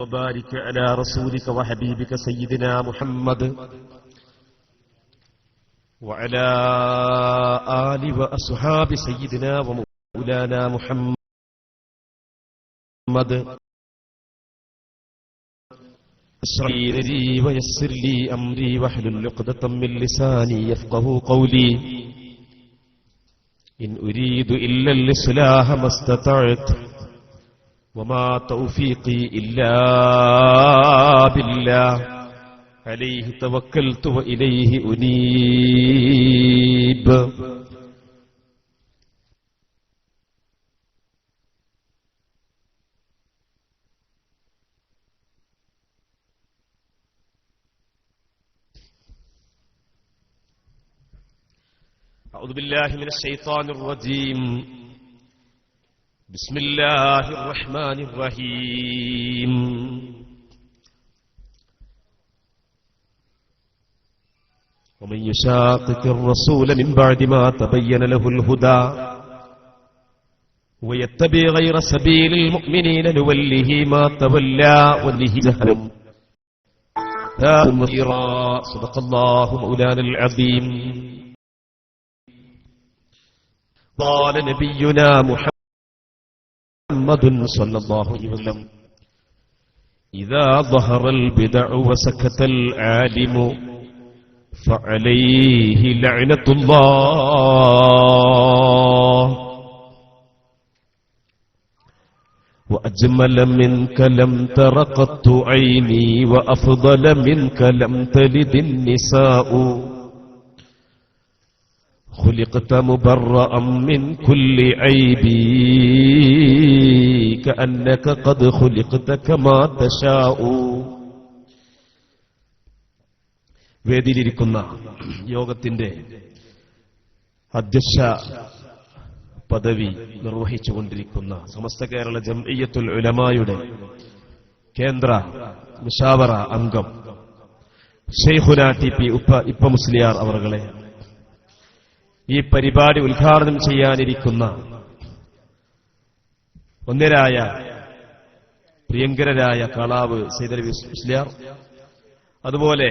وبارك على رسولك وحبيبك سيدنا محمد وعلى آل وأصحاب سيدنا ومولانا محمد اشرح لي صدري ويسر لي أمري واحلل عقدة من لساني يفقهوا قولي إن أريد إلا الإصلاح ما استطعت وما توفيقي إلا بالله عليه توكلت وإليه أنيب. أعوذ بالله من الشيطان الرجيم. بسم الله الرحمن الرحيم. ومن يشاقق الرسول من بعد ما تبين له الهدى ويتبع غير سبيل المؤمنين نوله ما تولى ونصله جهنم. صدق الله مولانا العظيم. قال نبينا محمد صلى الله عليه وسلم: إذا ظهر البدع وسكت العالم فعليه لعنة الله. وأجمل منك لم تر قط عيني وأفضل منك لم تلد النساء. خلقت مبرأ من كل عيب كأنك قد خلقت كما تشاء. വേദിയിലിരിക്കുന്ന യോഗത്തിന്റെ അധ്യക്ഷ പദവി നിർവഹിച്ചുകൊണ്ടിരിക്കുന്ന സമസ്ത കേരള ജംഇയ്യത്തുൽ ഉലമായുടെ കേന്ദ്ര മുശാവറ അംഗം ശൈഖുന ടി.പി. ഇപ്പ മുസ്ലിയാർ അവർകളെ, ഈ പരിപാടി ഉദ്ഘാടനം ചെയ്യാനിരിക്കുന്ന ഒന്നരായ പ്രിയങ്കരായ കാളാവ് സൈദലവി മുസ്ലിയാർ, അതുപോലെ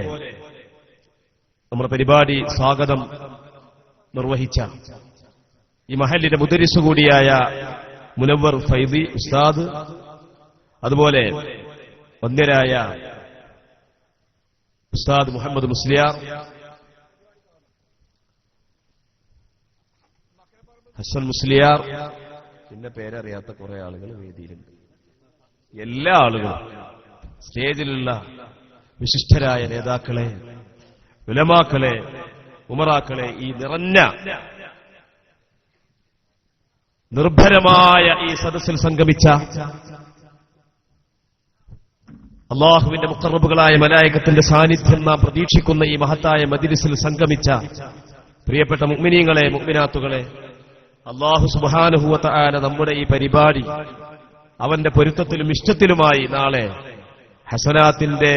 നമ്മുടെ പരിപാടി സ്വാഗതം നിർവഹിച്ച ഈ മഹല്ലിന്റെ മുദരിസ് കൂടിയായ മുനവ്വർ ഫൈദി ഉസ്താദ്, അതുപോലെ ഒന്നരായ ഉസ്താദ് മുഹമ്മദ് മുസ്ലിയാർ, ഹസൻ മുസ്ലിയാർ, പിന്നെ പേരറിയാത്ത കുറെ ആളുകൾ വേദിയിലുണ്ട്. എല്ലാ ആളുകളും, സ്റ്റേജിലുള്ള വിശിഷ്ടരായ നേതാക്കളെ, ഉലമാക്കളെ, ഉമറാക്കളെ, ഈ നിറഞ്ഞ നിർഭരമായ ഈ സദസ്സിൽ സംഗമിച്ച അല്ലാഹുവിന്റെ മുഖറബുകളായ മലായികത്തിന്റെ സാന്നിധ്യം നാം പ്രതീക്ഷിക്കുന്ന ഈ മഹത്തായ മജ്ലിസിൽ സംഗമിച്ച പ്രിയപ്പെട്ട മുഅ്മിനീങ്ങളെ, മുഅ്മിനാത്തുകളെ, അല്ലാഹു സുബ്ഹാനഹു വ തആല നമ്മുടെ ഈ പരിപാടി അവന്റെ പൊരുത്തത്തിലും ഇഷ്ടത്തിലുമായി നാളെ ഹസനാത്തിന്റെ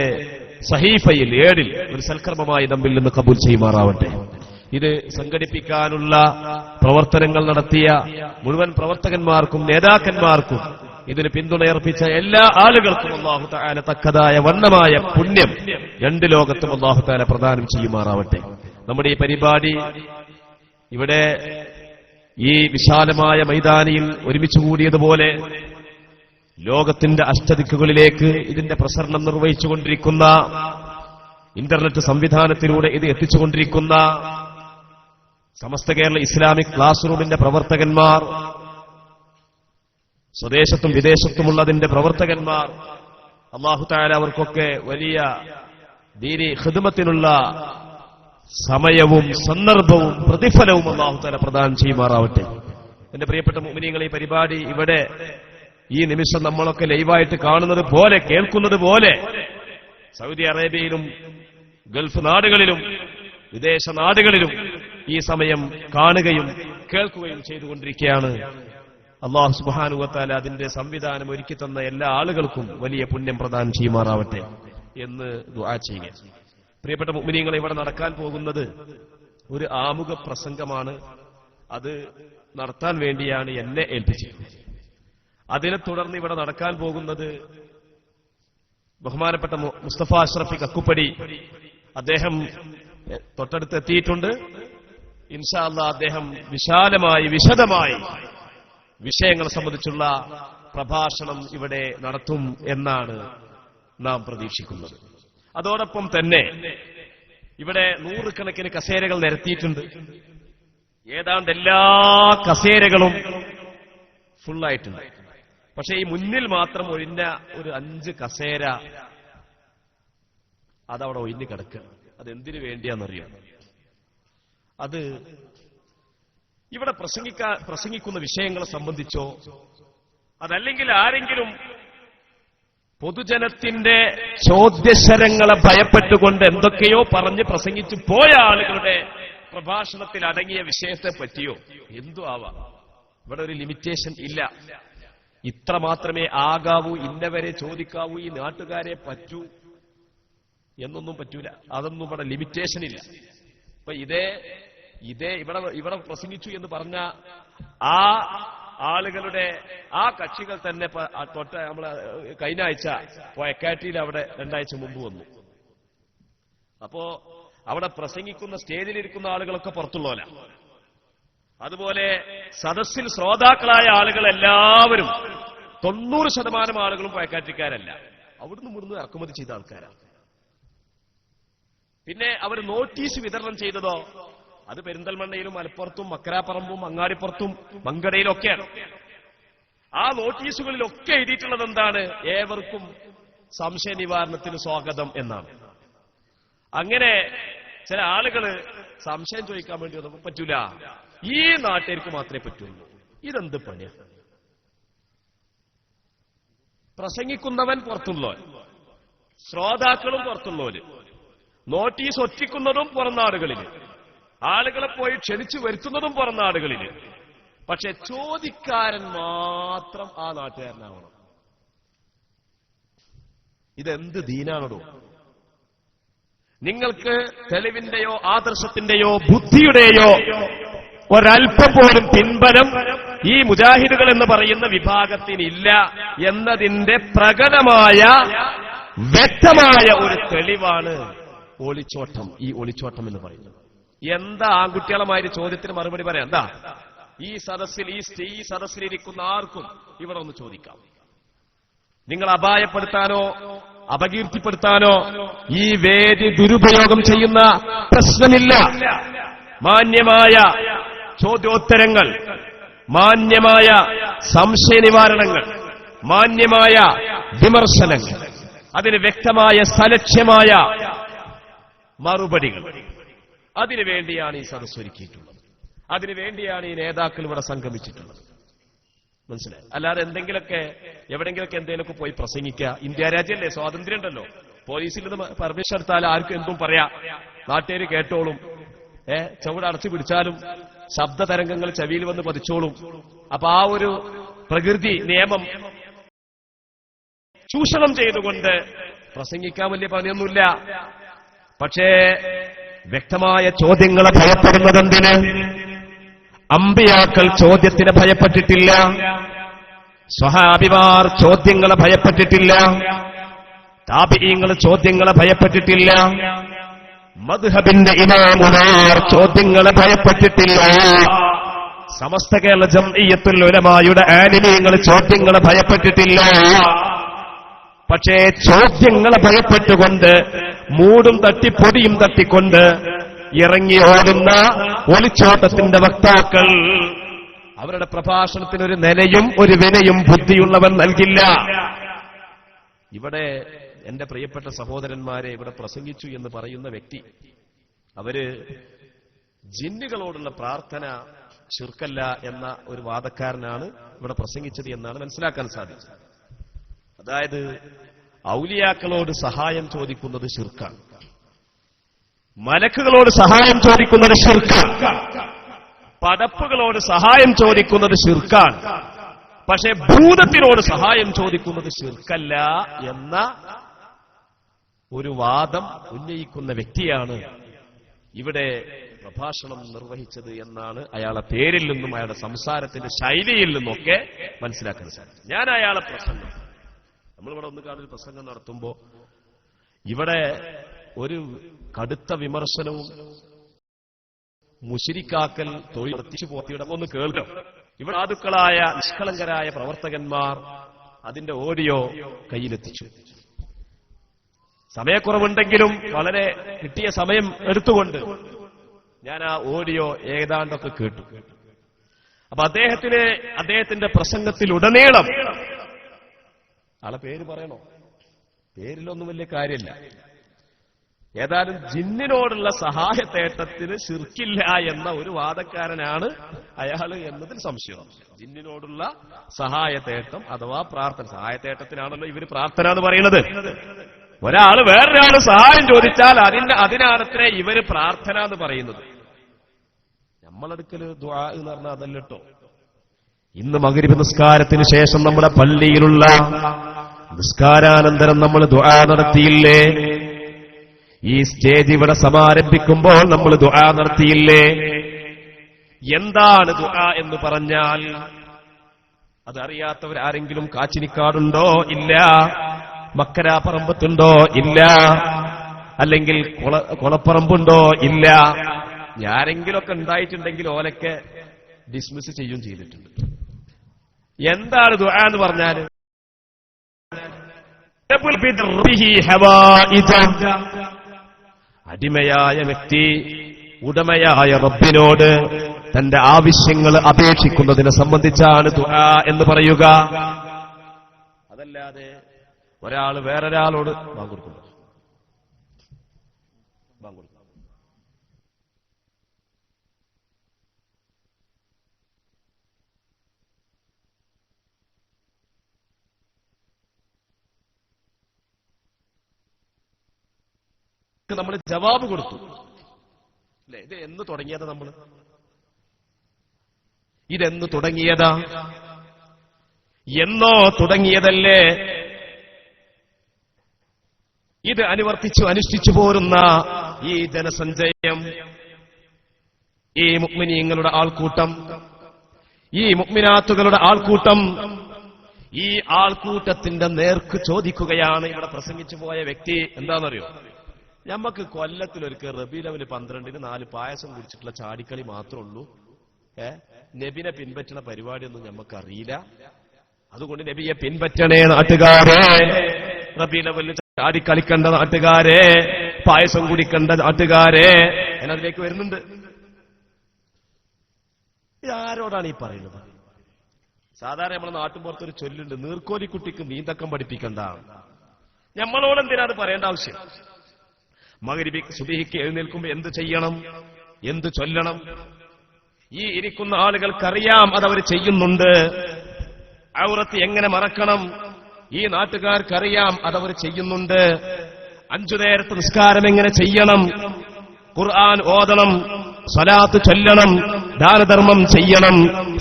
സഹീഫയിൽ ഏടിൽ ഒരു സൽക്കർമ്മമായി നമ്മിൽ നിന്ന് കബൂൽ ചെയ്യുമാറാവട്ടെ. ഇത് സംഘടിപ്പിക്കാനുള്ള പ്രവർത്തനങ്ങൾ നടത്തിയ മുഴുവൻ പ്രവർത്തകന്മാർക്കും നേതാക്കന്മാർക്കും ഇതിന് പിന്തുണയർപ്പിച്ച എല്ലാ ആളുകൾക്കും അല്ലാഹു തആല തക്കതായ വണ്ണമായ പുണ്യം രണ്ട് ലോകത്തും അല്ലാഹു തആല പ്രദാനം ചെയ്യുമാറാവട്ടെ. നമ്മുടെ ഈ പരിപാടി ഇവിടെ ഈ വിശാലമായ മൈതാനിയിൽ ഒരുമിച്ച് കൂടിയതുപോലെ ലോകത്തിന്റെ അഷ്ടദിക്കുകളിലേക്ക് ഇതിന്റെ പ്രസരണം നിർവഹിച്ചുകൊണ്ടിരിക്കുന്ന, ഇന്റർനെറ്റ് സംവിധാനത്തിലൂടെ ഇത് എത്തിച്ചുകൊണ്ടിരിക്കുന്ന സമസ്ത കേരള ഇസ്ലാമിക് ക്ലാസ് റൂമിന്റെ പ്രവർത്തകന്മാർ, സ്വദേശത്തും വിദേശത്തുമുള്ളതിന്റെ പ്രവർത്തകന്മാർ, അല്ലാഹു തആല അവർക്കൊക്കെ വലിയ ദീനി ഖിദ്മത്തിനുള്ള സമയവും സന്ദർഭവും പ്രതിഫലവും അല്ലാഹു തആല പ്രദാനം ചെയ്യുമാറാവട്ടെ. എന്റെ പ്രിയപ്പെട്ട മുഅ്മിനീങ്ങളെ, ഈ പരിപാടി ഇവിടെ ഈ നിമിഷം നമ്മളൊക്കെ ലൈവായിട്ട് കാണുന്നത് പോലെ, കേൾക്കുന്നത് പോലെ സൗദി അറേബ്യയിലും ഗൾഫ് നാടുകളിലും വിദേശ നാടുകളിലും ഈ സമയം കാണുകയും കേൾക്കുകയും ചെയ്തുകൊണ്ടിരിക്കുകയാണ്. അല്ലാഹു സുബ്ഹാനഹു വ തആല അതിന്റെ സംവിധാനം ഒരുക്കി തന്ന എല്ലാ ആളുകൾക്കും വലിയ പുണ്യം പ്രദാനം ചെയ്യുമാറാവട്ടെ എന്ന് ദുആ ചെയ്യുക. പ്രിയപ്പെട്ട മുഅ്മിനീങ്ങളെ, ഇവിടെ നടക്കാൻ പോകുന്നത് ഒരു ആമുഖ പ്രസംഗമാണ്. അത് നടത്താൻ വേണ്ടിയാണ് എന്നെ ഏൽപ്പിച്ചത്. അതിനെ തുടർന്ന് ഇവിടെ നടക്കാൻ പോകുന്നത് ബഹുമാനപ്പെട്ട മുസ്തഫ അഷ്റഫി കക്കുപ്പടി അദ്ദേഹം തൊട്ടടുത്ത് എത്തിയിട്ടുണ്ട്. ഇൻഷാ അല്ലാഹ് അദ്ദേഹം വിശാലമായി വിശദമായി വിഷയങ്ങളെ സംബന്ധിച്ചുള്ള പ്രഭാഷണം ഇവിടെ നടത്തും എന്നാണ് നാം പ്രതീക്ഷിക്കുന്നത്. അതോടൊപ്പം തന്നെ ഇവിടെ നൂറുകണക്കിന് കസേരകൾ നിരത്തിയിട്ടുണ്ട്. ഏതാണ്ട് എല്ലാ കസേരകളും ഫുള്ളായിട്ടുണ്ട്. പക്ഷേ ഈ മുന്നിൽ മാത്രം ഒഴിഞ്ഞ ഒരു 5 കസേര അതവിടെ ഒഴിഞ്ഞു കിടക്കുക. അതെന്തിനു വേണ്ടിയാണെന്നറിയാം. അത് ഇവിടെ പ്രസംഗിക്കുന്ന വിഷയങ്ങളെ സംബന്ധിച്ചോ അതല്ലെങ്കിൽ ആരെങ്കിലും പൊതുജനത്തിന്റെ ചോദ്യശരങ്ങളെ ഭയപ്പെട്ടുകൊണ്ട് എന്തൊക്കെയോ പറഞ്ഞ് പ്രസംഗിച്ചു പോയ ആളുകളുടെ പ്രഭാഷണത്തിൽ അടങ്ങിയ വിഷയത്തെ പറ്റിയോ എന്തു ആവാം. ഇവിടെ ഒരു ലിമിറ്റേഷൻ ഇല്ല. ഇത്ര മാത്രമേ ആകാവൂ, ഇന്നവരെ ചോദിക്കാവൂ, ഈ നാട്ടുകാരെ പറ്റൂ എന്നൊന്നും പറ്റൂല. അതൊന്നും ഇവിടെ ലിമിറ്റേഷൻ ഇല്ല. ഇപ്പൊ ഇതേ ഇവിടെ പ്രസംഗിച്ചു എന്ന് പറഞ്ഞ ആ ആളുകളുടെ ആ കക്ഷികൾ തന്നെ തൊട്ട് നമ്മള് കഴിഞ്ഞ ആഴ്ച പൊയക്കാറ്റിയിൽ അവിടെ 2 ആഴ്ച മുമ്പ് വന്നു. അപ്പോ അവിടെ പ്രസംഗിക്കുന്ന സ്റ്റേജിലിരിക്കുന്ന ആളുകളൊക്കെ പുറത്തുള്ളവരാ. അതുപോലെ സദസ്സിൽ ശ്രോതാക്കളായ ആളുകൾ എല്ലാവരും 90% ആളുകളും പൊയക്കാറ്റിക്കാരല്ല. അവിടുന്ന് ഇവിടുന്ന് ഇറക്കുമതി ചെയ്ത ആൾക്കാരാണ്. പിന്നെ അവർ നോട്ടീസ് വിതരണം ചെയ്തതോ അത് പെരിന്തൽമണ്ണയിലും മലപ്പുറത്തും മക്കരാപ്പറമ്പും അങ്ങാടിപ്പുറത്തും മങ്കടയിലും ഒക്കെയാണ്. ആ നോട്ടീസുകളിലൊക്കെ എഴുതിയിട്ടുള്ളത് എന്താണ്? ഏവർക്കും സംശയ നിവാരണത്തിന് സ്വാഗതം എന്നാണ്. അങ്ങനെ ചില ആളുകൾ സംശയം ചോദിക്കാൻ വേണ്ടി ഒന്നും പറ്റൂല, ഈ നാട്ടുകാർക്ക് മാത്രമേ പറ്റുള്ളൂ. ഇതെന്ത് പണിയ? പ്രസംഗിക്കുന്നവൻ പുറത്തുള്ളവൻ, ശ്രോതാക്കളും പുറത്തുള്ളവര്, നോട്ടീസ് ഒറ്റിക്കുന്നതും പുറം നാടുകളിൽ, ആളുകളെ പോയി ക്ഷണിച്ചു വരുത്തുന്നതും പുറം നാടുകളിൽ. പക്ഷെ ചോദിക്കാരൻ മാത്രം ആ നാട്ടുകാരനാവണം. ഇതെന്ത് ദീനാണോ? നിങ്ങൾക്ക് തെളിവിന്റെയോ ആദർശത്തിന്റെയോ ബുദ്ധിയുടെയോ ഒരൽപ്പം പോലും പിൻബലം ഈ മുജാഹിദുകൾ എന്ന് പറയുന്ന വിഭാഗത്തിനില്ല എന്നതിന്റെ പ്രകടമായ വ്യക്തമായ ഒരു തെളിവാണ് ഒളിച്ചോട്ടം. ഈ ഒളിച്ചോട്ടം എന്ന് പറയുന്നത് എന്താ? ആൺകുട്ടികളുമായ ചോദ്യത്തിന് മറുപടി പറയാം. എന്താ? ഈ സദസ്സിലിരിക്കുന്ന ആർക്കും ഇവിടെ ഒന്ന് ചോദിക്കാം. നിങ്ങൾ അപായപ്പെടുത്താനോ അപകീർത്തിപ്പെടുത്താനോ ഈ വേദി ദുരുപയോഗം ചെയ്യുന്ന പ്രശ്നമില്ല. മാന്യമായ ചോദ്യോത്തരങ്ങൾ, മാന്യമായ സംശയ നിവാരണങ്ങൾ, മാന്യമായ വിമർശനങ്ങൾ, അതിന് വ്യക്തമായ സലക്ഷ്യമായ മറുപടികൾ, അതിനുവേണ്ടിയാണ് ഈ സദസ്സ് ഒരുക്കിയിട്ടുള്ളത്. അതിനുവേണ്ടിയാണ് ഈ നേതാക്കൾ ഇവിടെ സംഗമിച്ചിട്ടുള്ളത്. മനസ്സിലായി? അല്ലാതെ എവിടെങ്കിലൊക്കെ എന്തെങ്കിലുമൊക്കെ പോയി പ്രസംഗിക്കുക. ഇന്ത്യ രാജ്യമല്ലേ, സ്വാതന്ത്ര്യം ഉണ്ടല്ലോ. പോലീസിൽ നിന്ന് പെർമിഷൻ എടുത്താൽ ആർക്കും എന്തും പറയാം, നാട്ടുകാർ കേട്ടോളും. ചുവട് അടച്ചു പിടിച്ചാലും ശബ്ദ തരംഗങ്ങൾ ചെവിയിൽ വന്ന് പതിച്ചോളും. അപ്പൊ ആ ഒരു പ്രകൃതി നിയമം ചൂഷണം ചെയ്തുകൊണ്ട് പ്രസംഗിക്കാൻ വലിയ പണിയൊന്നുമില്ല. പക്ഷേ വ്യക്തമായ ചോദ്യങ്ങളെ ഭയപ്പെടുന്നതെന്തിന്? അമ്പിയാക്കൾ ചോദ്യത്തിന് ഭയപ്പെട്ടിട്ടില്ല, സ്വഹാബിമാർ ചോദ്യങ്ങളെ ഭയപ്പെട്ടിട്ടില്ല, താബിഈങ്ങൾ ചോദ്യങ്ങളെ ഭയപ്പെട്ടിട്ടില്ല, മദ്ഹബിന്റെ ഇമാമുമാർ ചോദ്യങ്ങളെ ഭയപ്പെട്ടിട്ടില്ല, സമസ്ത കേരള ജംഇയ്യത്തുൽ ഉലമായുടെ ആലിമീങ്ങൾ ചോദ്യങ്ങളെ ഭയപ്പെട്ടിട്ടില്ല. പക്ഷേ ചോദ്യങ്ങളെ ഭയപ്പെട്ടുകൊണ്ട് മൂടും തട്ടി പൊടിയും തട്ടിക്കൊണ്ട് ഇറങ്ങി ഓടുന്ന ഒളിച്ചോട്ടത്തിന്റെ വക്താക്കൾ അവരുടെ പ്രഭാഷണത്തിനൊരു നിലയും ഒരു വിനയും ബുദ്ധിയുള്ളവൻ നൽകില്ല. ഇവിടെ എന്റെ പ്രിയപ്പെട്ട സഹോദരന്മാരെ, ഇവിടെ പ്രസംഗിച്ചു എന്ന് പറയുന്ന വ്യക്തി അവര് ജിന്നുകളോടുള്ള പ്രാർത്ഥന ശിർക്കല്ല എന്ന ഒരു വാദക്കാരനാണ് ഇവിടെ പ്രസംഗിച്ചത് എന്നാണ് മനസ്സിലാക്കാൻ സാധിച്ചത്. അതായത് ഔലിയാക്കളോട് സഹായം ചോദിക്കുന്നത് ശിർക്കാണ്, മലക്കുകളോട് സഹായം ചോദിക്കുന്നത് ശിർക്കാണ്, പടപ്പുകളോട് സഹായം ചോദിക്കുന്നത് ശിർക്കാണ്. പക്ഷെ ഭൂതത്തിനോട് സഹായം ചോദിക്കുന്നത് ശിർക്കല്ല എന്ന ഒരു വാദം ഉന്നയിക്കുന്ന വ്യക്തിയാണ് ഇവിടെ പ്രഭാഷണം നിർവഹിച്ചത് എന്നാണ് അയാളെ പേരിൽ നിന്നും അയാളുടെ സംസാരത്തിന്റെ ശൈലിയിൽ നിന്നൊക്കെ മനസ്സിലാക്കാൻ സാധിക്കും. ഞാൻ അയാളെ പ്രസംഗം നമ്മളിവിടെ ഒന്ന് കാണൊരു പ്രസംഗം നടത്തുമ്പോ ഇവിടെ ഒരു കടുത്ത വിമർശനവും മുശിരിക്കാക്കൽ തൊഴിൽ വർദ്ധിച്ചു പോത്തിയുടെ ഒന്ന് കേൾക്കാം. ഇവിടെ സാധുക്കളായ നിഷ്കളങ്കരായ പ്രവർത്തകന്മാർ അതിന്റെ ഓഡിയോ കയ്യിലെത്തിച്ചു. സമയക്കുറവുണ്ടെങ്കിലും വളരെ കിട്ടിയ സമയം എടുത്തുകൊണ്ട് ഞാൻ ആ ഓഡിയോ ഏതാണ്ടൊക്കെ കേട്ടു. അപ്പൊ അദ്ദേഹത്തിന്റെ പ്രസംഗത്തിലുടനീളം, ആളെ പേര് പറയണോ? പേരിലൊന്നും വലിയ കാര്യമില്ല. ഏതായാലും ജിന്നിനോടുള്ള സഹായത്തേട്ടത്തിന് ശിർക്കില്ല എന്ന ഒരു വാദക്കാരനാണ് അയാള് എന്നതിൽ സംശയം. ജിന്നിനോടുള്ള സഹായത്തേട്ടം അഥവാ പ്രാർത്ഥന, സഹായത്തേട്ടത്തിനാണല്ലോ ഇവര് പ്രാർത്ഥന എന്ന് പറയുന്നത്. ഒരാള് വേറൊരാള് സഹായം ചോദിച്ചാൽ അതിനാണത്രേ ഇവര് പ്രാർത്ഥന എന്ന് പറയുന്നത്. നമ്മളെടുക്കല് ദുആ എന്ന് പറഞ്ഞാൽ അതല്ലട്ടോ. ഇന്ന് മഗ്രിബ് നിസ്കാരത്തിന് ശേഷം നമ്മുടെ പള്ളിയിലുള്ള നിസ്കാരാനന്തരം നമ്മൾ ദുആ നടത്തിയില്ലേ? ഈ സ്റ്റേജ് ഇവിടെ സമാരംഭിക്കുമ്പോൾ നമ്മൾ ദുആ നടത്തിയില്ലേ? എന്താണ് ദുആ എന്ന് പറഞ്ഞാൽ അതറിയാത്തവരാരെങ്കിലും കാച്ചിനിക്കാടുണ്ടോ? ഇല്ല. മക്കര പറമ്പത്തുണ്ടോ? ഇല്ല. അല്ലെങ്കിൽ കൊളപ്പറമ്പുണ്ടോ? ഇല്ല. ആരെങ്കിലുമൊക്കെ ഉണ്ടായിട്ടുണ്ടെങ്കിൽ ഓലൊക്കെ ഡിസ്മിസ് ചെയ്യും ചെയ്തിട്ടുണ്ട്. എന്താണ് ദുആ എന്ന് പറഞ്ഞാൽ അടിമയായ വ്യക്തി ഉടമയായ റബ്ബിനോട് തന്റെ ആവശ്യങ്ങൾ അപേക്ഷിക്കുന്നതിനെ സംബന്ധിച്ചാണ് ദുആ എന്ന് പറയുക. അതല്ലാതെ ഒരാൾ വേറൊരാളോട് കൊടുക്കുന്നു. നമ്മൾ ജവാബ് കൊടുത്തു അല്ലെ? ഇത് എന്ന് തുടങ്ങിയതാ? ഇതെന്ന് തുടങ്ങിയതാ? എന്നോ തുടങ്ങിയതല്ലേ? ഇത് അനുഷ്ഠിച്ചു പോരുന്ന ഈ ജനസഞ്ചയം, ഈ മുഅ്മിനീങ്ങളുടെ ആൾക്കൂട്ടം, ഈ മുഅ്മിനാത്തുകളുടെ ആൾക്കൂട്ടം, ഈ ആൾക്കൂട്ടത്തിന്റെ നേർക്ക് ചോദിക്കുകയാണ് ഇവിടെ പ്രസംഗിച്ചു പോയ വ്യക്തി. എന്താണെന്നറിയോ? ഞമ്മക്ക് കൊല്ലത്തിലൊരിക്കൽ റബീഉൽ അവ്വൽ 12-ന് 4 പായസം കുടിച്ചിട്ടുള്ള ചാടിക്കളി മാത്രമേ ഉള്ളൂ. നബിനെ പിൻപറ്റുന്ന പരിപാടിയൊന്നും ഞമ്മക്കറിയില്ല. അതുകൊണ്ട് നബിയെ പിൻപറ്റണേ നാട്ടുകാരെ, റബീഉൽ അവ്വൽ ചാടിക്കളിക്കേണ്ട നാട്ടുകാരെ, പായസം കുടിക്കേണ്ട നാട്ടുകാരെ എന്നതിലേക്ക് വരുന്നുണ്ട്. ഇതാരോടാണ് ഈ പറയുന്നത്? സാധാരണ നമ്മുടെ നാട്ടുമ്പുറത്തൊരു ചൊല്ലുണ്ട്, നീർക്കോലിക്കുട്ടിക്ക് നീന്തക്കം പഠിപ്പിക്കണ്ട. നമ്മളോട് എന്തിനാ അത് പറയേണ്ട ആവശ്യം? മഗ്രിബ് സുബ്ഹിക്ക് എഴുന്നേൽക്കുമ്പോൾ എന്ത് ചെയ്യണം, എന്ത് ചൊല്ലണം? ഈ ഇരിക്കുന്ന ആളുകൾക്കറിയാം അതവർ ചെയ്യുന്നുണ്ട്. ഔറത്ത് എങ്ങനെ മറക്കണം ഈ നാട്ടുകാർക്കറിയാം അതവർ ചെയ്യുന്നുണ്ട്. 5 നേരത്തെ നിസ്കാരം എങ്ങനെ ചെയ്യണം, ഖുർആൻ ഓതണം, സ്വലാത്ത് ചൊല്ലണം, ദാനധർമ്മം ചെയ്യണം,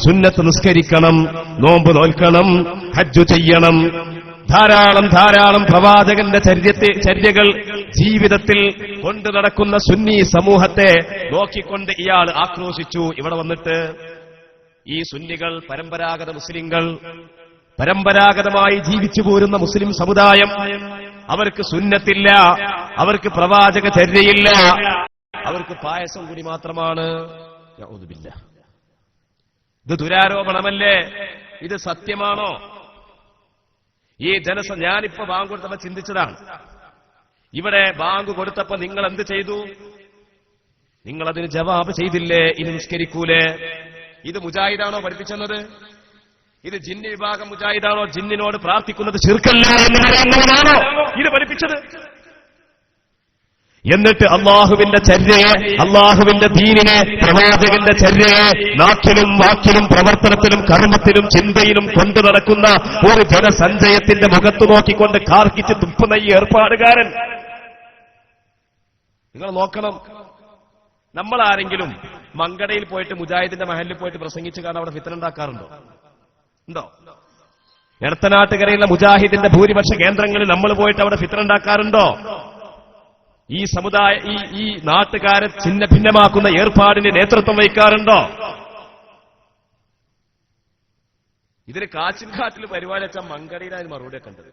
സുന്നത്ത് നിസ്കരിക്കണം, നോമ്പ് നോൽക്കണം, ഹജ്ജ് ചെയ്യണം. ധാരാളം പ്രവാചകന്റെ ചര്യകൾ ജീവിതത്തിൽ കൊണ്ടു നടക്കുന്ന സുന്നി സമൂഹത്തെ നോക്കിക്കൊണ്ട് ഇയാൾ ആക്രോശിച്ചു. ഇവിടെ വന്നിട്ട് ഈ സുന്നികൾ, പരമ്പരാഗത മുസ്ലിങ്ങൾ, പരമ്പരാഗതമായി ജീവിച്ചു പോരുന്ന മുസ്ലിം സമുദായം, അവർക്ക് സുന്നത്തില്ല, അവർക്ക് പ്രവാചക ചര്യയില്ല, അവർക്ക് പായസം കൂടി മാത്രമാണ്. ഇത് ദുരാരോപണമല്ലേ? ഇത് സത്യമാണോ? ഈ ഞാനിപ്പോ ബാങ്ക് കൊടുത്തപ്പോ ചിന്തിച്ചതാണ്. ഇവിടെ ബാങ്ക് കൊടുത്തപ്പോ നിങ്ങൾ എന്ത് ചെയ്തു? നിങ്ങളതിന് ജവാബ് ചെയ്തില്ലേ? ഇനി നിസ്കരിക്കൂലേ? ഇത് മുജാഹിദാണോ പഠിപ്പിച്ചെന്നത്? ഇത് ജിന്ന് വിഭാഗം മുജാഹിദാണോ ജിന്നിനോട് പ്രാർത്ഥിക്കുന്നത് ശിർക്കല്ല എന്നാണോ ഇത് പഠിപ്പിച്ചത്? എന്നിട്ട് അള്ളാഹുവിന്റെ ചര്യയെ, അള്ളാഹുവിന്റെ ദീനിനെ, പ്രവാചകന്റെ ചര്യയെ നാക്കിലും വാക്കിലും പ്രവർത്തനത്തിലും കർമ്മത്തിലും ചിന്തയിലും കൊണ്ടു നടക്കുന്ന ഒരു ജനസഞ്ചയത്തിന്റെ മുഖത്ത് നോക്കിക്കൊണ്ട് കാർക്കിച്ച് തുപ്പുന്ന ഈ ഏർപ്പാടുകാരൻ, നിങ്ങൾ നോക്കണം. നമ്മളാരെങ്കിലും മങ്കടയിൽ പോയിട്ട് മുജാഹിദിന്റെ മഹലിൽ പോയിട്ട് പ്രസംഗിച്ച് കാരണം അവിടെ ഫിത്ന ഉണ്ടാക്കാറുണ്ടോ? ഉണ്ടോ? എടത്തനാട്ടുകരയിലുള്ള മുജാഹിദിന്റെ ഭൂരിപക്ഷ കേന്ദ്രങ്ങളിൽ നമ്മൾ പോയിട്ട് അവിടെ ഫിത്ന ഉണ്ടാക്കാറുണ്ടോ? ഈ സമുദായ ഈ നാട്ടുകാരെ ഛിന്ന ഭിന്നമാക്കുന്ന ഏർപ്പാടിന് നേതൃത്വം വഹിക്കാറുണ്ടോ? ഇതിന് കാച്ചിൻകാട്ടിൽ പരിപാടി വെച്ചാൽ മങ്കടയിലാണ് മറുപടിയെ കണ്ടത്.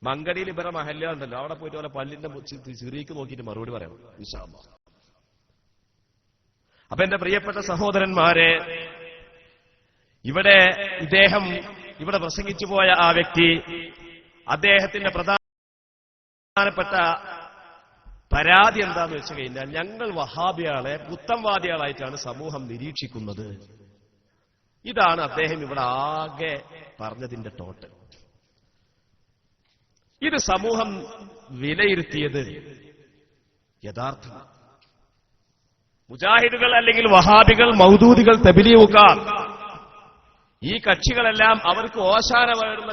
മങ്കടിയിൽ ഇവരെ മഹല്ല ഉണ്ടല്ലോ, അവിടെ പോയിട്ട് പോലെ പള്ളിന്റെ ചെറിയക്ക് നോക്കിയിട്ട് മറുപടി പറയണം ഇൻഷാ അല്ലാഹ്. അപ്പൊ എന്റെ പ്രിയപ്പെട്ട സഹോദരന്മാരെ, ഇദ്ദേഹം ഇവിടെ പ്രസംഗിച്ചു പോയ ആ വ്യക്തി, അദ്ദേഹത്തിന്റെ പ്രധാനപ്പെട്ട പരാതി എന്താന്ന് വെച്ചു കഴിഞ്ഞാൽ, ഞങ്ങൾ വഹാബിയാളെ പുത്തംവാദികളായിട്ടാണ് സമൂഹം നിരീക്ഷിക്കുന്നത്. ഇതാണ് അദ്ദേഹം ഇവിടെ ആകെ പറഞ്ഞതിന്റെ ടോട്ടൽ. ഇത് സമൂഹം വിലയിരുത്തിയത് യഥാർത്ഥമാണ്. മുജാഹിദുകൾ അല്ലെങ്കിൽ വഹാബികൾ, മൗദൂദികൾ, തബ്ലീഗുകാർ, ഈ കക്ഷികളെല്ലാം അവർക്ക് ഓശാന വേടുന്ന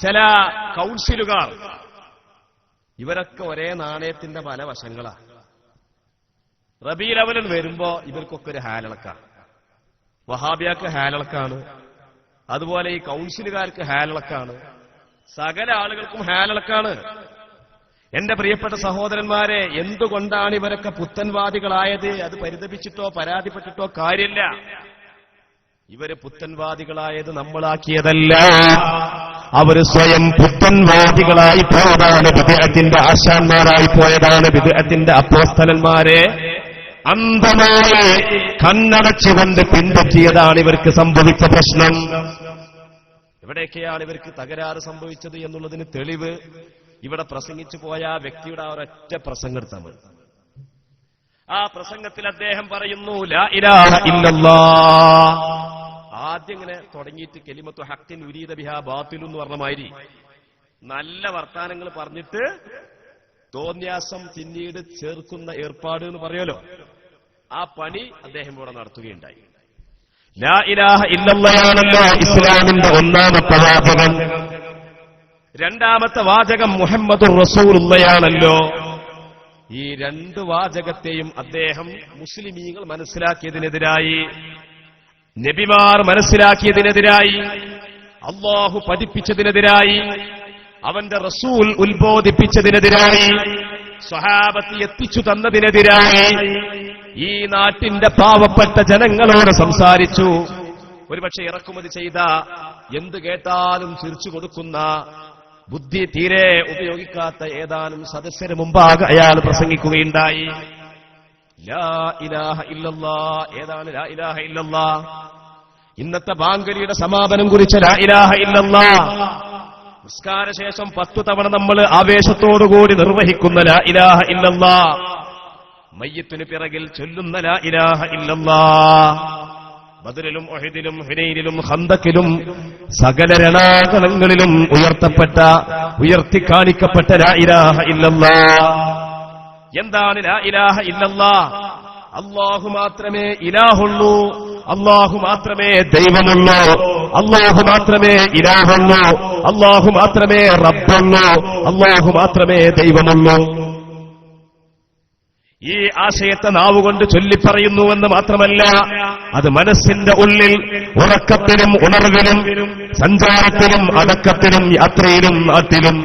ചില കൗൺസിലുകാർ, ഇവരൊക്കെ ഒരേ നാണയത്തിന്റെ പല വശങ്ങളാണ്. റബീഉൽ അവ്വൽ വരുമ്പോ ഇവർക്കൊക്കെ ഒരു ഹാലിളക്കാണ്. വഹാബിയാക്ക് ഹാലിളക്കാണ്, അതുപോലെ ഈ കൗൺസിലുകാർക്ക് ഹാലിളക്കാണ്, സകല ആളുകൾക്കും ഹാലിളക്കാണ്. എന്റെ പ്രിയപ്പെട്ട സഹോദരന്മാരെ, എന്തുകൊണ്ടാണ് ഇവരൊക്കെ പുത്തൻവാദികളായത്? അത് പരിതപിച്ചിട്ടോ പരാതിപ്പെട്ടിട്ടോ കാര്യമില്ല. ഇവര് പുത്തൻവാദികളായത് നമ്മളാക്കിയതല്ല, അവര് സ്വയം പുത്തൻവാദികളായി പോയതാണ്, ബിദ്അത്തിന്റെ ആശാന്മാരായി പോയതാണ്, ബിദ്അത്തിന്റെ അപ്പോസ്തലന്മാരെ അന്ധമായി കണ്ണടച്ചുകൊണ്ട് പിൻപറ്റിയതാണ് ഇവർക്ക് സംഭവിച്ച പ്രശ്നം. എവിടെയൊക്കെയാണ് ഇവർക്ക് തകരാറ് സംഭവിച്ചത് എന്നുള്ളതിന് തെളിവ് ഇവിടെ പ്രസംഗിച്ചു പോയ ആ വ്യക്തിയുടെ ആ ഒരൊറ്റ പ്രസംഗം എടുത്താൽ മതി. ആ പ്രസംഗത്തിൽ അദ്ദേഹം പറയുന്നു, ലാ ഇലാഹ ഇല്ലല്ലാഹ്. ആദ്യം ഇങ്ങനെ തുടങ്ങിയിട്ട് കലിമത്തു ഹഖ്ഖിൻ ഉരീദ ബിഹാ ബാത്തിലു എന്ന് പറഞ്ഞ മാതിരി നല്ല വർത്താനങ്ങൾ പറഞ്ഞിട്ട് തോന്യാസം പിന്നീട് ചേർക്കുന്ന ഏർപ്പാട് എന്ന് പറയുമല്ലോ, ആ പണി അദ്ദേഹം ഇവിടെ നടത്തുകയുണ്ടായി. ലാ ഇലാഹ ഇല്ലല്ലാഹയാണല്ലോ ഇസ്ലാമിന്റെ ഒന്നാമത്തെ വാചകം. രണ്ടാമത്തെ വാചകം മുഹമ്മദുർ റസൂലുള്ളയാണല്ലോ. ഈ രണ്ട് വാചകത്തെയും അദ്ദേഹം മുസ്ലിമീങ്ങൾ മനസ്സിലാക്കിയതിനെതിരായി, നബിമാർ മനസ്സിലാക്കിയതിനെതിരായി, അല്ലാഹു പഠിപ്പിച്ചതിനെതിരായി, അവന്റെ റസൂൽ ഉത്ബോധിപ്പിച്ചതിനെതിരായി, സ്വഹാബത്ത് എത്തിച്ചു തന്നതിനെതിരായി ഈ നാട്ടിന്റെ പാവപ്പെട്ട ജനങ്ങളോട് സംസാരിച്ചു. ഒരുപക്ഷെ ഇറക്കുമതി ചെയ്ത എന്ത് കേട്ടാലും ചിരിച്ചു കൊടുക്കുന്ന, ബുദ്ധി തീരെ ഉപയോഗിക്കാത്ത ഏതാനും സദസ്യന് മുമ്പാകെ അയാൾ പ്രസംഗിക്കുകയുണ്ടായി. ലാ ഇലാഹ ഇല്ലല്ലാഹ്. ഏതാണ് ലാ ഇലാഹ ഇല്ലല്ലാഹ്? ഇന്നത്തെ ബാങ്കലിയുടെ സമാപനം കുറിച്ച ലാ ഇലാഹ ഇല്ലല്ലാഹ് നിസ്കാരശേഷം 10 തവണ നമ്മൾ ആവേശത്തോടുകൂടി നിർവഹിക്കുന്ന ലാ ഇലാഹ ഇല്ലല്ലാഹ്, മയ്യത്തിന് പിറകിൽ ചൊല്ലുന്ന ലാ ഇലാഹ ഇല്ലല്ലാഹ്, ബദറിലും ഉഹദിലും ഹുനൈനിലും ഖന്തക്കിലും സകല രണാകളങ്ങളിലും ഉയർത്തിക്കാണിക്കപ്പെട്ട ലാ ഇലാഹ ഇല്ലല്ലാഹ്. എന്താണ് ലാ ഇലാഹ ഇല്ലല്ലാഹ്? അല്ലാഹു മാത്രമേ ഇലാഹുള്ളൂ, അല്ലാഹു മാത്രമേ ദൈവമുള്ളൂ, അല്ലാഹു മാത്രമേ ഇലാഹുള്ളൂ, അല്ലാഹു മാത്രമേ റബ്ബുള്ളൂ, അല്ലാഹു മാത്രമേ ദൈവമുള്ളൂ. ഈ ആശയത്തെ നാവുകൊണ്ട് ചൊല്ലിപ്പറയുന്നുവെന്ന് മാത്രമല്ല, അത് മനസ്സിന്റെ ഉള്ളിൽ ഉറക്കത്തിലും ഉണർവിലും സഞ്ചാരത്തിലും അടക്കത്തിലും യാത്രയിലും നാട്ടിലും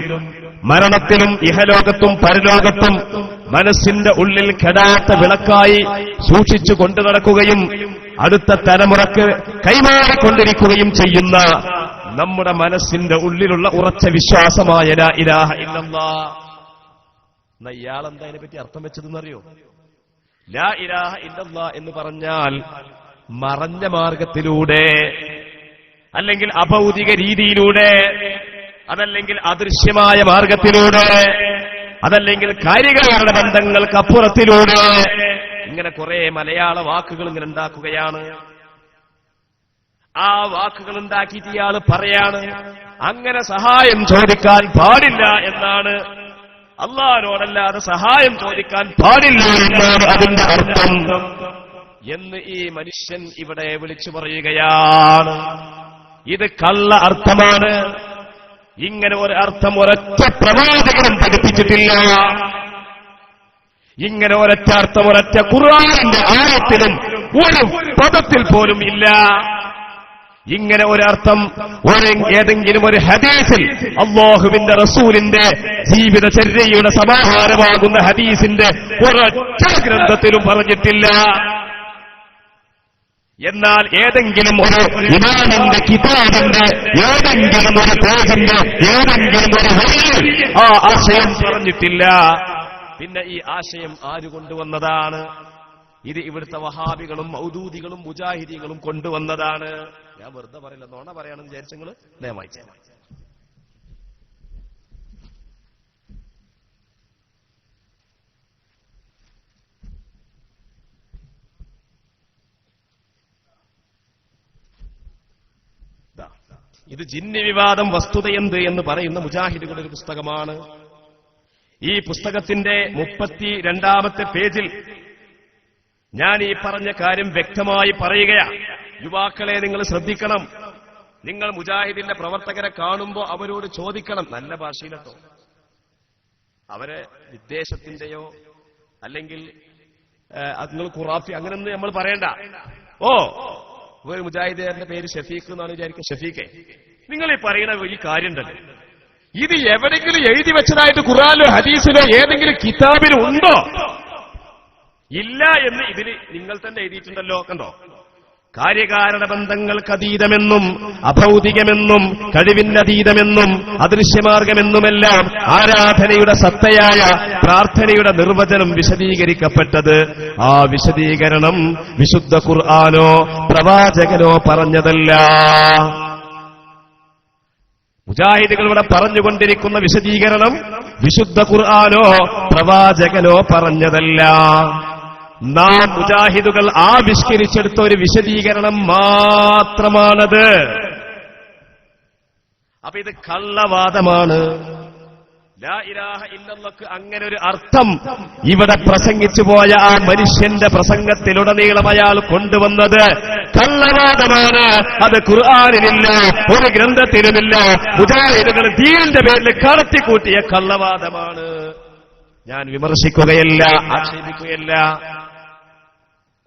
മരണത്തിലും ഇഹലോകത്തും പരലോകത്തും മനസ്സിന്റെ ഉള്ളിൽ കെടാത്ത വിളക്കായി സൂക്ഷിച്ചു കൊണ്ടു നടക്കുകയും അടുത്ത തലമുറക്ക് കൈമാറിക്കൊണ്ടിരിക്കുകയും ചെയ്യുന്ന നമ്മുടെ മനസ്സിന്റെ ഉള്ളിലുള്ള ഉറച്ച വിശ്വാസമായ ലാ ഇലാഹ ഇല്ലല്ലാഹ്. എന്നാ ഇയാളെന്താ അതിനെപ്പറ്റി അർത്ഥം വെച്ചതെന്നറിയോ? ലാ ഇലാഹ ഇല്ലല്ലാഹ് എന്ന് പറഞ്ഞാൽ മറഞ്ഞ മാർഗത്തിലൂടെ, അല്ലെങ്കിൽ അഭൗതിക രീതിയിലൂടെ, അതല്ലെങ്കിൽ അദൃശ്യമായ മാർഗത്തിലൂടെ, അതല്ലെങ്കിൽ കാര്യങ്ങളുടെ ബന്ധങ്ങൾക്കപ്പുറത്തിലൂടെ, ഇങ്ങനെ കുറെ മലയാള വാക്കുകൾ ഇങ്ങനെ ഉണ്ടാക്കുകയാണ്. ആ വാക്കുകൾ ഉണ്ടാക്കിയിട്ട് ഇയാൾ പറയാണ്, അങ്ങനെ സഹായം ചോദിക്കാൻ പാടില്ല എന്നാണ്, അല്ലാഹുവോടല്ലാതെ സഹായം ചോദിക്കാൻ പാടില്ല എന്നാണ് അതിന്റെ അർത്ഥം എന്ന് ഈ മനുഷ്യൻ ഇവിടെ വിളിച്ചു പറയുകയാണ്. ഇത് കള്ള അർത്ഥമാണ്. ഇങ്ങനെ ഒരു അർത്ഥം ഒരൊറ്റ പ്രവാചകനും പഠിപ്പിച്ചിട്ടില്ല. ഇങ്ങനെ ഒരൊറ്റ അർത്ഥം ഒരൊറ്റ ഖുർആനിന്റെ ആയത്തിലും ഒരു പദത്തിൽ പോലും ഇല്ല. ഇങ്ങനെ ഒരർത്ഥം ഏതെങ്കിലും ഒരു ഹദീസിൽ, അല്ലാഹുവിന്റെ റസൂലിന്റെ ജീവിതചര്യയുടെ സമാഹാരമാകുന്ന ഹദീസിന്റെ ഒരൊറ്റ ഗ്രന്ഥത്തിലും പറഞ്ഞിട്ടില്ല. എന്നാൽ ഏതെങ്കിലും ഒരു ഇമാമിന്റെ കിതാബിന്റെ ഏതെങ്കിലും ഒരു പേജിന്റെ ഏതെങ്കിലും ഒരു വരിയിൽ ആ ആശയം പറഞ്ഞിട്ടില്ല. പിന്നെ ഈ ആശയം ആര് കൊണ്ടുവന്നതാണ്? ഇത് ഇവിടുത്തെ വഹാബികളും മൗദൂദികളും മുജാഹിദീങ്ങളും കൊണ്ടുവന്നതാണ്. ഞാൻ വെറുതെ പറയില്ല, നോണ പറയാണെന്ന് വിചാരിച്ചെങ്കിൽ ദയവായി ഇത് ജിന്നി വിവാദം വസ്തുതയെന്ത് എന്ന് പറയുന്ന മുജാഹിദുകളുടെ ഒരു പുസ്തകമാണ്. ഈ പുസ്തകത്തിന്റെ 32-ാമത്തെ പേജിൽ ഞാൻ ഈ പറഞ്ഞ കാര്യം വ്യക്തമായി പറയുകയാണ്. യുവാക്കളെ നിങ്ങൾ ശ്രദ്ധിക്കണം. നിങ്ങൾ മുജാഹിദിന്റെ പ്രവർത്തകരെ കാണുമ്പോൾ അവരോട് ചോദിക്കണം, നല്ല ഭാഷയിലട്ടോ, അവരെ വിദ്വേഷത്തിന്റെയോ അല്ലെങ്കിൽ നിങ്ങൾ ഖുറാഫി അങ്ങനെയൊന്നും നമ്മൾ പറയണ്ട. ഒരു മുജാഹിദുകാരന്റെ പേര് ഷഫീഖ് എന്നാണ് വിചാരിക്കുക. ഷഫീഖെ, നിങ്ങൾ ഈ പറയുന്ന ഈ കാര്യം ഉണ്ടല്ലോ, ഇത് എവിടെയെങ്കിലും എഴുതി വെച്ചതായിട്ട് ഖുർആനിലോ ഹദീസിലോ ഏതെങ്കിലും കിതാബിലും ഉണ്ടോ? ഇല്ല എന്ന് ഇതിൽ നിങ്ങൾ തന്നെ എഴുതിയിട്ടുണ്ടല്ലോ. കണ്ടോ? കാര്യകാരണ ബന്ധങ്ങൾക്ക് അതീതമെന്നും അഭൗതികമെന്നും കഴിവിനതീതമെന്നും അദൃശ്യമാർഗമെന്നുമെല്ലാം ആരാധനയുടെ സത്തയായ പ്രാർത്ഥനയുടെ നിർവചനം വിശദീകരിക്കപ്പെട്ടത്. ആ വിശദീകരണം വിശുദ്ധ ഖുർആനോ പ്രവാചകനോ പറഞ്ഞതല്ല. മുജാഹിദുകൾ ഇവിടെ പറഞ്ഞുകൊണ്ടിരിക്കുന്ന വിശദീകരണം വിശുദ്ധ ഖുർആനോ പ്രവാചകനോ പറഞ്ഞതല്ല. നാം മുജാഹിദുകൾ ആവിഷ്കരിച്ചെടുത്ത ഒരു വിശദീകരണം മാത്രമാണത്. അപ്പൊ ഇത് കള്ളവാദമാണ്. ലാ ഇലാഹ ഇല്ലല്ലാഹ് അങ്ങനെ ഒരു അർത്ഥം ഇവിടെ പ്രസംഗിച്ചു പോയ ആ മനുഷ്യന്റെ പ്രസംഗത്തിലുടനീളം അയാൾ കൊണ്ടുവന്നത് കള്ളവാദമാണ്. അത് ഖുർആനിലില്ല, ഒരു ഗ്രന്ഥത്തിലുമില്ല. മുജാഹിദുകൾ ദീനിന്റെ പേരിൽ കടത്തിക്കൂട്ടിയ കള്ളവാദമാണ്. ഞാൻ വിമർശിക്കുകയല്ല, ആക്ഷേപിക്കുകയല്ല,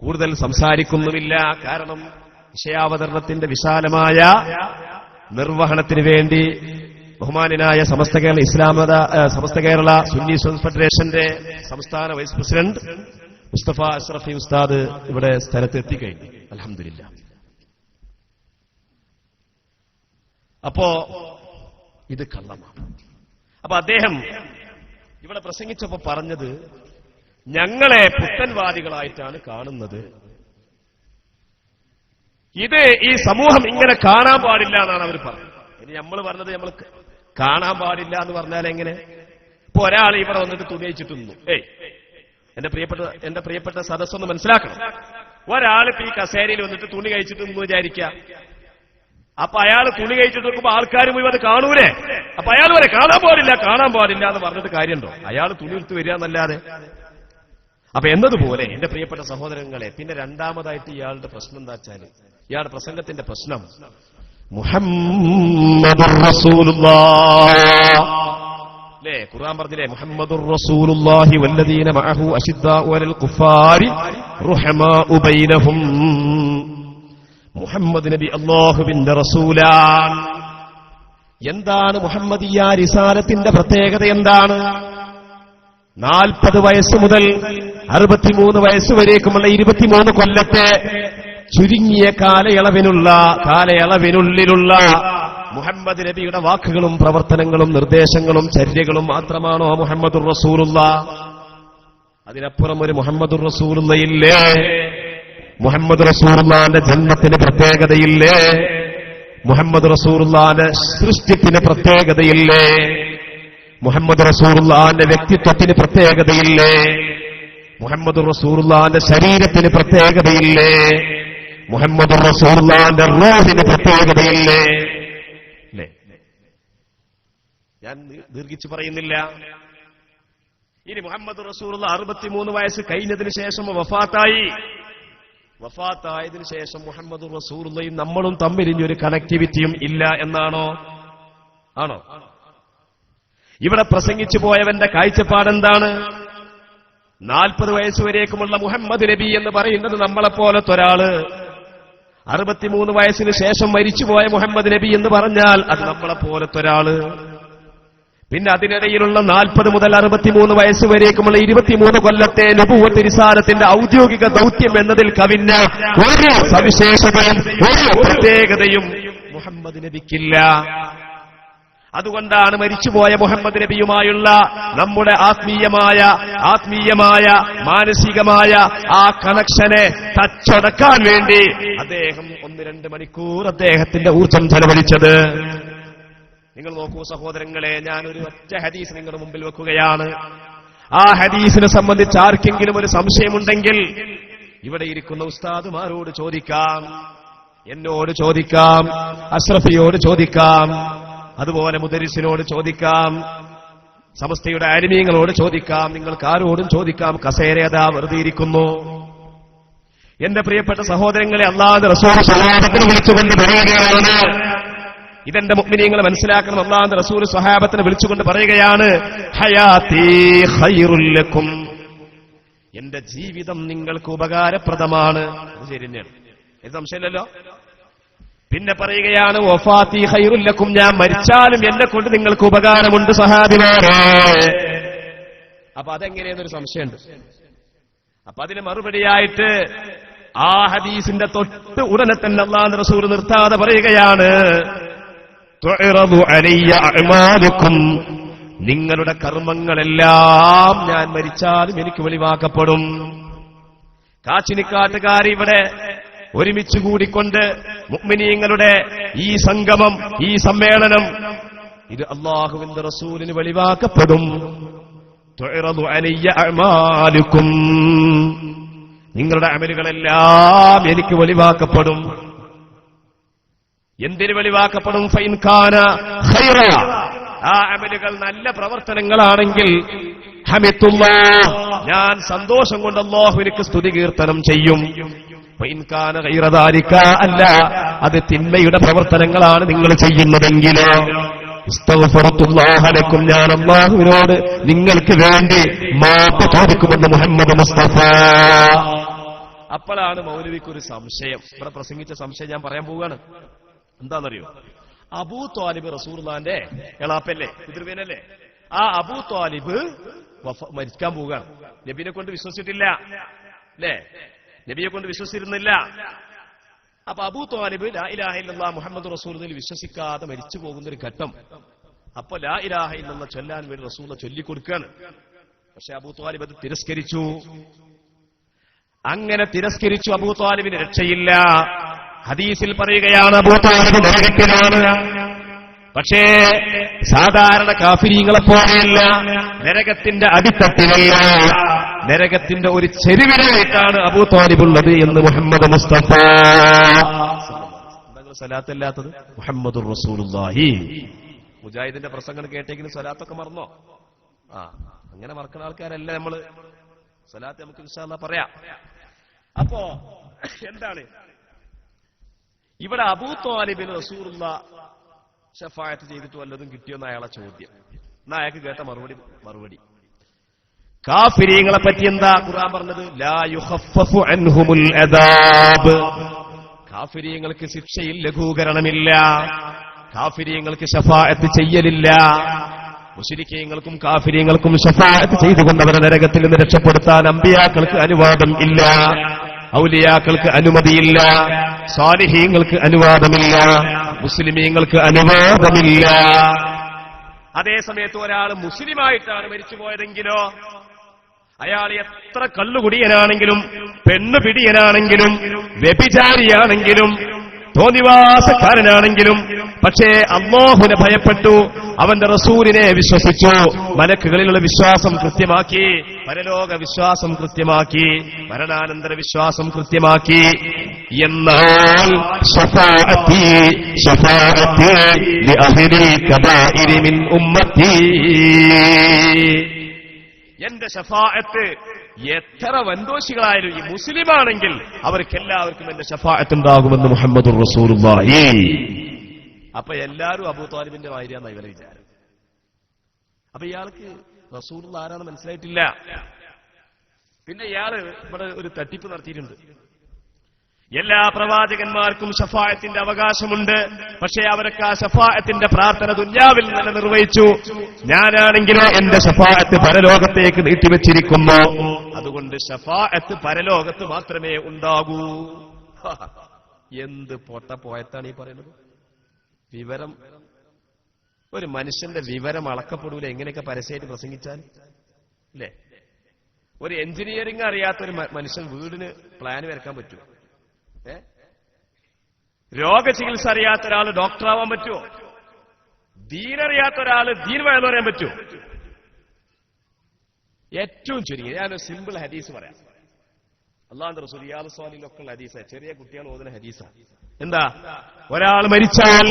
കൂടുതൽ സംസാരിക്കുന്നുമില്ല. കാരണം വിഷയാവതരണത്തിന്റെ വിശാലമായ നിർവഹണത്തിന് വേണ്ടി ബഹുമാനായ സമസ്ത കേരള സുന്നി ഫെഡറേഷന്റെ സംസ്ഥാന വൈസ് പ്രസിഡന്റ് മുസ്തഫ അഷ്റഫി ഉസ്താദ് ഇവിടെ സ്ഥലത്ത് എത്തിക്കഴിഞ്ഞു. അൽഹംദുലില്ലാ. അപ്പോ ഇത് കള്ളമാണ്. അപ്പൊ അദ്ദേഹം ഇവിടെ പ്രസംഗിച്ചപ്പോ പറഞ്ഞത് ഞങ്ങളെ പുത്തൻവാദികളായിട്ടാണ് കാണുന്നത്. ഇത് ഈ സമൂഹം ഇങ്ങനെ കാണാൻ പാടില്ല എന്നാണ് അവർ പറഞ്ഞത്. ഇനി നമ്മൾ പറഞ്ഞത് നമ്മൾ കാണാൻ പാടില്ല എന്ന് പറഞ്ഞാൽ എങ്ങനെ? ഇപ്പൊ ഒരാൾ ഇവിടെ വന്നിട്ട് തുണി അയച്ചിട്ട് നിന്നു. എന്റെ പ്രിയപ്പെട്ട സദസ്സൊന്ന് മനസ്സിലാക്കണം. ഒരാളിപ്പോ ഈ കസേരയിൽ വന്നിട്ട് തുണി കഴിച്ചിട്ട് നിന്ന് വിചാരിക്കുക. അപ്പൊ അയാൾ തുണി കഴിച്ചിട്ട് നോക്കുമ്പോ ആൾക്കാർ മുഴുവൻ അത് കാണൂലേ? അപ്പൊ അയാൾ വരെ കാണാൻ പാടില്ല എന്ന് പറഞ്ഞിട്ട് കാര്യമുണ്ടോ? അയാൾ തുണി എടുത്ത് വരിക എന്നല്ലാതെ. അപ്പൊ എന്നതുപോലെ എന്റെ പ്രിയപ്പെട്ട സഹോദരങ്ങളെ, പിന്നെ രണ്ടാമതായിട്ട് ഇയാളുടെ പ്രശ്നം എന്താ വെച്ചാൽ, ഇയാളുടെ പ്രസംഗത്തിന്റെ പ്രശ്നം മുഹമ്മദുർ റസൂലുള്ളാഹ് അല്ലേ? ഖുർആൻ പറഞ്ഞില്ലേ, മുഹമ്മദുർ റസൂലുള്ളാഹി വല്ലദീന മഅഹു അശിദ്ദാഉ അലൽ കുഫാരി റുഹമാഉ ബൈനഹും. മുഹമ്മദ് നബി അല്ലാഹുവിന്റെ റസൂലാണ്. എന്താണ് മുഹമ്മദിയ റിസാലത്തിന്റെ പ്രത്യേകത? എന്താണ്? 40 വയസ്സ് മുതൽ 63 വയസ്സ് വരേക്കുമുള്ള 23 കൊല്ലത്തെ ചുരുങ്ങിയ കാലയളവിനുള്ളിലുള്ള മുഹമ്മദ് നബിയുടെ വാക്കുകളും പ്രവർത്തനങ്ങളും നിർദ്ദേശങ്ങളും ചര്യകളും മാത്രമാണോ മുഹമ്മദുർ റസൂലുള്ളാഹ്? അതിനപ്പുറം ഒരു മുഹമ്മദുർ റസൂലുള്ളയില്ലേ? മുഹമ്മദ് റസൂലുള്ളാഹിന്റെ ജന്മത്തിന് പ്രത്യേകതയില്ലേ? മുഹമ്മദ് റസൂലുള്ളാഹിന്റെ സൃഷ്ടിപ്പിന് പ്രത്യേകതയില്ലേ? മുഹമ്മദ് റസൂലുള്ളാഹിന്റെ വ്യക്തിത്വത്തിന് പ്രത്യേകതയില്ലേ? മുഹമ്മദ് റസൂലുള്ളാഹിന്റെ ശരീരത്തിന് പ്രത്യേകതയില്ലേ? മുഹമ്മദ് റസൂലുള്ളാഹിന്റെ റൂഹിന് പ്രത്യേകതയില്ലേ? അല്ലേ? ഞാൻ ദീർഘിച്ചു പറയുന്നില്ല. ഇനി മുഹമ്മദ് റസൂലുള്ളാഹി 63 വയസ്സ് കഴിഞ്ഞതിന് ശേഷം വഫാത്തായതിനു ശേഷം മുഹമ്മദ് റസൂലുള്ളാഹിയും നമ്മളും തമ്മിൽ ഇനി ഒരു കണക്ടിവിറ്റിയും ഇല്ല എന്നാണോ? ആണോ? ഇവിടെ പ്രസംഗിച്ചു പോയവന്റെ കാഴ്ചപ്പാടെന്താണ്? 40 വയസ്സുവരേക്കുമുള്ള മുഹമ്മദ് നബി എന്ന് പറയുന്നത് നമ്മളെപ്പോലത്തെ ഒരാള്. 63 വയസ്സിന് ശേഷം മരിച്ചുപോയ മുഹമ്മദ് നബി എന്ന് പറഞ്ഞാൽ അത് നമ്മളെപ്പോലത്തെ ഒരാള്. പിന്നെ അതിനിടയിലുള്ള 40 മുതൽ 63 വയസ്സ് വരേക്കുമുള്ള 23 കൊല്ലത്തെ നബുവത്ത് റിസാലത്തിന്റെ ഔദ്യോഗിക ദൗത്യം എന്നതിൽ കവിഞ്ഞ ഒരു സവിശേഷതയും ഒരു പ്രത്യേകതയും മുഹമ്മദ് നബിക്കില്ല. അതുകൊണ്ടാണ് മരിച്ചുപോയ മുഹമ്മദ് നബിയുമായുള്ള നമ്മുടെ ആത്മീയമായ മാനസികമായ ആ കണക്ഷനെ തച്ചടക്കാൻ വേണ്ടി അദ്ദേഹം 1-2 മണിക്കൂർ അദ്ദേഹത്തിന്റെ ഊർജ്ജം ചെലവഴിച്ചത്. നിങ്ങൾ നോക്കൂ സഹോദരങ്ങളെ, ഞാനൊരു ഒറ്റ ഹദീസ് നിങ്ങളുടെ മുമ്പിൽ വെക്കുകയാണ്. ആ ഹദീസിനെ സംബന്ധിച്ച് ആർക്കെങ്കിലും ഒരു സംശയമുണ്ടെങ്കിൽ ഇവിടെ ഇരിക്കുന്ന ഉസ്താദുമാരോട് ചോദിക്കാം, എന്നോട് ചോദിക്കാം, അഷ്റഫിയോട് ചോദിക്കാം, അതുപോലെ മുദരിസിനോട് ചോദിക്കാം, സമസ്തയുടെ ആലിമീങ്ങളോട് ചോദിക്കാം, നിങ്ങൾക്ക് ആരോടും ചോദിക്കാം. കസേരയതാ വെറുതെ ഇരിക്കുന്നു. എന്റെ പ്രിയപ്പെട്ട സഹോദരങ്ങളെ, അല്ലാഹുവിന്റെ റസൂൽ സ്വഹാബത്തിനെ വിളിച്ചുകൊണ്ട് പറയുകയാണ്, ഇതെന്റെ മുഅ്മിനീങ്ങൾ മനസ്സിലാക്കണം. അല്ലാഹുവിന്റെ റസൂൽ സ്വഹാബത്തിനെ വിളിച്ചുകൊണ്ട് പറയുകയാണ്, ഹയാത്തി ഖൈറുൽ ലക്കും, എന്റെ ജീവിതം നിങ്ങൾക്ക് ഉപകാരപ്രദമാണ്. അത് ശരി തന്നെയാണ്, ഇത് സംശയമില്ലല്ലോ. പിന്നെ പറയുകയാണ്, വഫാത്തി ഖൈറുൽ ലക്കും, ഞാൻ മരിച്ചാലും എന്നെ കൊണ്ട് നിങ്ങൾക്ക് ഉപകാരമുണ്ട് സഹാബിമാരെ. അപ്പൊ അതെങ്ങനെയെന്നൊരു സംശയമുണ്ട്. അപ്പൊ അതിന് മറുപടിയായിട്ട് ആ ഹദീസിന്റെ തൊട്ട് ഉടനെ തന്നെ അല്ലാഹുവിന്റെ റസൂൽ നിർത്താതെ പറയുകയാണ്, തുഅറദു അലയ്യ അഅമാലുക്കും, നിങ്ങളുടെ കർമ്മങ്ങളെല്ലാം ഞാൻ മരിച്ചാലും എനിക്ക് വെളിവാക്കപ്പെടും. കാച്ചിനിക്കാട്ടുകാർ ഇവിടെ ഒരുമിച്ച് കൂടിക്കൊണ്ട് മുഅ്മിനീങ്ങളുടെ ഈ സംഗമം, ഈ സമ്മേളനം, ഇത് അല്ലാഹുവിന്റെ റസൂലിന് വെളിവാക്കപ്പെടും. തുഅറദു അലയ്യ അഅമാലുക്കും, നിങ്ങളുടെ അമലുകളെല്ലാം എനിക്ക് വെളിവാക്കപ്പെടും. എന്തിന് വെളിവാക്കപ്പെടും? ഫൈൻ കാന ഖൈറ, ആ അമലുകൾ നല്ല പ്രവർത്തനങ്ങളാണെങ്കിൽ ഹമിദുല്ലാഹ്, ഞാൻ സന്തോഷം കൊണ്ട് അല്ലാഹുവിലേക്ക് സ്തുതി കീർത്തനം ചെയ്യും. ഫൈൻ കാന ഖൈറ ദാലിക, അല്ല അത് തിന്മയുടെ പ്രവർത്തനങ്ങളാണ് നിങ്ങൾ ചെയ്യുന്നതെങ്കിലോ ഇസ്തഗ്ഫറുല്ലാഹ ലക്കും, ഞാൻ അല്ലാഹുവിനോട് നിങ്ങൾക്ക് വേണ്ടി മാപ്പ് ചോദിക്കുമെന്ന് മുഹമ്മദ് മുസ്തഫ. അപ്പോഴാണ് മൗലവിക്കൊരു സംശയം. ഇവിടെ പ്രസംഗിച്ച സംശയം ഞാൻ പറയാൻ പോവുകയാണ്. എന്താണെന്നറിയോ? അബൂ ത്വാലിബ് റസൂലുള്ളാഹിന്റെ എളാപ്പല്ലേ, പിതൃവ്യനല്ലേ? ആ അബൂ ത്വാലിബ് മരിക്കാൻ പോവുകയാണ്. നബിയെ കൊണ്ട് വിശ്വസിച്ചിട്ടില്ല, അല്ലേ? നബിയെ കൊണ്ട് വിശ്വസിച്ചിരുന്നില്ല. അപ്പൊ അബൂ ത്വാലിബ് ലാ ഇലാഹ ഇല്ലല്ലാഹ് മുഹമ്മദ് റസൂലുള്ളാഹിൽ വിശ്വസിക്കാതെ മരിച്ചു പോകുന്നൊരു ഘട്ടം. അപ്പൊ ലാ ഇലാഹ ഇല്ലല്ലാഹ് ചൊല്ലാൻ വേണ്ടി റസൂലുള്ള ചൊല്ലിക്കൊടുക്കുകയാണ്. പക്ഷെ അബൂ ത്വാലിബ് അത് തിരസ്കരിച്ചു. അങ്ങനെ തിരസ്കരിച്ചു അബൂ ത്വാലിബിന് രക്ഷയില്ല. ഹദീസിൽ പറയുകയാണ് അബൂ ത്വാലിബ് നരകത്തിലാണ്. പക്ഷേ സാധാരണ കാഫിരീങ്ങളെ പോലെയല്ല, നരകത്തിന്റെ അടിത്തട്ടിലല്ല, നരകത്തിന്റെ ഒരു ചെരുവിലായിട്ടാണ് അബൂ ത്വാലിബ് ഉള്ളത് എന്ന് മുഹമ്മദ് മുസ്തഫ. എന്താ സലാത്തല്ലാത്തത്? മുഹമ്മദുർ റസൂലുള്ളാഹി. മുജാഹിദിന്റെ പ്രസംഗം കേട്ടെങ്കിലും സലാത്തൊക്കെ മറന്നോ? അങ്ങനെ മറക്കുന്ന ആൾക്കാരല്ല നമ്മള്. സലാത്ത് നമുക്ക് ഇൻഷാ അല്ലാഹ് പറയാം. അപ്പോ എന്താണ് ഇവിടെ അബൂ ത്വാലിബിന് റസൂലുള്ളാഹ് ശഫാഅത്ത് ചെയ്തിട്ട് വല്ലതും കിട്ടിയോന്ന് അയാളെ ചോദ്യം. എന്നാ അയാൾക്ക് കേട്ട മറുപടി കാഫിരീങ്ങളെ പറ്റി എന്താ ഖുർആൻ പറഞ്ഞത്? ലാ യുഖഫഫു അൻഹുമുൽ അദാബ്, കാഫിരീങ്ങൾക്ക് ശിക്ഷയിൽ ലഘൂകരണമില്ല, കാഫിരീങ്ങൾക്ക് ശഫാഅത്ത് ചെയ്യലില്ല. മുശ്രിക്കീങ്ങൾക്കും കാഫിരീങ്ങൾക്കും ശഫാഅത്ത് ചെയ്തുകൊണ്ട് അവരെ നരകത്തിൽ നിന്ന് രക്ഷപ്പെടുത്താൻ അമ്പിയാക്കൾക്ക് അനുവാദം ഇല്ല, ഔലിയാക്കൾക്ക് അനുമതിയില്ല, സാലിഹീങ്ങൾക്ക് അനുവാദമില്ല, മുസ്ലിമീങ്ങൾക്ക് അനുവാദമില്ല. അതേസമയത്ത് ഒരാൾ മുസ്ലിമായിട്ടാണ് മരിച്ചുപോയതെങ്കിലോ അയാൾ എത്ര കള്ളുകുടിയനാണെങ്കിലും പെണ്ണുപിടിയനാണെങ്കിലും വ്യഭിചാരിയാണെങ്കിലും തോന്നിവാസക്കാരനാണെങ്കിലും, പക്ഷേ അല്ലാഹുവിനെ ഭയപ്പെട്ടു, അവന്റെ റസൂലിനെ വിശ്വസിച്ചു, മലക്കുകളിലുള്ള വിശ്വാസം കൃത്യമാക്കി, പരലോക വിശ്വാസം കൃത്യമാക്കി, മരണാനന്തര വിശ്വാസം കൃത്യമാക്കി, എന്നാൽ ശഫാഅത്തി ലിഅഹ്ലിൽ കബാഇരി മിൻ ഉമ്മത്തി, എന്റെ ശഫാഅത്ത് എത്ര വൻദോഷികളായാലും ഈ മുസ്ലിമാണെങ്കിൽ അവർക്കെല്ലാവർക്കും എന്റെ ശഫാഅത്ത് ഉണ്ടാകുമെന്ന് മുഹമ്മദുർ റസൂലുള്ളാഹി. അപ്പൊ എല്ലാവരും അബൂ ത്വാലിബിന്റെ ഭാര്യയാണെന്ന് ഇവരെ വിചാരം. അപ്പൊ ഇയാൾക്ക് റസൂലുള്ളാഹി ആരാന്ന് മനസ്സിലായിട്ടില്ല. പിന്നെ ഇയാള് ഇവിടെ ഒരു തട്ടിപ്പ് നടത്തിയിട്ടുണ്ട്. എല്ലാ പ്രവാചകന്മാർക്കും ശഫാഅത്തിന്റെ അവകാശമുണ്ട്. പക്ഷേ അവരൊക്കെ ആ ശഫാഅത്തിന്റെ പ്രാർത്ഥന ദുനിയാവിൽ തന്നെ നിർവഹിച്ചു. ഞാനാണെങ്കിലോ എന്റെ ശഫാഅത്ത് പരലോകത്തേക്ക് നീട്ടിവെച്ചിരിക്കുന്നു. അതുകൊണ്ട് ശഫാഅത്ത് പരലോകത്ത് മാത്രമേ ഉണ്ടാകൂ. എന്ത് പോയത്താണ് ഈ പറയുന്നത്? വിവരം, ഒരു മനുഷ്യന്റെ വിവരം അളക്കപ്പെടൂല എങ്ങനെയൊക്കെ പരസ്യമായിട്ട് പ്രസംഗിച്ചാൽ അല്ലേ? ഒരു എഞ്ചിനീയറിംഗ് അറിയാത്തൊരു മനുഷ്യൻ വീടിന് പ്ലാൻ വരക്കാൻ പറ്റുമോ? രോഗചികിത്സ അറിയാത്ത ഒരാൾ ഡോക്ടറാവാൻ പറ്റുമോ? ദീനറിയാത്ത ഒരാൾ ദീൻ വഴന്നു പറയാൻ പറ്റുമോ? ഏറ്റവും ചുരുങ്ങി ഞാനൊരു സിമ്പിൾ ഹദീസ് പറയാം. അല്ലാഹുവിന്റെ റസൂൽ റിയാദുസ് സ്വാലിഹിലൊക്കെ ഉള്ള ഹദീസാണ്, ചെറിയ കുട്ടികൾ ഓതുന്ന ഹദീസാണ്. എന്താ? ഒരാൾ മരിച്ചാൽ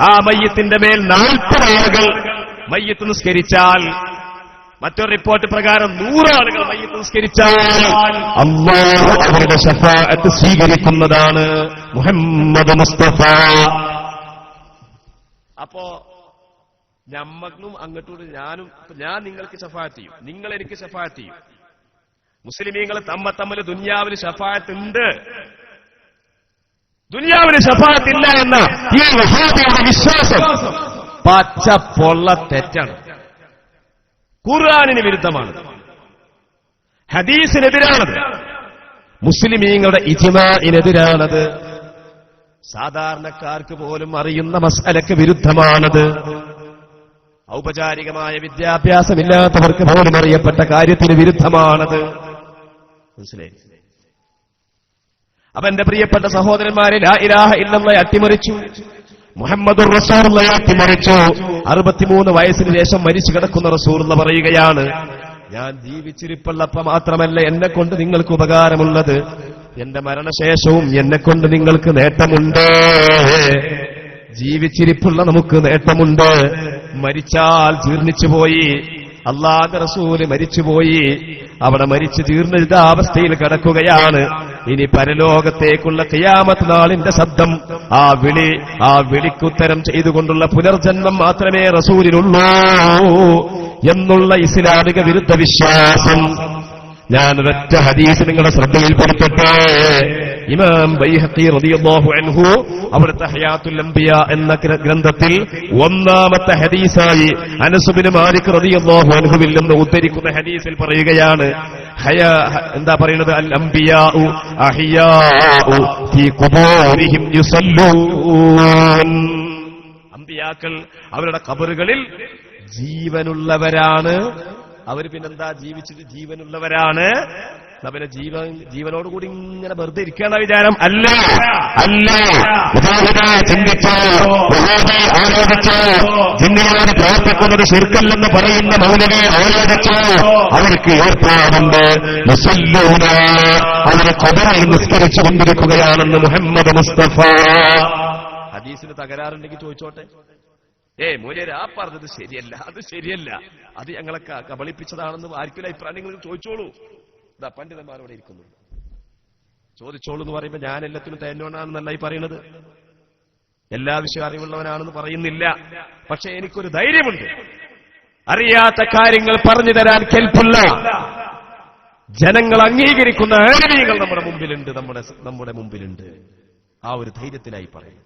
ആ മയ്യത്തിന്റെ മേൽ 40 ആളുകൾ മയ്യത്ത് നിസ്കരിച്ചാൽ, മറ്റൊരു റിപ്പോർട്ട് പ്രകാരം 100 ആളുകൾ മയ്യത്ത് നിസ്കരിച്ചാൽ അല്ലാഹു അവരുടെ ശഫാഅത്ത് സ്വീകരിക്കുന്നതാണ്. മുഹമ്മദ് മുസ്തഫ. അപ്പോ നമ്മക്കും അങ്ങോട്ടും ഞാൻ നിങ്ങൾക്ക് ശഫാഅത്ത് ചെയ്യും, നിങ്ങൾ എനിക്ക് ശഫാഅത്ത് ചെയ്യും. മുസ്ലിമീങ്ങൾ തമ്മിൽ ദുനിയാവിൽ ശഫാഅത്ത് ഉണ്ട്, ദുനിയാവിന് ശഫാഅത്തില്ല എന്ന ഈ വഹാബിയുടെ വിശ്വാസം പച്ച പൊള്ള തെറ്റാണ്. ഖുർആനിന് വിരുദ്ധമാണ്, ഹദീസിനെതിരാണത്, മുസ്ലിമീങ്ങളുടെ ഇജ്മാഇനെതിരാണത്, സാധാരണക്കാർക്ക് പോലും അറിയുന്ന മസ്അലക്ക് വിരുദ്ധമാണത്, ഔപചാരികമായ വിദ്യാഭ്യാസമില്ലാത്തവർക്ക് പോലും അറിയപ്പെട്ട കാര്യത്തിന് വിരുദ്ധമാണത്. മനസ്സിലായി? അപ്പൊ എന്റെ പ്രിയപ്പെട്ട സഹോദരന്മാരെ, ലാ ഇലാഹ ഇല്ലല്ലാഹ് അട്ടിമറിച്ചു, മുഹമ്മദുർ റസൂലുള്ളാഹി അട്ടിമറിച്ചു. 63 വയസ്സിന് ശേഷം മരിച്ചു കിടക്കുന്ന റസൂലുള്ളാഹി പറയുകയാണ്, ഞാൻ ജീവിച്ചിരിപ്പുള്ളപ്പോ മാത്രമല്ല എന്നെ കൊണ്ട് നിങ്ങൾക്ക് ഉപകാരമുള്ളത്, എന്റെ മരണശേഷവും എന്നെ കൊണ്ട് നിങ്ങൾക്ക് നേട്ടമുണ്ട്. ജീവിച്ചിരിപ്പുള്ള നമുക്ക് നേട്ടമുണ്ട്, മരിച്ചാൽ ജീർണിച്ചുപോയി. അല്ലാഹുവിന്റെ റസൂല് മരിച്ചുപോയി, അവിടെ മരിച്ചു ജീർണിച്ച അവസ്ഥയിൽ കിടക്കുകയാണ്. ഇനി പരലോകത്തേക്കുള്ള ഖിയാമത്ത് നാളിന്റെ ശബ്ദം, ആ വിളിക്കുത്തരം ചെയ്തുകൊണ്ടുള്ള പുനർജന്മം മാത്രമേ റസൂലിനുള്ളൂ എന്നുള്ള ഇസ്ലാമിക വിരുദ്ധ വിശ്വാസം. ഞാൻ ഒരൊറ്റ ഹദീസ് നിങ്ങളുടെ ശ്രദ്ധയിൽപ്പെടുത്തട്ടെ. ഇമാം ബൈഹഖി റളിയല്ലാഹു അൻഹു അവിടുത്തെ ഹയാത്തുൽ അംബിയ എന്ന ഗ്രന്ഥത്തിൽ 1-ാമത്തെ ഹദീസായി അനസ് ബിൻ മാലിക് റളിയല്ലാഹു അൻഹുവിൽ നിന്ന് ഉദ്ധരിക്കുന്ന ഹദീസിൽ പറയുകയാണ്, എന്താ പറയുന്നത്? അൽ അംബിയാഉ അഹിയാഉ ഫീ ഖുബൂരിഹിം യുസല്ലൂൻ. അംബിയാക്കൾ അവരുടെ ഖബറുകളിൽ ജീവനുള്ളവരാണ്. അവർ പിന്നെന്താ? ജീവിച്ചിട്ട് ജീവനുള്ളവരാണ്. അവരെ ജീവനോടുകൂടി ഇങ്ങനെ വെറുതെ ഇരിക്കേണ്ട വിചാരം അല്ല. ചിന്തിച്ചോ, ആലോചിച്ചോ, ജിന്നുകളോട് പ്രവർത്തിക്കുന്നത് ശിർക്കല്ലെന്ന് പറയുന്ന മൗലവി ആലോചിച്ചോ, അവർക്ക് ഏർപ്പാടുണ്ട്. മുസല്ലൂന, അവരെ ഖബറിൽ നിസ്കരിച്ചു കൊണ്ടിരിക്കുകയാണെന്ന് മുഹമ്മദ് മുസ്തഫ. ഹദീസിന് തകരാറുണ്ടെങ്കിൽ ചോദിച്ചോട്ടെ. മൂല്യര് ആ പറഞ്ഞത് ശരിയല്ല, അത് ശരിയല്ല, അത് ഞങ്ങളെ കബളിപ്പിച്ചതാണെന്ന് ആർക്കും അഭിപ്രായം നിങ്ങൾ ചോദിച്ചോളൂ. ഇതാ പണ്ഡിതന്മാരോടെ ഇരിക്കുന്നു, ചോദിച്ചോളൂ എന്ന് പറയുമ്പോൾ ഞാൻ എല്ലാത്തിനും തേന്നോണാണെന്നല്ല ഈ പറയുന്നത്, എല്ലാ വിഷയം അറിവുള്ളവനാണെന്ന് പറയുന്നില്ല. പക്ഷെ എനിക്കൊരു ധൈര്യമുണ്ട്, അറിയാത്ത കാര്യങ്ങൾ പറഞ്ഞു തരാൻ കെൽപ്പുള്ള ജനങ്ങൾ അംഗീകരിക്കുന്ന ആലിമീങ്ങൾ നമ്മുടെ മുമ്പിലുണ്ട്, നമ്മുടെ മുമ്പിലുണ്ട്. ആ ഒരു ധൈര്യത്തിലായി പറയും.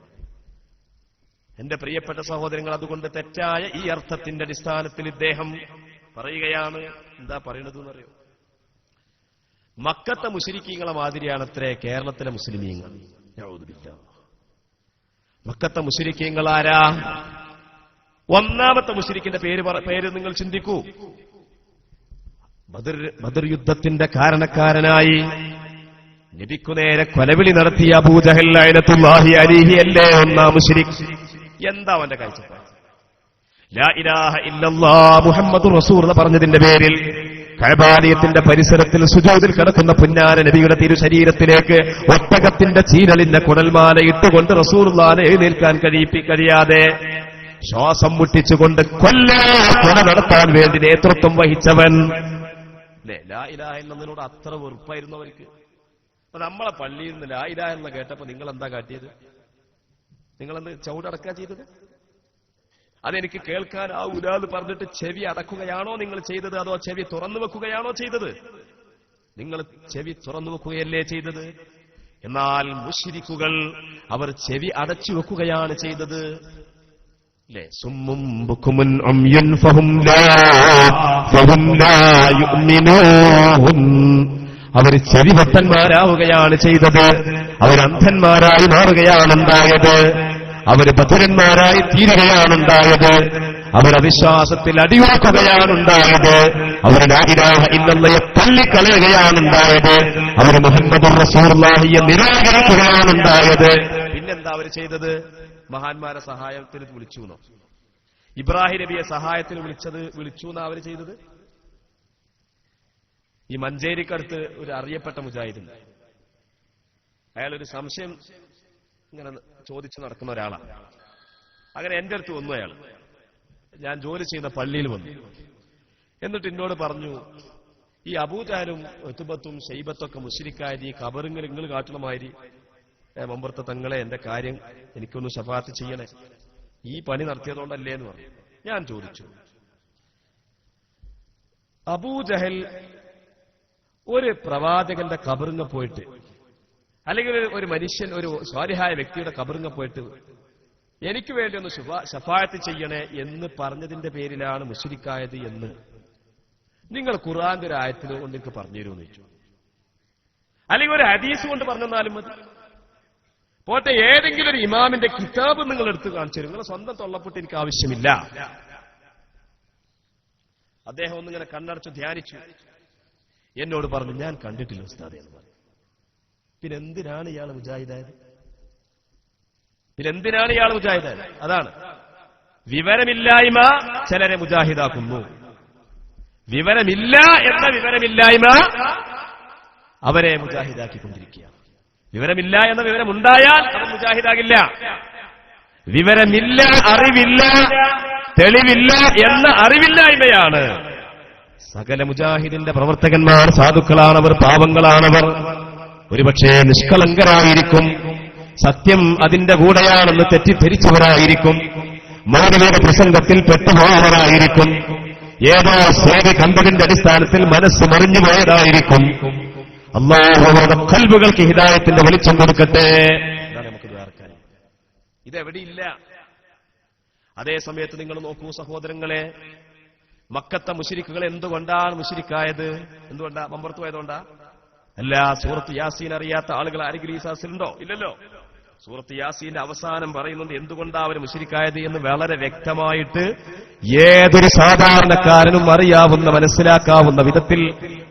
എന്റെ പ്രിയപ്പെട്ട സഹോദരങ്ങൾ, അതുകൊണ്ട് തെറ്റായ ഈ അർത്ഥത്തിന്റെ അടിസ്ഥാനത്തിൽ ഇദ്ദേഹം പറയുകയാണ്. എന്താ പറയണത് എന്നറിയോ? മക്കത്തെ മുശ്രിക്കീങ്ങളെ മാതിരിയാണത്രേ കേരളത്തിലെ മുസ്ലിമീങ്ങൾ. മക്കത്തെ മുശ്രിക്കീങ്ങൾ ആരാ? 1-ാമത്തെ മുശ്രിക്കിന്റെ പേര് നിങ്ങൾ ചിന്തിക്കൂ. ബദർ യുദ്ധത്തിന്റെ കാരണക്കാരനായി നബിക്കു നേരെ കൊലവിളി നടത്തിയ അബൂജഹൽ ലഅനത്തുല്ലാഹി അലൈഹി അല്ലേ 1-ാം മുശ്രിക്. എന്താ അവന്റെ കാഴ്ചപ്പാട്? ലാ ഇലാഹ ഇല്ലല്ലാഹ് മുഹമ്മദുർ റസൂലുള്ളാഹി പറഞ്ഞതിന്റെ പേരിൽ കഅബാലയത്തിന്റെ പരിസരത്തിൽ സുജൂദിൽ കിടക്കുന്ന പുന്നാര നബിയുടെ തിരുശരീരത്തിലേക്ക് ഒട്ടകത്തിന്റെ ചീരളിന്റെ കുടൽമാല ഇട്ടുകൊണ്ട് റസൂലുള്ളാഹിനെ എഴുന്നേൽക്കാൻ കഴിയാതെ ശ്വാസം മുട്ടിച്ചുകൊണ്ട് കൊല നടത്താൻ വേണ്ടി നേതൃത്വം വഹിച്ചവൻ. ലാ ഇലാഹ ഇല്ലല്ലാഹിനോട് അത്ര വെറുപ്പായിരുന്നു അവർക്ക്. അപ്പൊ നമ്മളെ പള്ളിയിൽ നിന്ന് ലാ ഇലാഹ ഇല്ലല്ലാഹ് കേട്ടപ്പോ നിങ്ങൾ എന്താ കാട്ടിയത്? നിങ്ങളെന്ത് ചവിടടക്കുക ചെയ്തത്? അതെനിക്ക് കേൾക്കാനാവൂല എന്ന് പറഞ്ഞിട്ട് ചെവി അടക്കുകയാണോ നിങ്ങൾ ചെയ്തത്, അതോ ചെവി തുറന്നു വെക്കുകയാണോ ചെയ്തത്? നിങ്ങൾ ചെവി തുറന്നു വെക്കുകയല്ലേ ചെയ്തത്. എന്നാൽ മുശ്രിക്കുകൾ അവർ ചെവി അടച്ചു വെക്കുകയാണ് ചെയ്തത്. അല്ലേ? സുമ്മും ബുക്കുമുൻ ഉംയുൻ ഫഹും ലാ യുഅ്മിനൂൻ. അവർ ചെവിവട്ടന്മാരാവുകയാണ് ചെയ്തത്. അവർ അന്ധന്മാരായി മാറുകയാണുണ്ടായത്. അവർ ബധിരന്മാരായി തീരുകയാണുണ്ടായത്. അവർ അവിശ്വാസത്തിൽ അടിയുറക്കുകയാണുണ്ടായത്. അവർ ലാ ഇലാഹ ഇല്ലല്ലാഹയെ തള്ളിക്കളയുകയാണുണ്ടായത്. അവർ മുഹമ്മദുർ റസൂലുള്ളാഹിയെ നിരാകരിക്കുകയാണുണ്ടായത്. പിന്നെന്താ അവർ ചെയ്തത്? മഹാന്മാരെ സഹായത്തിന് വിളിച്ചു എന്നോ, ഇബ്രാഹിം നബിയെ സഹായത്തിന് വിളിച്ചു എന്നാ അവർ ചെയ്തത്. ഈ മഞ്ചേരിക്കടുത്ത് ഒരു അറിയപ്പെട്ട മുജാഹിദുണ്ട്. അയാളൊരു സംശയം ഇങ്ങനെ ചോദിച്ചു നടക്കുന്ന ഒരാളാണ്. അങ്ങനെ എന്റെ അടുത്ത് വന്നു അയാൾ. ഞാൻ ജോലി ചെയ്യുന്ന പള്ളിയിൽ വന്നു. എന്നിട്ട് എന്നോട് പറഞ്ഞു, ഈ അബൂജാലും ഉത്ബത്തും ശൈബത്തൊക്കെ മുശ്രിക്കായത് ഈ ഖബറിങ്ങൾ നിങ്ങൾ കാട്ടണമാതിരി മമ്പുറത്തെ തങ്ങളെ എന്റെ കാര്യം എനിക്കൊന്ന് ശഫാഅത്ത് ചെയ്യണേ, ഈ പണി നടത്തിയതുകൊണ്ടല്ലേ എന്ന് പറഞ്ഞു. ഞാൻ ചോദിച്ചു, അബൂജഹൽ ഒരു പ്രവാചകന്റെ ഖബറിങ്ങ പോയിട്ട്, അല്ലെങ്കിൽ ഒരു മനുഷ്യൻ, ഒരു സ്വാലിഹായ വ്യക്തിയുടെ ഖബറിങ്ങ പോയിട്ട് എനിക്ക് വേണ്ടി ഒന്ന് ശഫാഅത്ത് ചെയ്യണേ എന്ന് പറഞ്ഞതിന്റെ പേരിലാണ് മുശ്രിക്കായത് എന്ന് നിങ്ങൾ ഖുർആന്റെ ഒരു ആയത്തിൽ കൊണ്ട് എനിക്ക് പറഞ്ഞു തരുമെന്ന് ചോദിച്ചു. അല്ലെങ്കിൽ ഒരു ഹദീസ് കൊണ്ട് പറഞ്ഞാലും മതി. പോട്ടെ, ഏതെങ്കിലും ഒരു ഇമാമിന്റെ കിതാബ് നിങ്ങൾ എടുത്ത് കാണിച്ചു തരും. നിങ്ങളെ സ്വന്തം തൊള്ളപ്പെട്ട് എനിക്ക് ആവശ്യമില്ല. അദ്ദേഹം ഒന്നിങ്ങനെ കണ്ണടച്ചു ധ്യാനിച്ചു. എന്നോട് പറഞ്ഞു, ഞാൻ കണ്ടിട്ടില്ല ഉസ്താദേ എന്ന് പറഞ്ഞു. പിന്നെ എന്തിനാണ് ഇയാൾ മുജാഹിദായത്? അതാണ് വിവരമില്ലായ്മ ചിലരെ മുജാഹിദാക്കുന്നു. വിവരമില്ല എന്ന വിവരമില്ലായ്മ അവരെ മുജാഹിദാക്കിക്കൊണ്ടിരിക്കുക. വിവരമില്ല എന്ന വിവരമുണ്ടായാൽ അവൻ മുജാഹിദാകില്ല. വിവരമില്ല, അറിവില്ല, തെളിവില്ല എന്ന അറിവില്ലായ്മയാണ്. സകല മുജാഹിദിന്റെ പ്രവർത്തകന്മാർ സാധുക്കളാണവർ, പാവങ്ങളാണവർ. ഒരുപക്ഷേ നിഷ്കളങ്കരായിരിക്കും, സത്യം അതിന്റെ കൂടെയാണെന്ന് തെറ്റിദ്ധരിച്ചവരായിരിക്കും, മൗലവിയുടെ പ്രസംഗത്തിൽ പെട്ടുപോയവരായിരിക്കും, ഏതോ സേവി കണ്ടതിന്റെ അടിസ്ഥാനത്തിൽ മനസ്സ് മറിഞ്ഞു പോയതായിരിക്കും. അല്ലാഹു അവരുടെ ഖൽബുകൾക്ക് ഹിദായത്തിന്റെ വെളിച്ചം കൊടുക്കട്ടെ. നമുക്ക് ദ്വാരക്കാൻ ഇതെവിടെയില്ല. അതേ സമയത്ത് നിങ്ങൾ നോക്കൂ സഹോദരങ്ങളെ, മക്കത്തെ മുശ്രിക്കുകൾ എന്തുകൊണ്ടാണ് മുശ്രിക്കായത്? എന്തുകൊണ്ടാ? മമ്പുറത്ത് പോയതുകൊണ്ടാ? അല്ല. സൂറത്ത് യാസീൻ അറിയാത്ത ആളുകൾ ആരെങ്കിലും ഈ സാസിലുണ്ടോ? ഇല്ലല്ലോ. സൂറത്ത് യാസീന്റെ അവസാനം പറയുന്നത് എന്തുകൊണ്ടാണ് അവർ മുശ്രിക്കായത് എന്ന് വളരെ വ്യക്തമായിട്ട് ഏതൊരു സാധാരണക്കാരനും അറിയാവുന്ന, മനസ്സിലാക്കാവുന്ന വിധത്തിൽ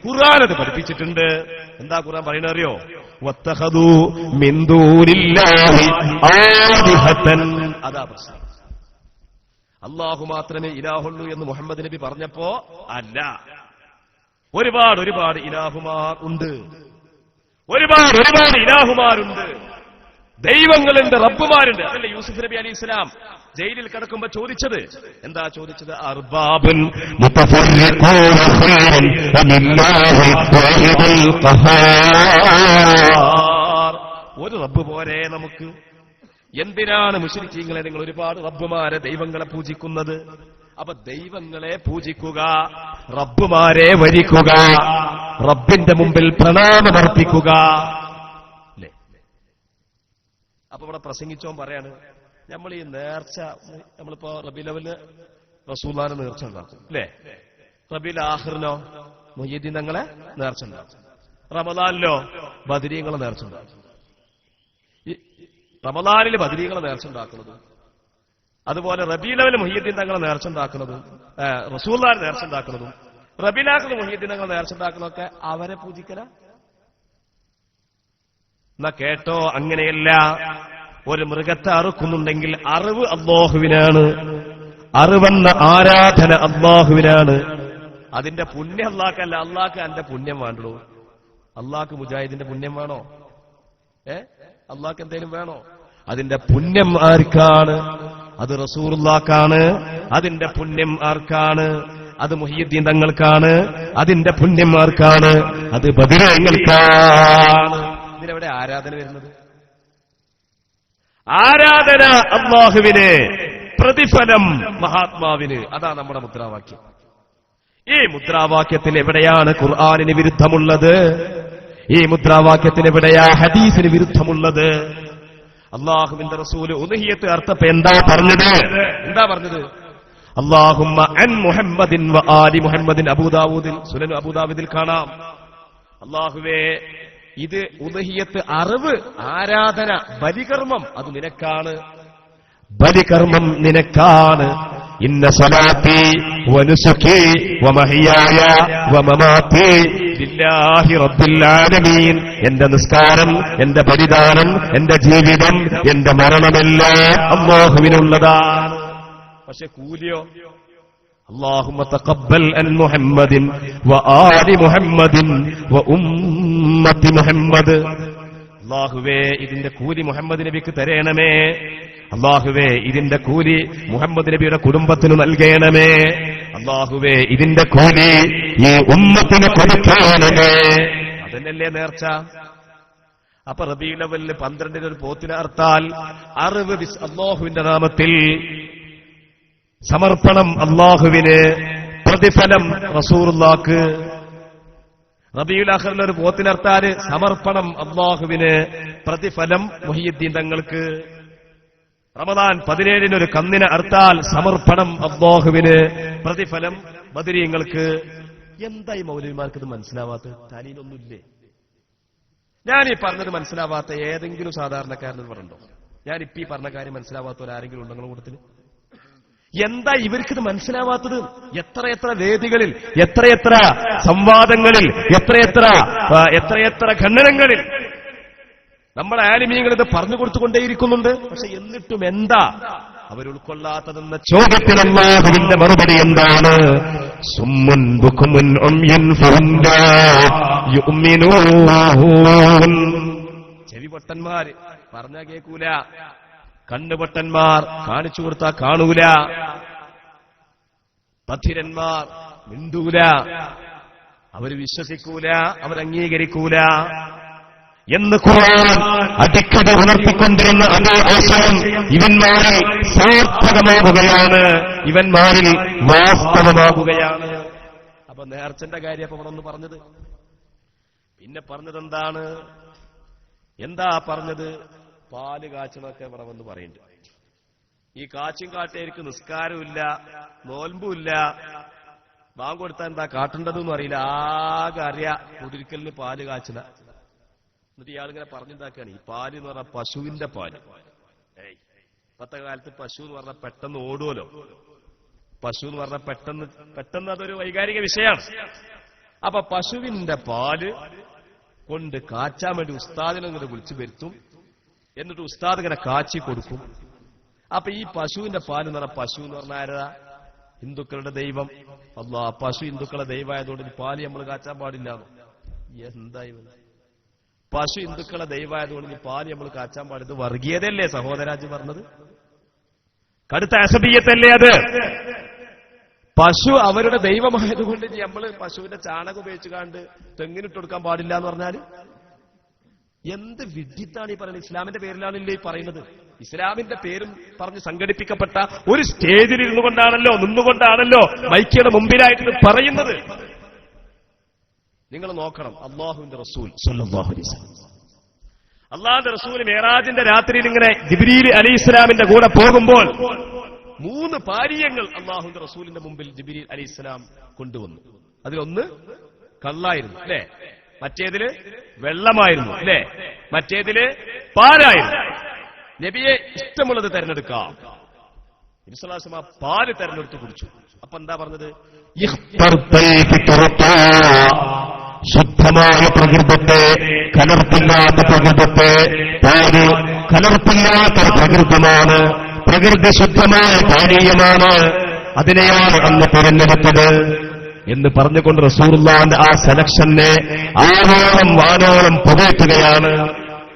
ഖുർആൻ അത് പഠിപ്പിച്ചിട്ടുണ്ട്. എന്താ ഖുർആൻ പറയുന്നത് അറിയോ? വത്തഖദൂ മിൻ ദൂനില്ലാഹി ആലിഹതൻ. അതാ പ്രശ്നം. അല്ലാഹു മാത്രമേ ഇലാഹുള്ളൂ എന്ന് മുഹമ്മദ് നബി പറഞ്ഞപ്പോ അല്ല, ഒരുപാട് ഇലാഹുമാർ ഉണ്ട്. ഒരുപാട് ഇലാഹുമാരുണ്ട്, ദൈവങ്ങളുണ്ട്, റബ്ബുമാരുണ്ട്. അതല്ലേ യൂസുഫ് നബി അലൈഹി ഇസ്ലാം ജയിലിൽ കിടക്കുമ്പോ ചോദിച്ചത്? എന്താ ചോദിച്ചത്? അർബാബുൻ മുതഫർരിഖൂന ഖൈറൻ അമില്ലാഹി വാഹിദുൽ ഖഹാർ. ഒരു റബ്ബ് പോരെ നമുക്ക്? എന്തിനാണ് മുശ്രിക്കീങ്ങളെ നിങ്ങൾ ഒരുപാട് റബ്ബുമാരെ, ദൈവങ്ങളെ പൂജിക്കുന്നത്? അപ്പൊ ദൈവങ്ങളെ പൂജിക്കുക, റബ്ബുമാരെ വരിക്കുക, റബ്ബിന്റെ മുമ്പിൽ പ്രണാമമർപ്പിക്കുക. അല്ലേ? അപ്പൊ ഇവിടെ പ്രസംഗിച്ചോൻ പറയാണ്, നമ്മൾ ഈ നേർച്ച, നമ്മളിപ്പോ റബീഉൽ റസൂലുള്ളാഹിനെ നേർച്ച ഉണ്ടാക്കും അല്ലേ? റബീഉൽ ആഖിറിനോ മുഹ്യിദ്ദീൻ തങ്ങളെ നേർച്ച ഉണ്ടാക്കും. റമദാനിലോ ബദരീങ്ങളെ നേർച്ച ഉണ്ടാക്കും. റമദാനിൽ ബദരീങ്ങളെ നേർച്ച ഉണ്ടാക്കുന്നതും, അതുപോലെ റബീഉൽ മുഹ്യിദ്ദീൻ തങ്ങളെ നേർച്ച ഉണ്ടാക്കുന്നതും, റസൂലുള്ളാഹിനെ നേർച്ച ഉണ്ടാക്കുന്നതും, റബീഉൽ ആഖിർ മുഹ്യിദ്ദീൻ തങ്ങളെ നേർച്ച ഉണ്ടാക്കുന്നതൊക്കെ അവരെ പൂജിക്കല. എന്നാ കേട്ടോ, അങ്ങനെയല്ല. ഒരു മൃഗത്തെ അറുക്കുന്നുണ്ടെങ്കിൽ അറിവ് അല്ലാഹുവിനാണ്, അറിവെന്ന ആരാധന അല്ലാഹുവിനാണ്. അതിന്റെ പുണ്യം അല്ലാഹ്ക്കല്ല. അല്ലാഹ്ക്ക് എന്റെ പുണ്യം വേണ്ടോ? അല്ലാഹ്ക്ക് മുജാഹിദിന്റെ പുണ്യം വേണോ? അല്ലാഹ്ക്ക് എന്തേലും വേണോ? അതിന്റെ പുണ്യം ആർക്കാണ്? അത് റസൂലുള്ളാഹിക്കാണ്. അതിന്റെ പുണ്യം ആർക്കാണ്? അത് മുഹ്യിദ്ദീൻ തങ്ങൾക്കാണ്. അതിന്റെ പുണ്യം ആർക്കാണ്? അത് ബദരീങ്ങൾക്കാണ്. ഇതിനെവിടെ ആരാധന വരുന്നത്? ആരാധന അല്ലാഹുവിന്, പ്രതിഫലം മഹാത്മാവിന്. അതാ നമ്മുടെ മുദ്രാവാക്യം. ഈ മുദ്രാവാക്യത്തിൽ എവിടെയാണ് ഖുർആനിന് വിരുദ്ധമുള്ളത്? ഈ മുദ്രാവാക്യത്തിന് എവിടെയാ ഹദീസിന് വിരുദ്ധമുള്ളത്? അല്ലാഹുവിന്റെ റസൂല് ഉദ്ഹിയത്ത് അർത്ഥം എന്താ പറഞ്ഞത്? അല്ലാഹുമ്മ അൻ മുഹമ്മദിൻ വ ആലി മുഹമ്മദിൻ. അബൂദാവൂദിൽ, സുനൻ അബൂദാവൂദിൽ കാണാം. അല്ലാഹുവേ, ഇത് ഉദ്ഹിയത്ത് അറിവ്, ആരാധന, ബലികർമ്മം അത് നിനക്കാണ്, ബലികർമ്മം നിനക്കാണ്. ഇന്ന സലാത്തി വനുസുകി വമഹിയായ വമമാതി ലില്ലാഹി റബ്ബിൽ ആലമീൻ. എന്റെ നിസ്കാരം, എന്റെ ബലിദാനം, എന്റെ ജീവിതം, എന്റെ മരണമെല്ലാം അല്ലാഹുവിനുള്ളതാണ്. പക്ഷെ കൂലിയോ? അല്ലാഹുമ്മ തഖബ്ബൽ അൻ മുഹമ്മദിൻ വ ആലി മുഹമ്മദിൻ വ ഉമ്മത്തി മുഹമ്മദ്. അല്ലാഹുവേ, ഇതിന്റെ കൂലി മുഹമ്മദ് നബിക്ക് തരേണമേ. അല്ലാഹുവേ, ഇതിന്റെ കൂലി മുഹമ്മദ് നബിയുടെ കുടുംബത്തിന് നൽകണമേ. അല്ലാഹുവേ, ഇതിന്റെ കൂലി ഈ ഉമ്മത്തിന് കൊടുക്കണമേ. അതന്നല്ലേ നേർച്ച. അപ്പൊ റബീഉൽ അവ്വലിൽ 12 ഒരു പോത്തിനെ അർത്താൽ അറിവ് അല്ലാഹുവിന്റെ നാമത്തിൽ, സമർപ്പണം അല്ലാഹുവിന്, പ്രതിഫലം റസൂലുള്ളാഹ്ക്ക്. റബീഉൽ ആഖിറിൽ ഒരു പോത്തിനർത്താല് സമർപ്പണം അല്ലാഹുവിന്, പ്രതിഫലം മുഹിയുദ്ദീൻ തങ്ങൾക്ക്. റമദാൻ 17 ഒരു കന്നിനെ അർത്താൽ സമർപ്പണം അല്ലാഹുവിന്, പ്രതിഫലം ബദരീങ്ങൾക്ക്. എന്തായി മൗലവിമാർക്ക് ഇത് മനസ്സിലാവാത്തത്? തലയിലൊന്നുമില്ലേ? ഞാനീ പറഞ്ഞത് മനസ്സിലാവാത്ത ഏതെങ്കിലും സാധാരണക്കാരന് പറഞ്ഞോ? ഞാനിപ്പോ ഈ പറഞ്ഞ കാര്യം മനസ്സിലാവാത്തവരാരെങ്കിലും ഉണ്ടോ നിങ്ങളുടെ കൂട്ടത്തിൽ? എന്താ ഇവർക്കിത് മനസ്സിലാവാത്തത്? എത്രയെത്ര വേദികളിൽ, എത്രയെത്ര സംവാദങ്ങളിൽ, എത്രയെത്ര ഖണ്ഡനങ്ങളിൽ നമ്മുടെ ആലിമീങ്ങൾ ഇത് പറഞ്ഞു കൊടുത്തുകൊണ്ടേയിരിക്കുന്നുണ്ട്. പക്ഷെ എന്നിട്ടും എന്താ അവരുൾക്കൊള്ളാത്തതെന്ന ചോദ്യത്തിൽ അല്ലാഹുവിന്റെ മറുപടി എന്താണ്? സുമ്മുൻ ബുക്മുൻ ഉംയുൻ ഫഹും ലാ യുഅ്മിനൂൻ. ചെവിപൊട്ടന്മാര് പറഞ്ഞാ കേൾക്കൂല, കണ്ണുപൊട്ടന്മാർ കാണിച്ചു കൊടുത്താൽ കാണൂല, ബധിരന്മാർ മിണ്ടൂല, അവർ വിശ്വസിക്കൂല, അവരംഗീകരിക്കൂല എന്ന് ഖുർആൻ അടിക്കടി ഉണർത്തിക്കൊണ്ടിരുന്ന അതേ ആശയം ഇവന്മാരിൽ സാർത്ഥകമാകുകയാണ്, ഇവന്മാരിൽ വാസ്തവമാകുകയാണ്. അപ്പൊ നേർച്ചന്റെ കാര്യം അപ്പൊ ഇവിടെ ഒന്ന് പറഞ്ഞത്. പിന്നെ പറഞ്ഞത് എന്താണ്? എന്താ പറഞ്ഞത്? പാല് കാച്ചണൊക്കെ ഇവിടെ വന്ന് പറയുന്നുണ്ട്. ഈ കാച്ചും കാട്ടേർക്ക് നിസ്കാരമില്ല, നോൽമ്പുമില്ല, ബാങ്ക് കൊടുത്താൽ എന്താ കാട്ടേണ്ടതെന്നും അറിയില്ല, ആകെ അറിയാ കുടിരിക്കലിന് പാല് കാച്ചണ. എന്നിട്ട് ഇയാളിങ്ങനെ പറഞ്ഞുണ്ടാക്കുകയാണ്, ഈ പാല് എന്ന് പറഞ്ഞാൽ പശുവിന്റെ പാല്. ഇപ്പത്തെ കാലത്ത് പശു എന്ന് പറഞ്ഞാൽ പെട്ടെന്ന് ഓടുമല്ലോ. പശു എന്ന് പറഞ്ഞാൽ പെട്ടെന്ന് അതൊരു വൈകാരിക വിഷയമാണ്. അപ്പൊ പശുവിന്റെ പാല് കൊണ്ട് കാച്ചാൻ വേണ്ടി ഉസ്താദിനെ ഇങ്ങനെ വിളിച്ചു വരുത്തും. എന്നിട്ട് ഉസ്താദ് ഇങ്ങനെ കാച്ചി കൊടുക്കും. അപ്പൊ ഈ പശുവിന്റെ പാല് എന്ന് പറഞ്ഞാൽ, പശു എന്ന് പറഞ്ഞാൽ ആരാ? ഹിന്ദുക്കളുടെ ദൈവം. അല്ലാഹ്, പശു ഹിന്ദുക്കളുടെ ദൈവമായതുകൊണ്ട് ഈ പാല് നമ്മൾ കാച്ചാൻ പാടില്ല. എന്തായി? പശു ഹിന്ദുക്കളെ ദൈവമായതുകൊണ്ട് ഈ പാല് നമ്മൾ കാച്ചാൻ പാടില്ല. വർഗീയതയല്ലേ സഹോദരാജ് പറഞ്ഞത്? കടുത്ത അസബീയത്തല്ലേ അത്? പശു അവരുടെ ദൈവമായതുകൊണ്ട് നമ്മൾ പശുവിന്റെ ചാണകം ഉപയോഗിച്ചു കാണ്ട് തെങ്ങിനിട്ട് കൊടുക്കാൻ പാടില്ല എന്ന് പറഞ്ഞാല് എന്ത് വിഡ്ഢിത്താണ് ഈ പറയുന്നത്? ഇസ്ലാമിന്റെ പേരിലാണല്ലോ ഈ പറയുന്നത്. ഇസ്ലാമിന്റെ പേരും പറഞ്ഞ് സംഘടിപ്പിക്കപ്പെട്ട ഒരു സ്റ്റേജിൽ നിന്നുകൊണ്ടാണല്ലോ മൈക്കിയുടെ മുമ്പിലായിട്ട് പറയുന്നത്. നിങ്ങൾ നോക്കണം, അല്ലാഹുവിന്റെ റസൂൽ സ്വല്ലല്ലാഹു അലൈഹി വസല്ലം, അല്ലാഹുവിന്റെ റസൂൽ മിഅ്റാജിന്റെ രാത്രിയിൽ ഇങ്ങനെ ജിബ്രീൽ അലൈഹിസ്സലാമിന്റെ കൂടെ പോകുമ്പോൾ 3 പാനീയങ്ങൾ അല്ലാഹുവിന്റെ റസൂലിന്റെ മുമ്പിൽ ജിബ്രീൽ അലൈഹിസ്സലാം കൊണ്ടുവന്നു. അതിലൊന്ന് കള്ളായിരുന്നു അല്ലേ, മറ്റേതില് വെള്ളമായിരുന്നു അല്ലേ, മറ്റേതില് പാലായിരുന്നു. നബിയെ ഇഷ്ടമുള്ളത് തെരഞ്ഞെടുക്കാം. നബി സ്വല്ലല്ലാഹു അലൈഹി വസല്ലം പാല് തെരഞ്ഞെടുത്ത് കുടിച്ചു. അപ്പൊ എന്താ പറഞ്ഞത്? ശുദ്ധമായ പ്രകൃതത്തെ, കലർപ്പില്ലാത്ത പ്രകൃതത്തെ, പാല് കലർപ്പില്ലാത്ത പ്രകൃതമാണ്, പ്രകൃതി ശുദ്ധമായ പാനീയമാണ്, അതിനെയാണ് അന്ന് തിരഞ്ഞെടുത്തത് എന്ന് പറഞ്ഞുകൊണ്ട് റസൂലുള്ളാഹിന്റെ ആ സെലക്ഷനെ ആവോളം വാനോളം പുകഴ്ത്തുകയാണ്.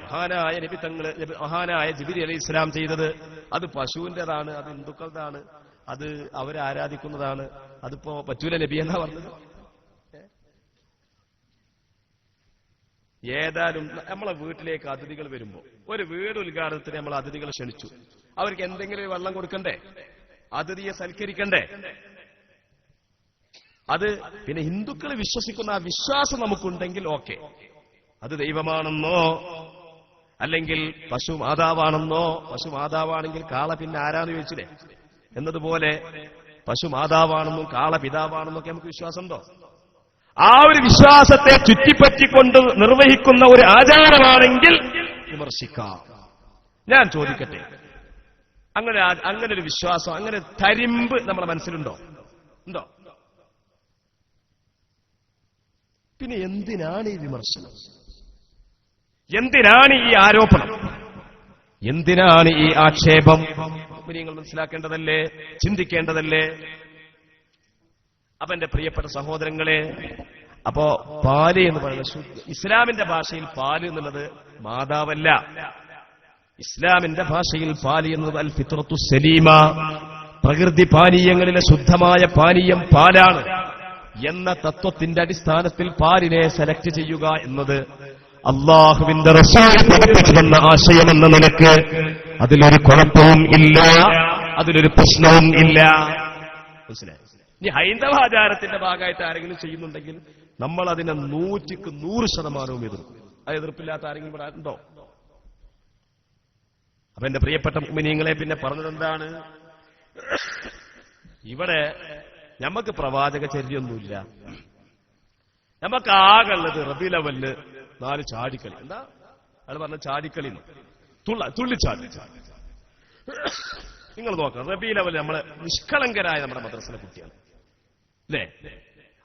മഹാനായ നബി തങ്ങൾ, മഹാനായ ജിബ്രീൽ അലൈഹിസ്സലാം ചെയ്തത് അത് പശുവിന്റേതാണ്, അത് ഹിന്ദുക്കളുടെയാണ്, അത് അവരെ ആരാധിക്കുന്നതാണ്, അതിപ്പോ പറ്റൂല നബി എന്നാ പറഞ്ഞത്. ഏതായാലും നമ്മളെ വീട്ടിലേക്ക് അതിഥികൾ വരുമ്പോ, ഒരു വീട് ഉദ്ഘാടനത്തിന് നമ്മൾ അതിഥികളെ ക്ഷണിച്ചു, അവർക്ക് എന്തെങ്കിലും വെള്ളം കൊടുക്കണ്ടേ? അതിഥിയെ സൽക്കരിക്കണ്ടേ? അത് പിന്നെ ഹിന്ദുക്കൾ വിശ്വസിക്കുന്ന ആ വിശ്വാസം നമുക്കുണ്ടെങ്കിൽ ഓക്കെ, അത് ദൈവമാണെന്നോ അല്ലെങ്കിൽ പശു മാതാവാണെന്നോ, പശു മാതാവാണെങ്കിൽ കാള പിന്നെ ആരാന്ന് ചോദിച്ചില്ലേ എന്നതുപോലെ പശു മാതാവാണെന്നും കാള പിതാവാണെന്നൊക്കെ നമുക്ക് വിശ്വാസമുണ്ടോ? ആ ഒരു വിശ്വാസത്തെ ചുറ്റിപ്പറ്റിക്കൊണ്ട് നിർവഹിക്കുന്ന ഒരു ആചാരമാണെങ്കിൽ വിമർശിക്കാം. ഞാൻ ചോദിക്കട്ടെ, അങ്ങനെ ഒരു വിശ്വാസം, അങ്ങനെ തരിമ്പ് നമ്മുടെ മനസ്സിലുണ്ടോ? ഉണ്ടോ? പിന്നെ എന്തിനാണ് ഈ വിമർശനം? എന്തിനാണ് ഈ ആരോപണം? എന്തിനാണ് ഈ ആക്ഷേപം? നിങ്ങൾ മനസ്സിലാക്കേണ്ടതല്ലേ, ചിന്തിക്കേണ്ടതല്ലേ? അപ്പൊ എന്റെ പ്രിയപ്പെട്ട സഹോദരങ്ങളെ, അപ്പോ പാല് എന്ന് പറയുന്നത് ഇസ്ലാമിന്റെ ഭാഷയിൽ പാല് എന്നുള്ളത് മാതാവല്ല. ഇസ്ലാമിന്റെ ഭാഷയിൽ പാല് എന്നത് അൽ ഫിത്രത്തു സലീമ, പ്രകൃതി പാനീയങ്ങളിലെ ശുദ്ധമായ പാനീയം പാലാണ് എന്ന തത്വത്തിന്റെ അടിസ്ഥാനത്തിൽ പാലിനെ സെലക്ട് ചെയ്യുക എന്നത് അള്ളാഹുവിന്റെ റസൂൽ പഠിപ്പിച്ചു വന്ന ആശയമെന്ന നിലക്ക് അതിലൊരു കുഴപ്പവും ഇല്ല, അതിലൊരു പ്രശ്നവും ഇല്ല. മനസ്സിലായി? ഇനി ഹൈന്ദവാചാരത്തിന്റെ ഭാഗമായിട്ട് ആരെങ്കിലും ചെയ്യുന്നുണ്ടെങ്കിൽ നമ്മൾ അതിനെ 100% എതിർക്കും. അത് എതിർപ്പില്ലാത്ത ആരെങ്കിലും ഇവിടെ ഉണ്ടോ? അപ്പൊ എന്റെ പ്രിയപ്പെട്ട മുഅ്മിനീങ്ങളെ, പിന്നെ പറഞ്ഞതെന്താണ്? ഇവിടെ നമുക്ക് പ്രവാചക ചര്യയൊന്നുമില്ല. നമുക്ക് ആകുള്ളത് റബീഉൽ അവ്വലിന് 4 ചാടിക്കളി. എന്താ അയാൾ പറഞ്ഞ ചാടിക്കളി? തുള്ളിച്ചാടി. നിങ്ങൾ നോക്കണം, റബീഉൽ അവ്വൽ നമ്മളെ നിഷ്കളങ്കരായ നമ്മുടെ മദ്രസയിലെ കുട്ടിയാണ് അല്ലേ?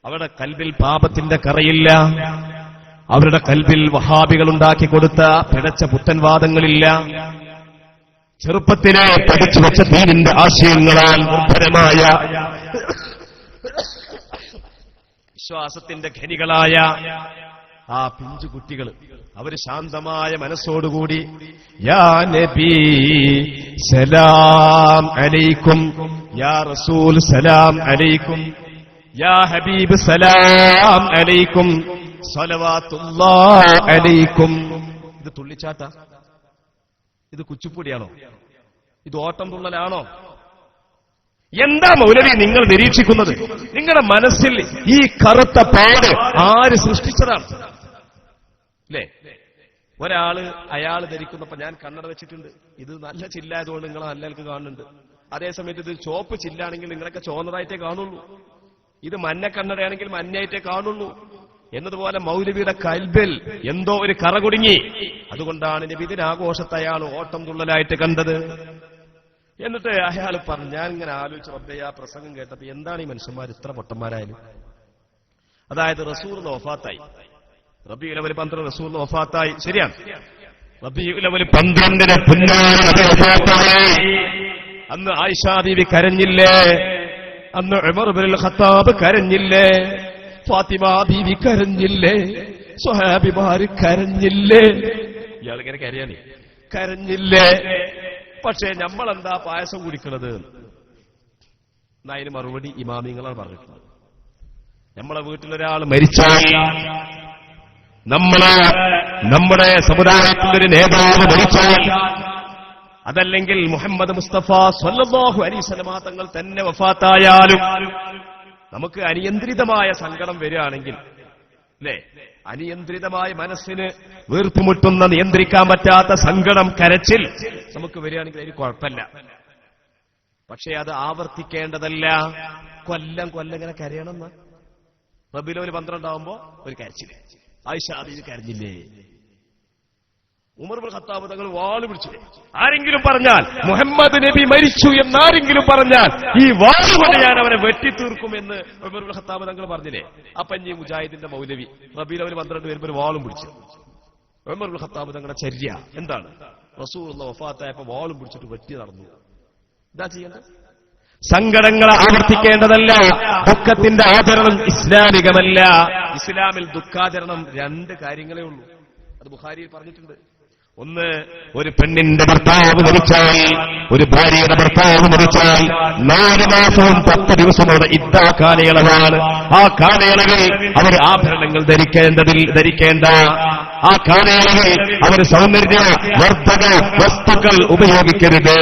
അവരുടെ കൽബിൽ പാപത്തിന്റെ കറയില്ല, അവരുടെ കൽബിൽ വഹാബികൾ ഉണ്ടാക്കി കൊടുത്ത പിഴച്ച പുത്തൻവാദങ്ങളില്ല. ചെറുപ്പത്തിലെ പഠിച്ചു വെച്ച ദീനിന്റെ ആശയങ്ങളാൽ നിർഭരമായ വിശ്വാസത്തിന്റെ ഖനികളായ ആ പിഞ്ചു കുട്ടികൾ, അവര് ശാന്തമായ മനസ്സോടുകൂടി യാ നബി സലാം അലൈക്കും, യാ റസൂൽ സലാം അലൈക്കും, യാ ഹബീബ് സലാം അലൈക്കും, സ്വലവാത്തുല്ലാഹി അലൈക്കും. ഇത് തുള്ളിച്ചാട്ട? ഇത് കുച്ചിപ്പുടിയാണോ? ഇത് ഓട്ടം തുള്ളലാണോ? എന്താ മൗലവി നിങ്ങൾ നിരീക്ഷിക്കുന്നത്? നിങ്ങളുടെ മനസ്സിൽ ഈ കറുത്ത പാട് ആര് സൃഷ്ടിച്ചതാണ്? അല്ലേ? അയാള് ധരിക്കുന്നപ്പോ ഞാൻ കണ്ണട വെച്ചിട്ടുണ്ട്, ഇത് നല്ല ചില്ലായതുകൊണ്ട് നിങ്ങൾ നല്ലവർക്ക് കാണുന്നുണ്ട്. അതേസമയത്ത് ഇത് ചോപ്പ് ചില്ലാണെങ്കിൽ നിങ്ങളൊക്കെ ചോന്നതായിട്ടേ കാണുള്ളൂ, ഇത് മഞ്ഞ കണ്ണടയാണെങ്കിൽ മഞ്ഞയായിട്ടേ കാണുള്ളൂ എന്നതുപോലെ മൗലവിയുടെ കൽബിൽ എന്തോ ഒരു കറ കുടുങ്ങി. അതുകൊണ്ടാണ് നബിദിനാഘോഷത്തെ അയാൾ ഓട്ടം തുള്ളലായിട്ട് കണ്ടത്. എന്നിട്ട് അയാൾ പറഞ്ഞു, ഞാൻ ഇങ്ങനെ ആലോചിച്ച് റബ്ബേ, ആ പ്രസംഗം കേട്ടപ്പോ എന്താണ് ഈ മനുഷ്യന്മാർ ഇത്ര പൊട്ടന്മാരായാലും? അതായത് റസൂലുള്ളാഹി വഫാത്തായി, റബീഉൽ അവ്വൽ 12 റസൂലുള്ളാഹി വഫാത്തായി. ശരിയാണ്, റബീഉൽ അവ്വൽ 12 വഫാത്തായി. അന്ന് ആയിഷാ ബീവി കരഞ്ഞില്ലേ? അന്ന് ഉമർ ഇബ്നുൽ ഖത്താബ് കരഞ്ഞില്ലേ? ഫാത്തിമ ബീവി കരഞ്ഞില്ലേ? സ്വഹാബിമാര് കരഞ്ഞില്ലേ? ഇയാളിങ്ങനെ കരയാനേ, കരഞ്ഞില്ലേ? പക്ഷേ നമ്മളെന്താ പായസം കുടിക്കുന്നത്? അതിന് മറുപടി ഇമാമിങ്ങളാണ് പറഞ്ഞിട്ടുള്ളത്. നമ്മളെ വീട്ടിലൊരാൾ മരിച്ചാൽ, നമ്മുടെ സമുദായത്തിലൊരു നേതാവ് മരിച്ചാൽ, അതല്ലെങ്കിൽ മുഹമ്മദ് മുസ്തഫ സ്വല്ലല്ലാഹു അലൈഹി വസല്ലമ തങ്ങൾ തന്നെ വഫാത്തായാലും നമുക്ക് അനിയന്ത്രിതമായ സങ്കടം വരികയാണെങ്കിൽ, അല്ലേ, അനിയന്ത്രിതമായ മനസ്സിന് വീർപ്പുമുട്ടുന്ന നിയന്ത്രിക്കാൻ പറ്റാത്ത സങ്കടം, കരച്ചിൽ നമുക്ക് വരികയാണെങ്കിൽ അതിന് കുഴപ്പമില്ല. പക്ഷേ അത് ആവർത്തിക്കേണ്ടതല്ല. കൊല്ലം ഇങ്ങനെ കരയണമെന്ന്. റബീഉൽ അവ്വൽ 12 ആവുമ്പോ ഒരു കരച്ചിൽ. ആയിഷാ ബീവി കരഞ്ഞില്ലേ? ഉമർ ഇബ്നുൽ ഖത്താബ് തങ്ങൾ വാള് പിടിച്ചില്ലേ? ആരെങ്കിലും പറഞ്ഞാൽ മുഹമ്മദ് നബി മരിച്ചു എന്നാരെങ്കിലും പറഞ്ഞാൽ ഈ വാള് കൊണ്ട് ഞാൻ അവനെ വെട്ടിത്തീർക്കുമെന്ന് ഉമർ ഇബ്നുൽ ഖത്താബ് തങ്ങൾ പറഞ്ഞില്ലേ? അപ്പൊ ഈ മുജാഹിദിന്റെ മൗലവി റബീഉൽ അവ്വൽ 12 വരുമ്പോൾ വാളും പിടിച്ചു. ഉമർ ഇബ്നുൽ ഖത്താബ് തങ്ങളുടെ ചര്യ എന്താണ്? റസൂലുള്ളാഹി വഫാത്തായപ്പോ വാളും പിടിച്ചിട്ട് വെട്ടി നടന്നു. എന്താ ചെയ്യേണ്ടത്? സങ്കടങ്ങളെ ആവർത്തിക്കേണ്ടതല്ല. ദുഃഖത്തിന്റെ ആചരണം ഇസ്ലാമികമല്ല. ഇസ്ലാമിൽ ദുഃഖാചരണം 2 കാര്യങ്ങളേ ഉള്ളൂ. അത് ബുഖാരിയിൽ പറഞ്ഞിട്ടുണ്ട്. ഒന്ന്, ഒരു പെണ്ണിന്റെ ഭർത്താവ് മരിച്ചാൽ, ഒരു ഭാര്യയുടെ ഭർത്താവ് മരിച്ചാൽ 4 മാസവും 10 ദിവസമാണ് ഇദ്ദാ കാലയളവാണ്. ആ കാലയളവിൽ അവർ ആഭരണങ്ങൾ ധരിക്കേണ്ട. ആ കാലയളവിൽ അവർ സൗന്ദര്യ വർദ്ധക വസ്തുക്കൾ ഉപയോഗിക്കരുത്.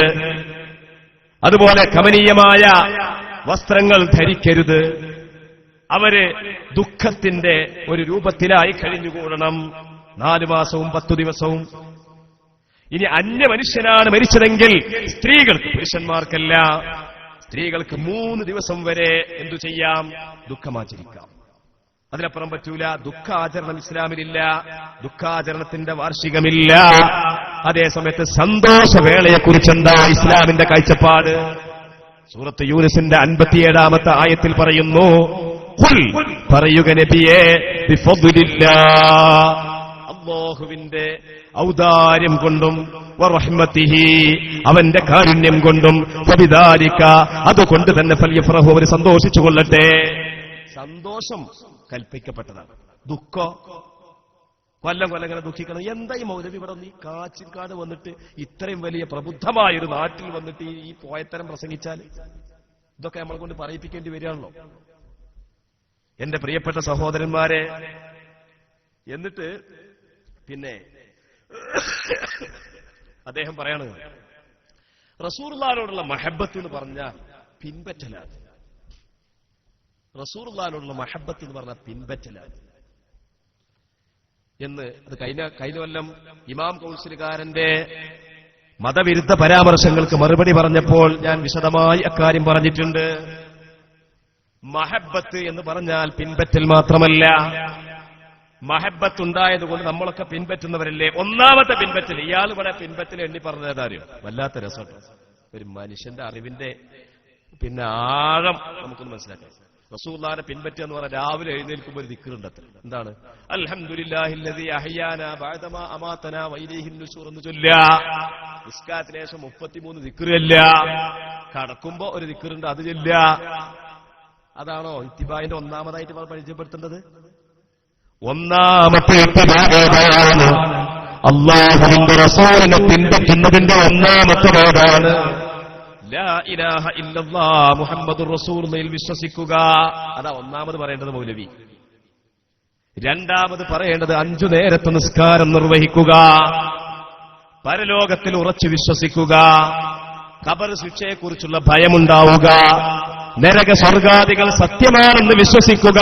അതുപോലെ കമനീയമായ വസ്ത്രങ്ങൾ ധരിക്കരുത്. അവര് ദുഃഖത്തിന്റെ ഒരു രൂപത്തിലായി കഴിഞ്ഞുകൂടണം. 4 മാസവും 10 ദിവസവും. ഇനി അന്യ മനുഷ്യനാണ് മരിച്ചതെങ്കിൽ സ്ത്രീകൾക്ക്, പുരുഷന്മാർക്കല്ല, സ്ത്രീകൾക്ക് 3 ദിവസം വരെ എന്തു ചെയ്യാം? ദുഃഖമാചരിക്കാം. അതിനപ്പുറം പറ്റൂല. ദുഃഖാചരണം ഇസ്ലാമിലില്ല, ദുഃഖാചരണത്തിന്റെ വാർഷികമില്ല. അതേസമയത്ത് സന്തോഷവേളയെക്കുറിച്ച് എന്താ ഇസ്ലാമിന്റെ കാഴ്ചപ്പാട്? സൂറത്ത് യൂനുസിന്റെ 57-ാമത്തെ ആയത്തിൽ പറയുന്നു, ഖുൽ, പറയുക നബിയേ, ബിഫദ്ലില്ലാഹ്, അല്ലാഹുവിന്റെ ഔദാര്യം കൊണ്ടും വറഹ്മതിഹി, അവന്റെ കാരുണ്യം കൊണ്ടും, ഫബിദാലിക, അതുകൊണ്ട് തന്നെ ഫൽയഫ്റഹു, അവർ സന്തോഷിച്ചു കൊള്ളട്ടെ. സന്തോഷം കൽപ്പിക്കപ്പെട്ടതാണ്. ദുഃഖം കൊല്ലം ഇങ്ങനെ ദുഃഖിക്കണം. എന്താ ഈ മൗലവി ഇവിടെ നീ കാച്ചിക്കാട് വന്നിട്ട് ഇത്രയും വലിയ പ്രബുദ്ധമായൊരു നാട്ടിൽ വന്നിട്ട് ഈ പോയത്തരം പ്രസംഗിച്ചാൽ ഇതൊക്കെ നമ്മളെ കൊണ്ട് പറയിപ്പിക്കേണ്ടി വരികയാണല്ലോ. എന്റെ പ്രിയപ്പെട്ട സഹോദരന്മാരെ, എന്നിട്ട് പിന്നെ അദ്ദേഹം പറയാണ്, റസൂലുള്ളാഹിനോടുള്ള മഹബ്ബത്ത് എന്ന് പറഞ്ഞാൽ പിൻപറ്റലാണ്. റസൂലുള്ളാഹിനോടുള്ള മഹബ്ബത്ത് എന്ന് പറഞ്ഞാൽ പിൻപറ്റലാണ് എന്ന് അത് കഴിഞ്ഞ കൊല്ലം ഇമാം കൗൺസിലുകാരന്റെ മതവിരുദ്ധ പരാമർശങ്ങൾക്ക് മറുപടി പറഞ്ഞപ്പോൾ ഞാൻ വിശദമായി അക്കാര്യം പറഞ്ഞിട്ടുണ്ട്. മഹബ്ബത്ത് എന്ന് പറഞ്ഞാൽ പിൻപറ്റൽ മാത്രമല്ല, മഹബ്ബത്ത് ഉണ്ടായതുകൊണ്ട് നമ്മളൊക്കെ പിൻപറ്റുന്നവരല്ലേ. ഒന്നാമത്തെ പിൻപറ്റൽ, ഇയാൾ ഇവിടെ പിൻപറ്റൽ എണ്ണി പറഞ്ഞതാരോ, വല്ലാത്ത രസം. ഒരു മനുഷ്യന്റെ അറിവിന്റെ പിന്നെ ആഴം നമുക്കൊന്ന് മനസ്സിലാക്കാം. റസൂലുള്ളാഹിനെ പിൻപറ്റുക എന്ന് പറഞ്ഞാൽ രാവിലെ എഴുന്നേൽക്കുമ്പോൾ ഒരു ദിക്റുണ്ടത്ര. എന്താണ്? അൽഹംദുലില്ലാഹില്ലദീ അഹ്യാനാ ബഅദമാ അമാതനാ വഇലൈഹിൻ നുശൂർ എന്ന് ചൊല്ലുക. നിസ്കാരത്തിന് ശേഷം 33 ദിക്റല്ല, കടക്കുമ്പോ ഒരു ദിക്റുണ്ട്, അത് ചൊല്ലുക. അതാണോ ഇത്തിബായിന്റെ ഒന്നാമതായിട്ട് പരിചയപ്പെടുത്തേണ്ടത്? ഒന്നാമത്തെ ഇത്തിബാഅാണ് അല്ലാഹുവിന്റെ റസൂലിനെ പിൻപറ്റുന്നതിന്റെ ഒന്നാമത്തെ മോഡാണ് ലാ ഇലാഹ ഇല്ലല്ലാഹ് മുഹമ്മദുർ റസൂലുള്ളാഹിൽ വിശ്വസിക്കുക. അതാ ഒന്നാമത് പറയേണ്ടത് മൗലവി. രണ്ടാമത് പറയേണ്ടത് 5 നേരത്തെ നിസ്കാരം നിർവഹിക്കുക, പരലോകത്തിൽ ഉറച്ചു വിശ്വസിക്കുക, ഖബർ ശിക്ഷയെക്കുറിച്ചുള്ള ഭയമുണ്ടാവുക, നരക സ്വർഗാദികൾ സത്യമാണെന്ന് വിശ്വസിക്കുക,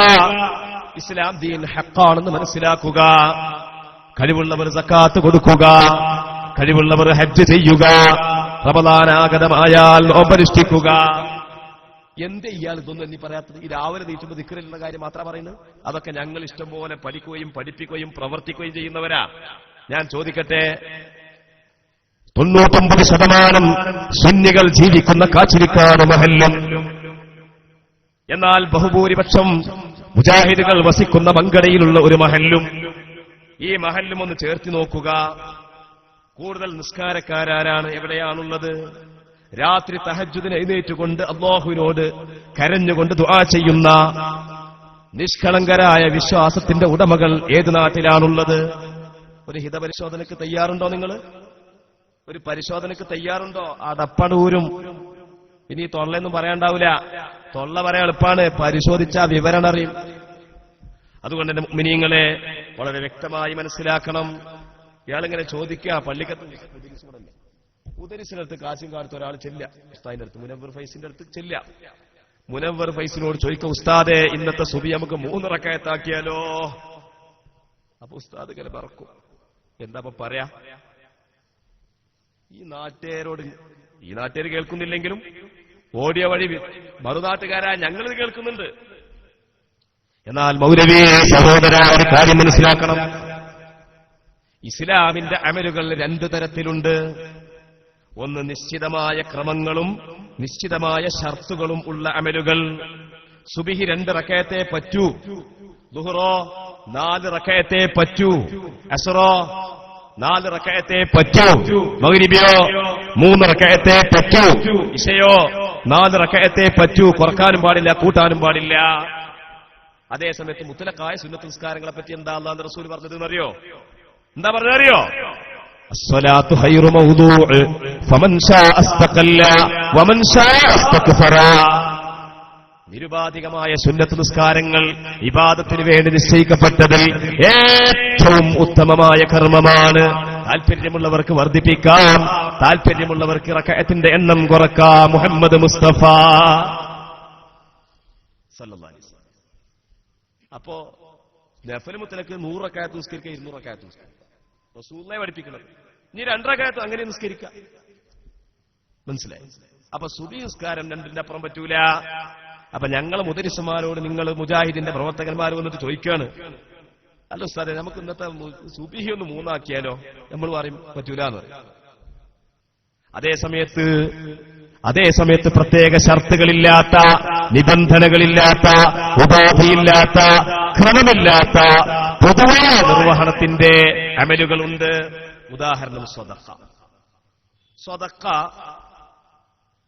ഇസ്ലാം ദീൻ ഹഖാണെന്ന് മനസ്സിലാക്കുക, കഴിവുള്ളവർ സക്കാത്ത് കൊടുക്കുക, കഴിവുള്ളവർ ഹജ്ജ് ചെയ്യുക, റമളാനാഗതമായാൽ നോമ്പനുഷ്ഠിക്കുക. എന്ത് ഇയാൾ ഇതൊന്നും എന്നീ പറയാത്തത്? ഈ രാവിലെ നീറ്റുമ്പോൾ ദിക്റിലുള്ള കാര്യം മാത്രമാണ് പറയുന്നത്. അതൊക്കെ ഞങ്ങൾ ഇഷ്ടം പോലെ പഠിക്കുകയും പഠിപ്പിക്കുകയും പ്രവർത്തിക്കുകയും ചെയ്യുന്നവരാ. ഞാൻ ചോദിക്കട്ടെ, 99% സുന്നികൾ ജീവിക്കുന്ന കാച്ചിരിക്കാട് മഹല്ലും, എന്നാൽ ബഹുഭൂരിപക്ഷം മുജാഹിദുകൾ വസിക്കുന്ന മങ്കടയിലുള്ള ഒരു മഹല്ലും, ഈ മഹല്ലും ഒന്ന് ചേർത്തി നോക്കുക. കൂടുതൽ നിസ്കാരക്കാരാണ് എവിടെയാണുള്ളത്? രാത്രി തഹജ്ജുദിന് എഴുന്നേറ്റുകൊണ്ട് അല്ലാഹുവിനോട് കരഞ്ഞുകൊണ്ട് ദുആ ചെയ്യുന്ന നിഷ്കളങ്കരായ വിശ്വാസത്തിന്റെ ഉടമകൾ ഏത് നാട്ടിലാണുള്ളത്? ഒരു ഹിതപരിശോധനയ്ക്ക് തയ്യാറുണ്ടോ? നിങ്ങൾ ഒരു പരിശോധനയ്ക്ക് തയ്യാറുണ്ടോ? ആ ഡപ്പടൂരും ഇനി തൊള്ളയൊന്നും പറയാണ്ടാവില്ല. തൊള്ള പറയാൻ എളുപ്പമാണ്, പരിശോധിച്ച വിവരണം അറിയും. അതുകൊണ്ട് എന്റെ മുഅ്മിനീങ്ങളെ വളരെ വ്യക്തമായി മനസ്സിലാക്കണം. ഇയാളിങ്ങനെ ചോദിക്കുക, പള്ളിക്കത്ത് ഉദരിസിനടുത്ത് കാശും കാലത്ത് ഒരാൾ ചെല്ല, ഉസ്താദിന്റെ അടുത്ത് മുനവ്വർ ഫൈസിന്റെ അടുത്ത് ചെല്ല. മുനവ്വർ ഫൈസിനോട് ചോദിക്കുക, ഉസ്താദെ ഇന്നത്തെ സുബി നമുക്ക് 3 റക്അത്താക്കിയാലോ? അപ്പൊ ഉസ്താദ് ഇങ്ങനെ പറക്കും. എന്താ പറയാ? ഈ നാട്ടുകാർ കേൾക്കുന്നില്ലെങ്കിലും ഓടിയ വഴി മറുനാട്ടുകാരായ ഞങ്ങളിത് കേൾക്കുന്നുണ്ട്. എന്നാൽ മൗലവി സഹോദര, ഒരു കാര്യം മനസ്സിലാക്കണം. ഇസ്ലാമിന്റെ അമലുകൾ 2 തരത്തിലുണ്ട്. ഒന്ന് നിശ്ചിതമായ ക്രമങ്ങളും നിശ്ചിതമായ ഷർത്തുകളും ഉള്ള അമലുകൾ. സുബിഹി 2 റക്അത്തേ പറ്റൂ, ദുഹ്റോ 4 റക്അത്തേ പറ്റൂ, അസ്റോ 4 റക്അത്തേ പറ്റൂ, മഗ്രിബിയോ 3 റക്അത്തേ പറ്റൂ, ഇശയോ 4 റക്അത്തേ പറ്റൂ. കുറക്കാനും പാടില്ല, കൂട്ടാനും പാടില്ല. അതേസമയത്ത് മുത്തലഖായ സുന്നത്ത് നിസ്കാരങ്ങളെ പറ്റി എന്താ അല്ലാഹുവിന്റെ റസൂൽ പറഞ്ഞതെന്നറിയോ? എന്താ പറഞ്ഞറിയോ? അസ്സലാത്തു ഖൈറു മൗദൂഅ് ഫമൻ ശാഅ അസ്തഖല്ല വമൻ ശാഅ അസ്തഗ്ഫറ. നിരുപാധികമായ സുന്നത്ത് നിസ്കാരങ്ങൾ ഇബാദത്തിന് വേണ്ടി നിശ്ചയിക്കപ്പെട്ടതിൽ ഏറ്റവും ഉത്തമമായ കർമ്മമാണ്. താല്പര്യമുള്ളവർക്ക് വർദ്ധിപ്പിക്കാം, താല്പര്യമുള്ളവർക്ക് റക്അത്തിന്റെ എണ്ണം കുറക്കാം. മുഹമ്മദ് മുസ്തഫ സല്ലല്ലാഹു അലൈഹി വസല്ലം. അപ്പോ നഫൽ മുത്തലക്ക് 100 റക്അത്ത് നിസ്കരിക്കുക, 200 റക്അത്ത് നിസ്കരിക്കുക. റസൂലുള്ളാഹി പഠിപ്പിക്കുന്നത്. ഇനി 2 റക്അത്ത് അങ്ങനെ നിസ്കരിക്കുക. മനസ്സിലായി? അപ്പൊ സുബഹി നിസ്കാരം 2ന്റെ അപ്പുറം പറ്റൂല. അപ്പൊ ഞങ്ങൾ മുദരിസന്മാരോട്, നിങ്ങൾ മുജാഹിദിന്റെ പ്രവർത്തകന്മാർ വന്നിട്ട് ചോദിക്കാണ്, അല്ല ഉസ്താദേ, നമുക്ക് ഇന്നത്തെ സുബഹി ഒന്ന് 3 ആക്കിയാലോ? നമ്മൾ പറയും പറ്റൂല എന്ന് പറയും. അതേ സമയത്ത് പ്രത്യേക ഷർത്തുകളില്ലാത്ത, നിബന്ധനകളില്ലാത്ത, ഉപാധിയില്ലാത്ത, ക്രമമില്ലാത്ത പൊതുവായ നിർവഹണത്തിന്റെ അമലുകളുണ്ട്. ഉദാഹരണം സ്വതക്ക.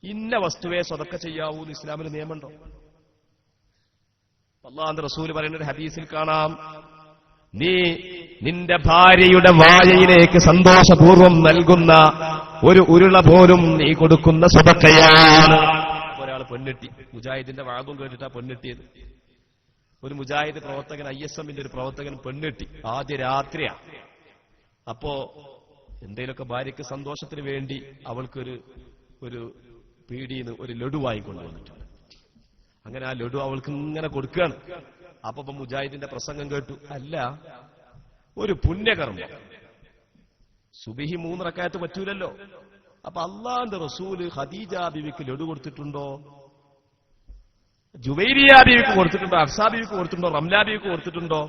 ഇന്ന വസ്തുവെ സ്വതക്ക ചെയ്യാവൂ എന്ന് ഇസ്ലാമിൽ നിയമമുണ്ടോ? അല്ലാഹുവിന്റെ റസൂൽ പറയുന്ന ഒരു ഹദീസിൽ കാണാം, നീ നിന്റെ ഭാര്യയുടെ വായയിലേക്ക് സന്തോഷപൂർവ്വം നൽകുന്ന ഒരു ഉരുള പോലും നീ കൊടുക്കുന്ന സ്വതക്കയാണ്. ഒരാൾ പെണ്ണെട്ടി, മുജാഹിദിന്റെ വാദം കേട്ടിട്ടാ പെണ്ണെട്ടിയത്. ഒരു മുജാഹിദ് പ്രവർത്തകൻ, ISMന്റെ ഒരു പ്രവർത്തകൻ പെണ്ണെട്ടി. ആദ്യ രാത്രിയാ. അപ്പോ എന്തേലൊക്കെ ഭാര്യയ്ക്ക് സന്തോഷത്തിന് വേണ്ടി അവൾക്കൊരു പീടിന്ന് ഒരു ലഡു വാങ്ങിക്കൊണ്ടുവന്നിട്ടുണ്ട്. അങ്ങനെ ആ ലഡു അവൾക്ക് ഇങ്ങനെ കൊടുക്കുകയാണ്. അപ്പൊ മുജാഹിദിന്റെ പ്രസംഗം കേട്ടു, അല്ല, ഒരു പുണ്യകർമ്മം, സുബഹി 3 റക്അത്ത് പറ്റൂലല്ലോ. അപ്പൊ അള്ളാഹുവിന്റെ റസൂല് ഖദീജ ബീവിക്ക് ലഡു കൊടുത്തിട്ടുണ്ടോ? ജുവൈരിയ ബീവിക്ക് കൊടുത്തിട്ടുണ്ടോ? ഹഫ്സാ ബീവിക്ക് കൊടുത്തിട്ടുണ്ടോ? റംലാ ബീവിക്ക് കൊടുത്തിട്ടുണ്ടോ?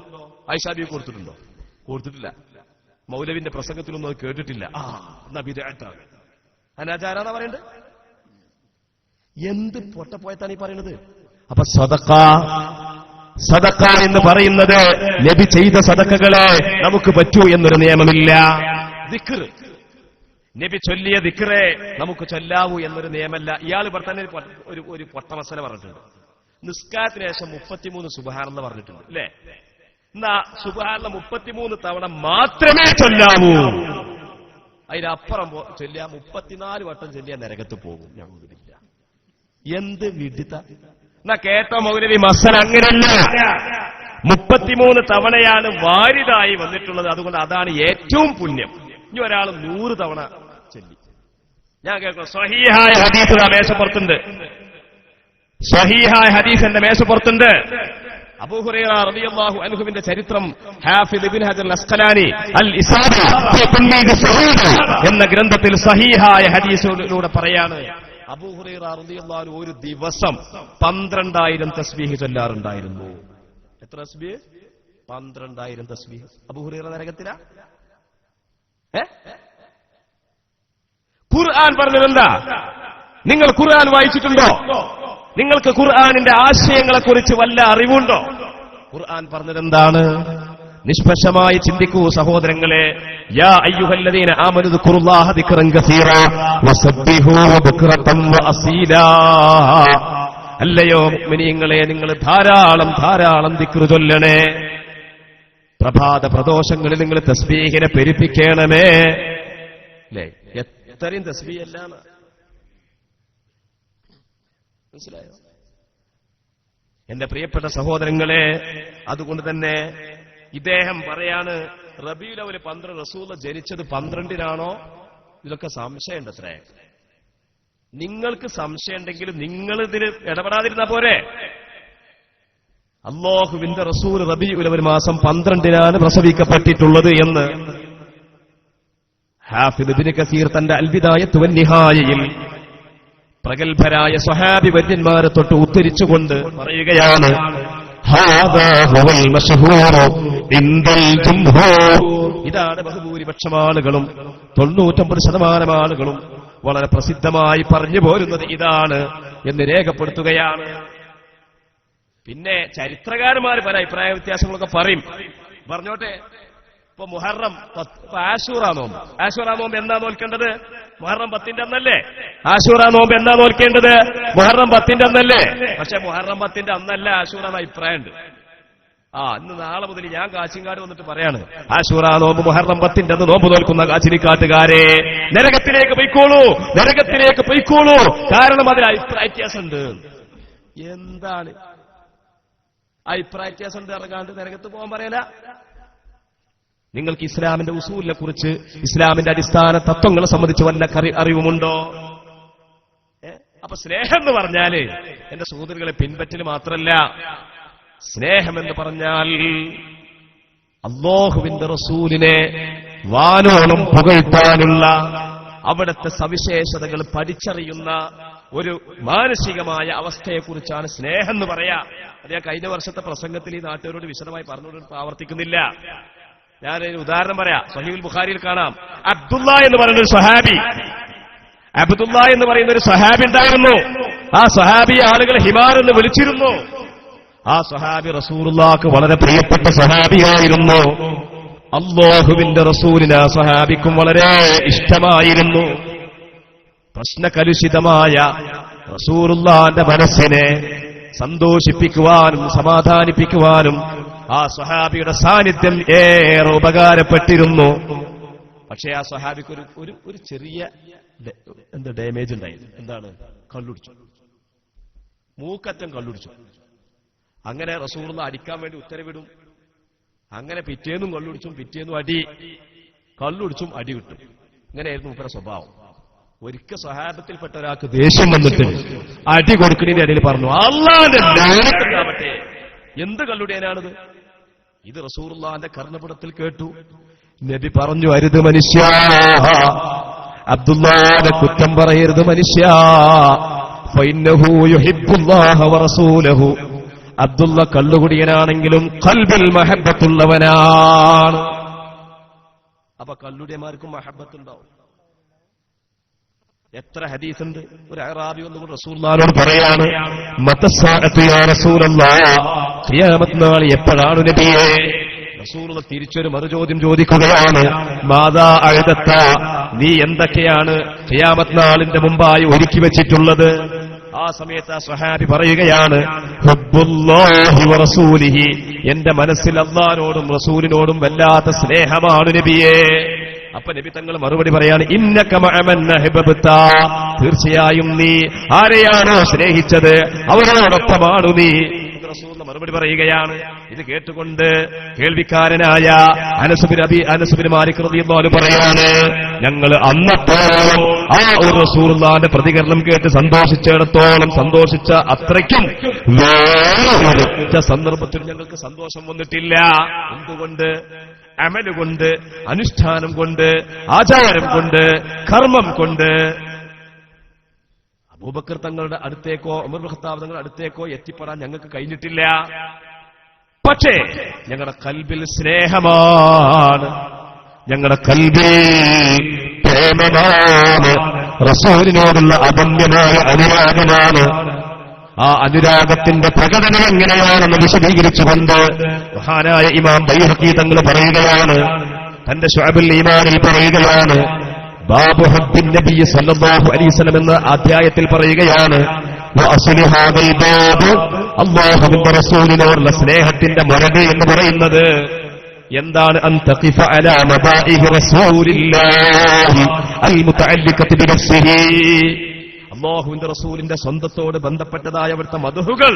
ആയിഷാ ബീവിക്ക് കൊടുത്തിട്ടുണ്ടോ? കൊടുത്തിട്ടില്ല. മൗലവിന്റെ പ്രസംഗത്തിലൊന്നും അത് കേട്ടിട്ടില്ല. എന്നാ ബിദ്അത്താണ്, അനാചാരാന്നാ പറയണ്ടത്. എന്ത് പൊട്ടപ്പോയത്താണ് ഈ പറയുന്നത്? അപ്പൊ സദഖ എന്ന് പറയുന്നത് നബി ചെയ്ത സദഖകളെ നമുക്ക് പറ്റൂ എന്നൊരു നിയമമില്ല. ദിക്ർ, നബി ചൊല്ലിയ ദിക്റെ നമുക്ക് ചൊല്ലാവൂ എന്നൊരു നിയമമല്ല. ഇയാൾ ഇവിടെ തന്നെ ഒരു പൊട്ട മസല പറഞ്ഞിട്ടുണ്ട്. നിസ്കാരത്തിന് ശേഷം 33 സുബ്ഹാനല്ലാഹ് പറഞ്ഞിട്ടുണ്ട്, അല്ലേ? എന്നാ സുബ്ഹാനല്ലാഹ് 33 തവണ മാത്രമേ ചൊല്ലാവൂ. അതിനപ്പുറം ചൊല്ലിയ 34 വട്ടം ചൊല്ലിയ നരകത്ത് പോകും. ഞങ്ങളില്ല. എന്ത് വിഡിത! എന്നാ കേട്ടോ മൗലവി, മസല അങ്ങനല്ല. 33 തവണയാണ് വാരിതായി വന്നിട്ടുള്ളത്. അതുകൊണ്ട് അതാണ് ഏറ്റവും പുണ്യം. ഇനി ഒരാൾ 100 തവണ ചൊല്ലി, ഞാൻ കേൾക്കണം, സ്വഹീഹായ ഹദീസ് മേശപ്പുറത്തുണ്ട്, സ്വഹീഹായ ഹദീസ് എന്റെ മേശപ്പുറത്തുണ്ട്. അബൂ ഹുറൈറ റളിയല്ലാഹു അൻഹുവിന്റെ ചരിത്രം ഹാഫിദ് ഇബ്നു ഹജർ അസ്ഖലാനി അൽ ഇസാബ ഫി തൻമീദ് സഹീഹ എന്ന ഗ്രന്ഥത്തിൽ സ്വഹീഹായ ഹദീസിലൂടെ പറയാണ്, അബൂ ഹുറൈറ റളിയല്ലാഹു അൻഹു ഒരു ദിവസം 12,000 തസ്ബീഹ് ചൊല്ലാറുണ്ടായിരുന്നു. എത്ര തസ്ബീഹ്? 12,000 തസ്ബീഹ്. അബൂ ഹുറൈറ നരകത്തിലാ? ഖുർആൻ പറഞ്ഞതെന്താ? നിങ്ങൾ ഖുർആൻ വായിച്ചിട്ടുണ്ടോ? നിങ്ങൾക്ക് ഖുർആനിന്റെ ആശയങ്ങളെക്കുറിച്ച് വല്ല അറിവുണ്ടോ? ഖുർആൻ പറഞ്ഞതെന്താണ്? നിഷ്പക്ഷമായി ചിന്തിക്കൂ സഹോദരങ്ങളെ. യാ അയ്യുഹല്ലദീന ആമനു ദിക്റുല്ലാഹ ദിക്റൻ കസീറാ വസബ്ബിഹൂഹു ബുക്റതൻ വഅസീലാ. അല്ലയോ മുഅ്മിനീങ്ങളെ, നിങ്ങൾ ധാരാളം ദിക്ർ ചൊല്ലണേ. പ്രഭാത പ്രദോഷങ്ങളിൽ നിങ്ങൾ തസ്ബീഹിനെ പെരുപ്പിക്കണമേ. അല്ലേ? എത്രയും തസ്ബീഹല്ലാണ്. മനസ്സിലായോ എന്റെ പ്രിയപ്പെട്ട സഹോദരങ്ങളെ? അതുകൊണ്ട് തന്നെ ഇദ്ദേഹം പറയാണ്, റബീഉൽ അവ്വൽ 12 റസൂൽ ജനിച്ചത് 12-നാണോ? ഇതൊക്കെ സംശയമുണ്ട്. അത്രേ നിങ്ങൾക്ക് സംശയം ഉണ്ടെങ്കിലും നിങ്ങൾ ഇതിന് ഇടപെടാതിരുന്നാ പോരെ. അല്ലാഹുവിന്റെ റസൂൽ റബീഉൽ അവ്വൽ മാസം 12-നാണ് പ്രസവിക്കപ്പെട്ടിട്ടുള്ളത് എന്ന് ഹാഫിദ് ഇബ്നു കസീർ തന്റെ അൽ ബിദായത്ത് വൻ നിഹായയിൽ പ്രഗൽഭരായ സ്വഹാബി വര്യന്മാരെ തൊട്ട് ഉദ്ധരിച്ചുകൊണ്ട് പറയുകയാണ്, ഇതാണ് ബഹുഭൂരിപക്ഷം ആളുകളും 99% ആളുകളും വളരെ പ്രസിദ്ധമായി പറഞ്ഞു പോരുന്നത് ഇതാണ് എന്ന് രേഖപ്പെടുത്തുകയാണ്. പിന്നെ ചരിത്രകാരന്മാർ പല അഭിപ്രായ വ്യത്യാസങ്ങളൊക്കെ പറയും. പറഞ്ഞോട്ടെ. ഇപ്പൊ മുഹറം ആശൂറാ നോമ്പ് എന്നാ നോൽക്കേണ്ടത്? മുഹറം 10-ന്റെ അന്നല്ലേ? ആശൂറ നോമ്പ് എന്നാ നോൽക്കേണ്ടത്? മുഹറം 10-ന്റെ അന്നല്ലേ? പക്ഷെ മുഹറം 10-ന്റെ അന്നല്ല ആശൂറ എന്ന അഭിപ്രായമുണ്ട്. ഇന്ന് നാളെ മുതൽ ഞാൻ കാച്ചിങ്കാട് വന്നിട്ട് പറയാണ്, ആശൂറ നോമ്പ് മുഹറം 10-ന്റെ അന്ന് നോമ്പ് നോൽക്കുന്ന കാച്ചിനിക്കാട്ടുകാരെ നരകത്തിലേക്ക് പൊയ്ക്കോളൂ. കാരണം അതിൽ അഭിപ്രായ വ്യത്യാസമുണ്ട്. എന്താണ് അഭിപ്രായ വ്യത്യാസമുണ്ട്? ഇറങ്ങാണ്ട് നരകത്ത് പോകാൻ പറയല. നിങ്ങൾക്ക് ഇസ്ലാമിന്റെ ഉസൂലിനെ കുറിച്ച്, ഇസ്ലാമിന്റെ അടിസ്ഥാന തത്വങ്ങളെ സംബന്ധിച്ച് വല്ല അറിവുമുണ്ടോ? അപ്പൊ സ്നേഹം എന്ന് പറഞ്ഞാല് എന്റെ സഹോദരികളെ പിൻപറ്റൽ മാത്രല്ല. സ്നേഹം എന്ന് പറഞ്ഞാൽ അല്ലാഹുവിന്റെ റസൂലിനെ വാനോളം പുകഴ്ത്താനുള്ള അവിടുത്തെ സവിശേഷതകൾ പഠിച്ചറിയുന്ന ഒരു മാനസികമായ അവസ്ഥയെക്കുറിച്ചാണ് സ്നേഹം എന്ന് പറയാ. അത് ഞാൻ കഴിഞ്ഞ വർഷത്തെ പ്രസംഗത്തിൽ ഈ നാട്ടുകാരോട് വിശദമായി പറഞ്ഞുകൊണ്ട് ആവർത്തിക്കുന്നില്ല. ഞാനൊരു ഉദാഹരണം പറയാം. സഹീഹുൽ ബുഖാരിയിൽ കാണാം, അബ്ദുള്ള എന്ന് പറയുന്ന ഒരു സഹാബി, അബ്ദുള്ള എന്ന് പറയുന്ന ഒരു സഹാബി ഉണ്ടായിരുന്നു. ആ സഹാബി ആളുകൾ ഹിമാർ എന്ന് വിളിച്ചിരുന്നു. ആ സഹാബി റസൂലുള്ളാഹിക്ക് വളരെ പ്രിയപ്പെട്ട സഹാബിയായിരുന്നു. അല്ലാഹുവിന്റെ റസൂലിന് ആ സഹാബിക്കും വളരെ ഇഷ്ടമായിരുന്നു. പ്രശ്നകലുഷിതമായ റസൂലുള്ളാഹിന്റെ മനസ്സിനെ സന്തോഷിപ്പിക്കുവാനും സമാധാനിപ്പിക്കുവാനും ആ സഹാബിയുടെ സാന്നിധ്യം ഏറെ ഉപകാരപ്പെട്ടിരുന്നു. പക്ഷേ ആ സഹാബിക്ക് ഒരു ചെറിയ ഡാമേജ് ഉണ്ടായിരുന്നു. എന്താണ്? കള്ളുടിച്ചു, മൂക്കറ്റം കള്ളുടിച്ചു. അങ്ങനെ റസൂലുള്ളാഹി അടിക്കാൻ വേണ്ടി ഉത്തരവിടും. അങ്ങനെ പിറ്റേന്നും കള്ളുടിച്ചും പിറ്റേന്നും കള്ളുടിച്ചും അടി കിട്ടും. ഇങ്ങനെയായിരുന്നു മൂപ്പരുടെ സ്വഭാവം. ഒരിക്കൽ സഹാബത്തിൽപ്പെട്ട ഒരാൾക്ക് ദേഷ്യം വന്നിട്ട് അടി കൊടുക്കുന്നതിന്റെ ഇടയിൽ പറഞ്ഞു, അല്ലാഹുവിന്റെ നാമത്തിലാവട്ടെ, എന്ത് കള്ളുടിയാനാണിത്? ഇത് റസൂലുള്ളാഹിന്റെ കർണപടത്തിൽ കേട്ടു. നബി പറഞ്ഞു, അരുത് മനുഷ്യ, അബ്ദുല്ലാഹിനെ കുറ്റം പറയരുത് മനുഷ്യ, ഫഇന്നഹു യുഹിബ്ബുല്ലാഹ വറസൂലഹു. അബ്ദുള്ള കള്ളുകുടിയനാണെങ്കിലും ഖൽബിൽ മഹബ്ബത്തുള്ളവനാണ്. അപ്പൊ കള്ളുടിയന്മാർക്കും മഹബ്ബത്തുണ്ടാവും. എത്ര ഹദീസുണ്ട്. ഒരു അറാബി വന്നുകൊണ്ട് റസൂലുള്ളാഹിനോട് പറയാണ്, മതസ്സാഅത്തു യാ റസൂലല്ലാഹ്, ഖിയാമത്ത് നാൾ എപ്പോഴാണ് നബിയേ? റസൂലുള്ളാഹി തിരിച്ചൊരു മറുചോദ്യം ചോദിക്കുകയാണ്, മാദാ അഅദത്ത, നീ എന്തൊക്കെയാണ് ഖിയാമത്ത് നാളിന്റെ മുമ്പായി ഒരുക്കി വെച്ചിട്ടുള്ളത്? ആ സമയത്ത് ആ സ്വഹാബി പറയുകയാണ്, ഹുബ്ബുല്ലാഹി വറസൂലിഹി, എന്റെ മനസ്സിൽ അല്ലാഹുവിനോടും റസൂലിനോടും വല്ലാത്ത സ്നേഹമാണ് നബിയേ. അപ്പൊ നബി തങ്ങൾ മറുപടി പറയാണ്, ഇന്നക മഅമൻ അഹ്ബബ്ത, തീർച്ചയായും നീ ആരെയാണോ സ്നേഹിച്ചത് അവരോടൊപ്പമാണു നീ. റസൂൽ മറുപടി പറയുകയാണ്. ഇത് കേട്ടുകൊണ്ട് കേൾവിക്കാരനായ അനസ് ബിൻ മാലിക് റളിയല്ലാഹു അൻഹു പറയാണ്, ഞങ്ങൾ അന്നത്തോളം ആ ഒരു റസൂലുള്ളാഹിന്റെ പ്രതികരണം കേട്ട് സന്തോഷിച്ചിടത്തോളം സന്തോഷിച്ച അത്രയ്ക്കും വേറെ സന്ദർഭത്തിൽ ഞങ്ങൾക്ക് സന്തോഷം വന്നിട്ടില്ല. എന്തുകൊണ്ട്? അമലുകൊണ്ട്, അനുഷ്ഠാനം കൊണ്ട്, ആചാരം കൊണ്ട്, കർമ്മം കൊണ്ട്. അബൂബക്കർ തങ്ങളുടെ അടുത്തേക്കോ ഉമർ ഇബ്നു ഖത്താബ് തങ്ങളുടെ അടുത്തേക്കോ എത്തിപ്പെടാൻ ഞങ്ങൾക്ക് കഴിഞ്ഞിട്ടില്ല. പക്ഷേ ഞങ്ങളുടെ കൽബിൽ സ്നേഹമാണ്, ഞങ്ങളുടെ കൽബിൽ പ്രേമമാണ്, റസൂലിനോടുള്ള അദമ്യമായ അനുരാഗമാണ്. ആ അനുരാഗത്തിന്റെ പ്രകടനം എങ്ങനെയാണെന്ന് വിശദീകരിച്ചുകൊണ്ട് മഹാനായ ഇമാം ബൈഹഖി തങ്ങൾ പറയുകയാണ്, തന്റെ ശുഅബുൽ ഈമാനിൽ പറയുകയാണ്, ബാബു ഹബ്ബിൻ നബി സല്ലല്ലാഹു അലൈഹി വസല്ലം എന്ന അധ്യായത്തിൽ പറയുകയാണ്, വഅസ്ലു ഹാദൽ ബാബ്, അല്ലാഹുവിന്റെ റസൂലിനോടുള്ള സ്നേഹത്തിന്റെ മരട് എന്ന് പറയുന്നത് എന്താണ്? അൻ തഖിഫ അലാ മദാഇഹി റസൂലില്ലാഹി അൽ മുതഅല്ലിഖത്തി ബിനഫ്സിഹി, അല്ലാഹുവിന്റെ റസൂലിന്റെ സ്വന്തത്തോട് ബന്ധപ്പെട്ടതായ അവിടുത്തെ മദ്ഹുകൾ,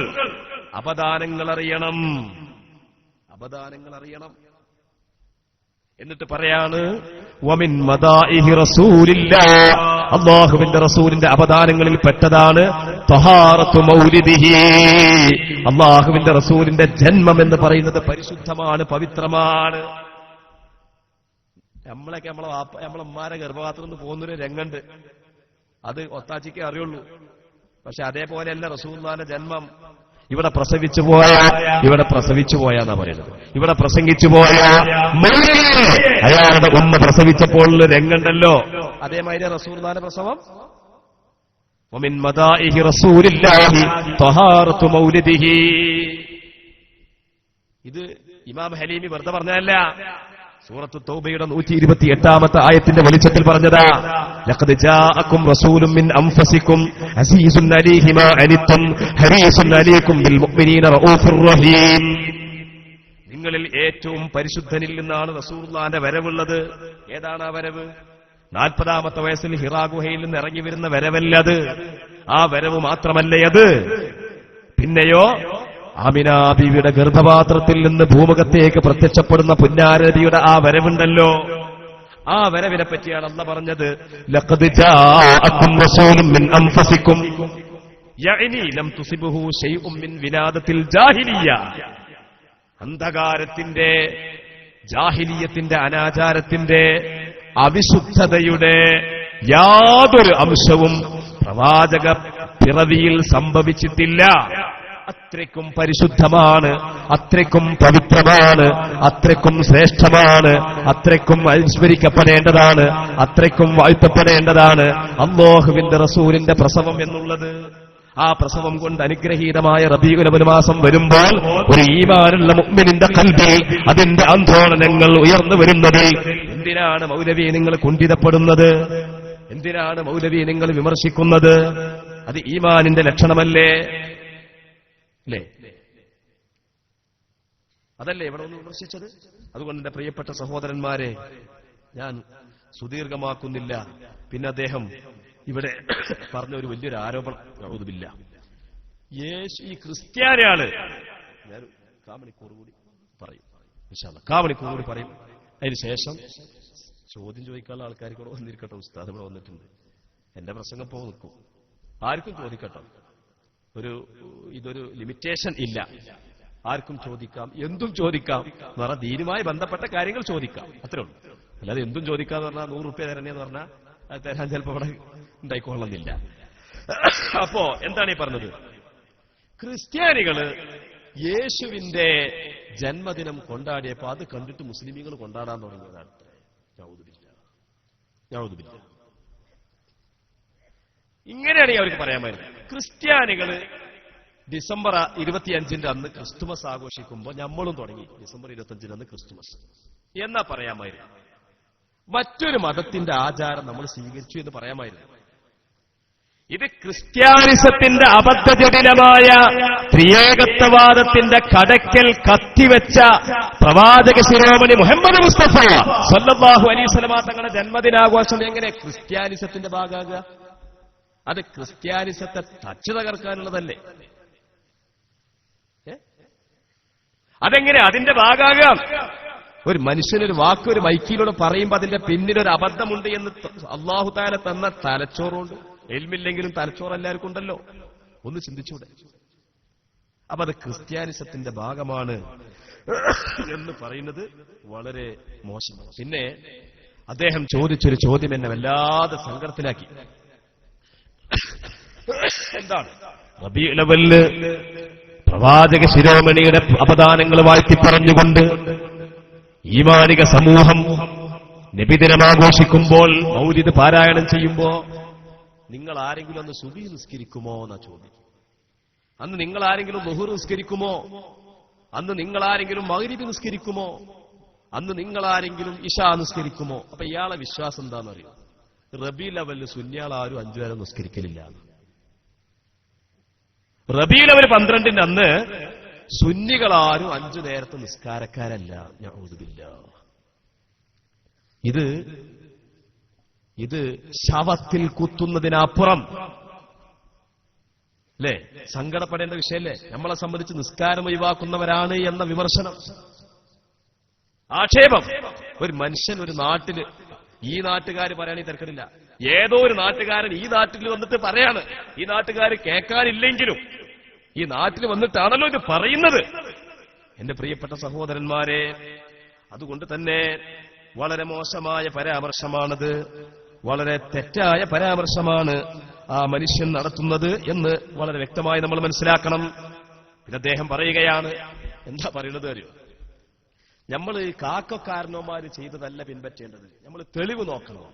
അപദാനങ്ങൾ അറിയണം, അപദാനങ്ങൾ അറിയണം. എന്നിട്ട് പറയാണ്, വമിൻ മദാഇഹി റസൂലില്ലാഹ്, അല്ലാഹുവിന്റെ റസൂലിന്റെ അപദാനങ്ങളിൽ പെട്ടതാണ് തഹാറത്തു മൗലിദിഹി, അല്ലാഹുവിന്റെ റസൂലിന്റെ ജന്മം എന്ന് പറയുന്നത് പരിശുദ്ധമാണ്, പവിത്രമാണ്. നമ്മളൊക്കെ നമ്മളമ്മാരെ ഗർഭപാത്രത്തിൽ നിന്ന് പോകുന്നൊരു രംഗണ്ട്, അത് ഒത്താച്ചിക്കേ അറിയുള്ളൂ. പക്ഷെ അതേപോലെയല്ല റസൂലുള്ളാഹിന്റെ ജന്മം. ഇവിടെ പ്രസവിച്ചു പോയാന്നാ പറയുന്നത്. ഇവിടെ പ്രസംഗിച്ചു പോയ അയാളുടെ ഉമ്മ പ്രസവിച്ചപ്പോൾ രംഗണ്ടല്ലോ, അതേമാതിരി റസൂലുള്ളാഹിന്റെ പ്രസവം. വമിൻ മദാഇഹി റസൂലില്ലാഹി തഹാറത്തു മൗലിദിഹി. ഇത് ഇമാം ഹലീമി വെറുതെ പറഞ്ഞതല്ല, സൂറത്തു തൗബയുടെ 128-ാമത്തെ ആയത്തിന്റെ വെളിച്ചത്തിൽ പറഞ്ഞതാ. ലഖദ് ജാഅകും റസൂലുൻ മിൻ അൻഫുസികും അസീസുൻ അലൈഹി മാ അനിത്തും ഹരീസുൻ അലൈക്കും ബിൽ മുഅ്മിനീന റഊഫുർ റഹീം. നിങ്ങളിൽ ഏറ്റവും പരിശുദ്ധനിൽ നിന്നാണ് റസൂലുള്ളാഹിന്റെ വരവുള്ളത്. ഏതാണ് ആ വരവ്? 40-ാമത്തെ വയസ്സിൽ ഹിറാ ഗുഹയിൽ നിന്ന് ഇറങ്ങി വരുന്ന വരവല്ലത്. ആ വരവ് മാത്രമല്ലയത്, പിന്നെയോ ആമിനാ ബീവിയുടെ ഗർഭപാത്രത്തിൽ നിന്ന് ഭൂമുഖത്തേക്ക് പ്രത്യക്ഷപ്പെടുന്ന പുന്നാരനബിയുടെ ആ വരവുണ്ടല്ലോ, ആ വരവിനെ പറ്റിയാണ് അല്ലാഹ് പറഞ്ഞത്. ലഖദ് ജാഅകും റസൂലുൻ മിൻ അൻഫുസികും യഅനി ലം തുസിബഹു ഷൈഉൻ മിൻ വിനാദത്തിൽ ജാഹിലിയ്യ. അന്ധകാരത്തിന്റെ ജാഹിലിയത്തിന്റെ, അനാചാരത്തിന്റെ, അവിശുദ്ധതയുടെ യാതൊരു അംശവും പ്രവാചക പിറവിയിൽ സംഭവിച്ചിട്ടില്ല. അത്രയ്ക്കും പരിശുദ്ധമാണ്, അത്രയ്ക്കും പവിത്രമാണ്, അത്രയ്ക്കും ശ്രേഷ്ഠമാണ്, അത്രയ്ക്കും അനുസ്മരിക്കപ്പെടേണ്ടതാണ്, അത്രയ്ക്കും വാഴ്ത്തപ്പെടേണ്ടതാണ് അല്ലാഹുവിന്റെ റസൂലിന്റെ പ്രസവം എന്നുള്ളത്. ആ പ്രസവം കൊണ്ട് അനുഗ്രഹീതമായ റബീഉൽ അവ്വൽ മാസം വരുമ്പോൾ ഒരു ഈമാനുള്ള മുഅ്മിനിന്റെ ഖൽബിൽ അതിന്റെ ആന്തോളനങ്ങൾ ഉയർന്നു വരുന്നത്. എന്തിനാണ് മൗലവി നിങ്ങൾ കുണ്ഠിതപ്പെടുന്നത്? എന്തിനാണ് മൗലവി നിങ്ങൾ വിമർശിക്കുന്നത്? അത് ഈമാനിന്റെ ലക്ഷണമല്ലേ? അല്ലേ? അതല്ലേ ഇവിടെ ഒന്ന് വിമർശിച്ചത്? അതുകൊണ്ട് എന്റെ പ്രിയപ്പെട്ട സഹോദരന്മാരെ, ഞാൻ സുദീർഘമാക്കുന്നില്ല. പിന്നെ അദ്ദേഹം ഇവിടെ പറഞ്ഞ ഒരു വലിയൊരു ആരോപണം, ഔദുബില്ല, യേശു ഈ ക്രിസ്ത്യാനിയാണ്. ഞാൻ കാമണിക്കൂർ കൂടി പറയും, ഇൻഷാ അല്ലാഹ് കാമണിക്കൂർ കൂടി പറയും. അതിനുശേഷം ചോദ്യം ചോദിക്കാനുള്ള ആൾക്കാർ കൂടെ വന്നിരിക്കട്ടെ. ഉസ്താദ് ഇവിടെ വന്നിട്ടുണ്ട്, എന്റെ പ്രസംഗം പോ നിൽക്കും, ആർക്കും ചോദിക്കട്ടോ. ഇതൊരു ലിമിറ്റേഷൻ ഇല്ല, ആർക്കും ചോദിക്കാം, എന്തും ചോദിക്കാം എന്ന് പറഞ്ഞാൽ ദീനുമായി ബന്ധപ്പെട്ട കാര്യങ്ങൾ ചോദിക്കാം, അത്രേ ഉള്ളൂ. അല്ലാതെ എന്തും ചോദിക്കാന്ന് പറഞ്ഞാൽ 100 രൂപ തരണേന്ന് പറഞ്ഞാൽ അത് തരാൻ ചിലപ്പോൾ ഇവിടെ ഉണ്ടായിക്കൊള്ളുന്നില്ല. അപ്പോ എന്താണ് ഈ പറഞ്ഞത്? ക്രിസ്ത്യാനികള് യേശുവിന്റെ ജന്മദിനം കൊണ്ടാടിയപ്പോ അത് കണ്ടിട്ട് മുസ്ലിമീങ്ങൾ കൊണ്ടാടാൻ തുടങ്ങിയതാണ്. യഹൂദില്ല ഇങ്ങനെയാണെങ്കിൽ അവർക്ക് പറയാമായിരുന്നു, ക്രിസ്ത്യാനികള് ഡിസംബർ 25 അന്ന് ക്രിസ്തുമസ് ആഘോഷിക്കുമ്പോൾ നമ്മളും തുടങ്ങി ഡിസംബർ 25 അന്ന് ക്രിസ്തുമസ് എന്നാ പറയാമായിരുന്നു. മറ്റൊരു മതത്തിന്റെ ആചാരം നമ്മൾ സ്വീകരിച്ചു എന്ന് പറയാമായിരുന്നു. ഇത് ക്രിസ്ത്യാനിസത്തിന്റെ അബദ്ധജടിലമായ ത്രിയേകത്വവാദത്തിന്റെ കടക്കൽ കത്തിവെച്ച പ്രവാചക ശിരോമണി മുഹമ്മദ് മുസ്തഫ സല്ലല്ലാഹു അലൈഹി വസല്ലമ തങ്ങളുടെ ജന്മദിനാഘോഷം എങ്ങനെ ക്രിസ്ത്യാനിസത്തിന്റെ ഭാഗമാകുക? അത് ക്രിസ്ത്യാനിസത്തെ തച്ചു തകർക്കാനുള്ളതല്ലേ? അതെങ്ങനെ അതിന്റെ ഭാഗമാകാം? ഒരു മനുഷ്യനൊരു വാക്ക് ഒരു മൈക്കിലൂടെ പറയുമ്പോൾ അതിന്റെ പിന്നിലൊരു അബദ്ധമുണ്ട് എന്ന് അല്ലാഹു തആല തന്ന തലച്ചോറുണ്ട്. എൽമില്ലെങ്കിലും തലച്ചോറ് എല്ലാവർക്കും ഉണ്ടല്ലോ, ഒന്ന് ചിന്തിച്ചൂടെ? അപ്പൊ അത് ക്രിസ്ത്യാനിസത്തിന്റെ ഭാഗമാണ് എന്ന് പറയുന്നത് വളരെ മോശമാണ്. പിന്നെ അദ്ദേഹം ചോദിച്ചൊരു ചോദ്യം എന്നെ വല്ലാതെ സങ്കടത്തിലാക്കി. എന്താണ്? റബീഉൽ അവ്വൽ പ്രവാചക ശിരോമണിയുടെ അപദാനങ്ങൾ വാഴ്ത്തി പറഞ്ഞുകൊണ്ട് ഈമാനിക സമൂഹം നബിദിനം ആഘോഷിക്കുമ്പോൾ, മൗലിദ് പാരായണം ചെയ്യുമ്പോ നിങ്ങൾ ആരെങ്കിലും അന്ന് സുബഹി നിസ്കരിക്കുമോ എന്നാ ചോദ്യം. അന്ന് നിങ്ങൾ ആരെങ്കിലും ളുഹ്ർ നിസ്കരിക്കുമോ? അന്ന് നിങ്ങൾ ആരെങ്കിലും മഗ്രിബ് നിസ്കരിക്കുമോ? അന്ന് നിങ്ങൾ ആരെങ്കിലും ഇശാ നിസ്കരിക്കുമോ? അപ്പൊ ഇയാളെ വിശ്വാസം എന്താണെന്നറിയോ? റബീഉൽ അവ്വൽ സുന്നിയാളാരും 5 നേരം നിസ്കരിക്കലില്ല. റബീഉൽ അവ്വൽ 12 അന്ന് സുന്നികളാരും 5 നേരത്തെ നിസ്കാരക്കാരല്ല. നഊദുബില്ലാഹ്. ഇത് ശവത്തിൽ കുത്തുന്നതിനപ്പുറം അല്ലേ, സങ്കടപ്പെടേണ്ട വിഷയല്ലേ? നമ്മളെ സംബന്ധിച്ച് നിസ്കാരം ഒഴിവാക്കുന്നവരാണ് എന്ന വിമർശനം, ആക്ഷേപം. ഒരു മനുഷ്യൻ ഒരു നാട്ടില്, ഈ നാട്ടുകാർ പറയാണെങ്കിൽ തിരക്കടില്ല, ഏതോ ഒരു നാട്ടുകാരൻ ഈ നാട്ടിൽ വന്നിട്ട് പറയാണ്, ഈ നാട്ടുകാർ കേൾക്കാനില്ലെങ്കിലും ഈ നാട്ടിൽ വന്നിട്ടാണല്ലോ ഇത് പറയുന്നത്. എന്റെ പ്രിയപ്പെട്ട സഹോദരന്മാരെ, അതുകൊണ്ട് തന്നെ വളരെ മോശമായ പരാമർശമാണത്, വളരെ തെറ്റായ പരാമർശമാണ് ആ മനുഷ്യൻ നടത്തുന്നത് എന്ന് വളരെ വ്യക്തമായി നമ്മൾ മനസ്സിലാക്കണം. പിന്നെ അദ്ദേഹം പറയുകയാണ്, എന്താ പറയുന്നത് അറിയോ? നമ്മൾ കാക്കക്കാരനോമാര് ചെയ്തതല്ല പിൻപറ്റേണ്ടത്, നമ്മൾ തെളിവ് നോക്കണം.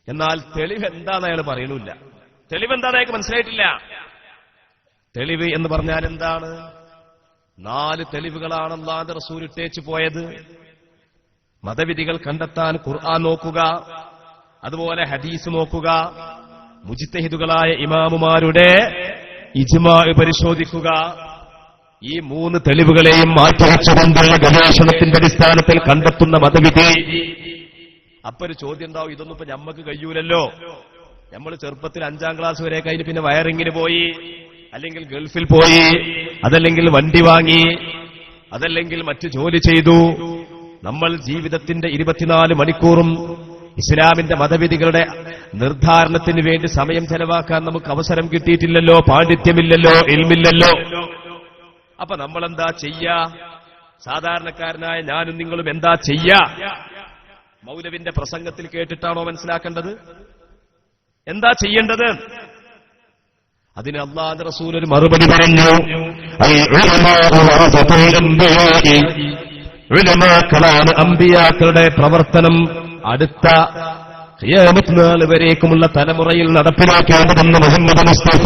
എന്നാൽ തെളിവ് എന്താണെന്ന് അയാൾ പറയണില്ല. തെളിവ് എന്താണെന്ന് അയാൾക്ക് മനസ്സിലായിട്ടില്ല. തെളിവ് എന്ന് പറഞ്ഞാൽ എന്താണ്? 4 തെളിവുകളാണ് അല്ലാഹുവിന്റെ റസൂൽ ഇട്ടേച്ചു പോയത്. മതവിധികൾ കണ്ടെത്താൻ ഖുർആൻ നോക്കുക, അതുപോലെ ഹദീസ് നോക്കുക, മുജ്തഹിദുകളായ ഇമാമുമാരുടെ ഇജ്മാ പരിശോധിക്കുക. ഈ 3 തെളിവുകളെയും മാറ്റിവെച്ചുകൊണ്ടുള്ള ഗവേഷണത്തിന്റെ അടിസ്ഥാനത്തിൽ കണ്ടെത്തുന്ന മതവിധി. അപ്പൊ ഒരു ചോദ്യം ഉണ്ടാവും, ഇതൊന്നും ഇപ്പൊ ഞമ്മക്ക് കഴിയൂലല്ലോ. നമ്മൾ ചെറുപ്പത്തിൽ 5ാം ക്ലാസ് വരെ കഴിഞ്ഞ് പിന്നെ വയറിങ്ങിന് പോയി, അല്ലെങ്കിൽ ഗൾഫിൽ പോയി, അതല്ലെങ്കിൽ വണ്ടി വാങ്ങി, അതല്ലെങ്കിൽ മറ്റു ജോലി ചെയ്തു. നമ്മൾ ജീവിതത്തിന്റെ 24 മണിക്കൂറും ഇസ്ലാമിന്റെ മതവിധികളുടെ നിർദ്ധാരണത്തിന് വേണ്ടി സമയം ചെലവാക്കാൻ നമുക്ക് അവസരം കിട്ടിയിട്ടില്ലല്ലോ, പാണ്ഡിത്യമില്ലല്ലോ, ഇൽമില്ലല്ലോ. അപ്പൊ നമ്മളെന്താ ചെയ്യാ? സാധാരണക്കാരനായ ഞാനും നിങ്ങളും എന്താ ചെയ്യാ? മൗലവിന്റെ പ്രസംഗത്തിൽ കേട്ടിട്ടാണോ മനസ്സിലാക്കേണ്ടത്? എന്താ ചെയ്യേണ്ടത്? അതിന് അല്ലാഹുവിന്റെ റസൂൽ ഒരു മറുപടി പറഞ്ഞു. ഉലമാക്കളാണ് അമ്പിയാക്കളുടെ പ്രവർത്തനം അടുത്ത ഖിയാമത്ത് നാൾ വരേക്കുമുള്ള തലമുറയിൽ നടപ്പിലാക്കേണ്ടതെന്ന് മുഹമ്മദ് മുസ്തഫ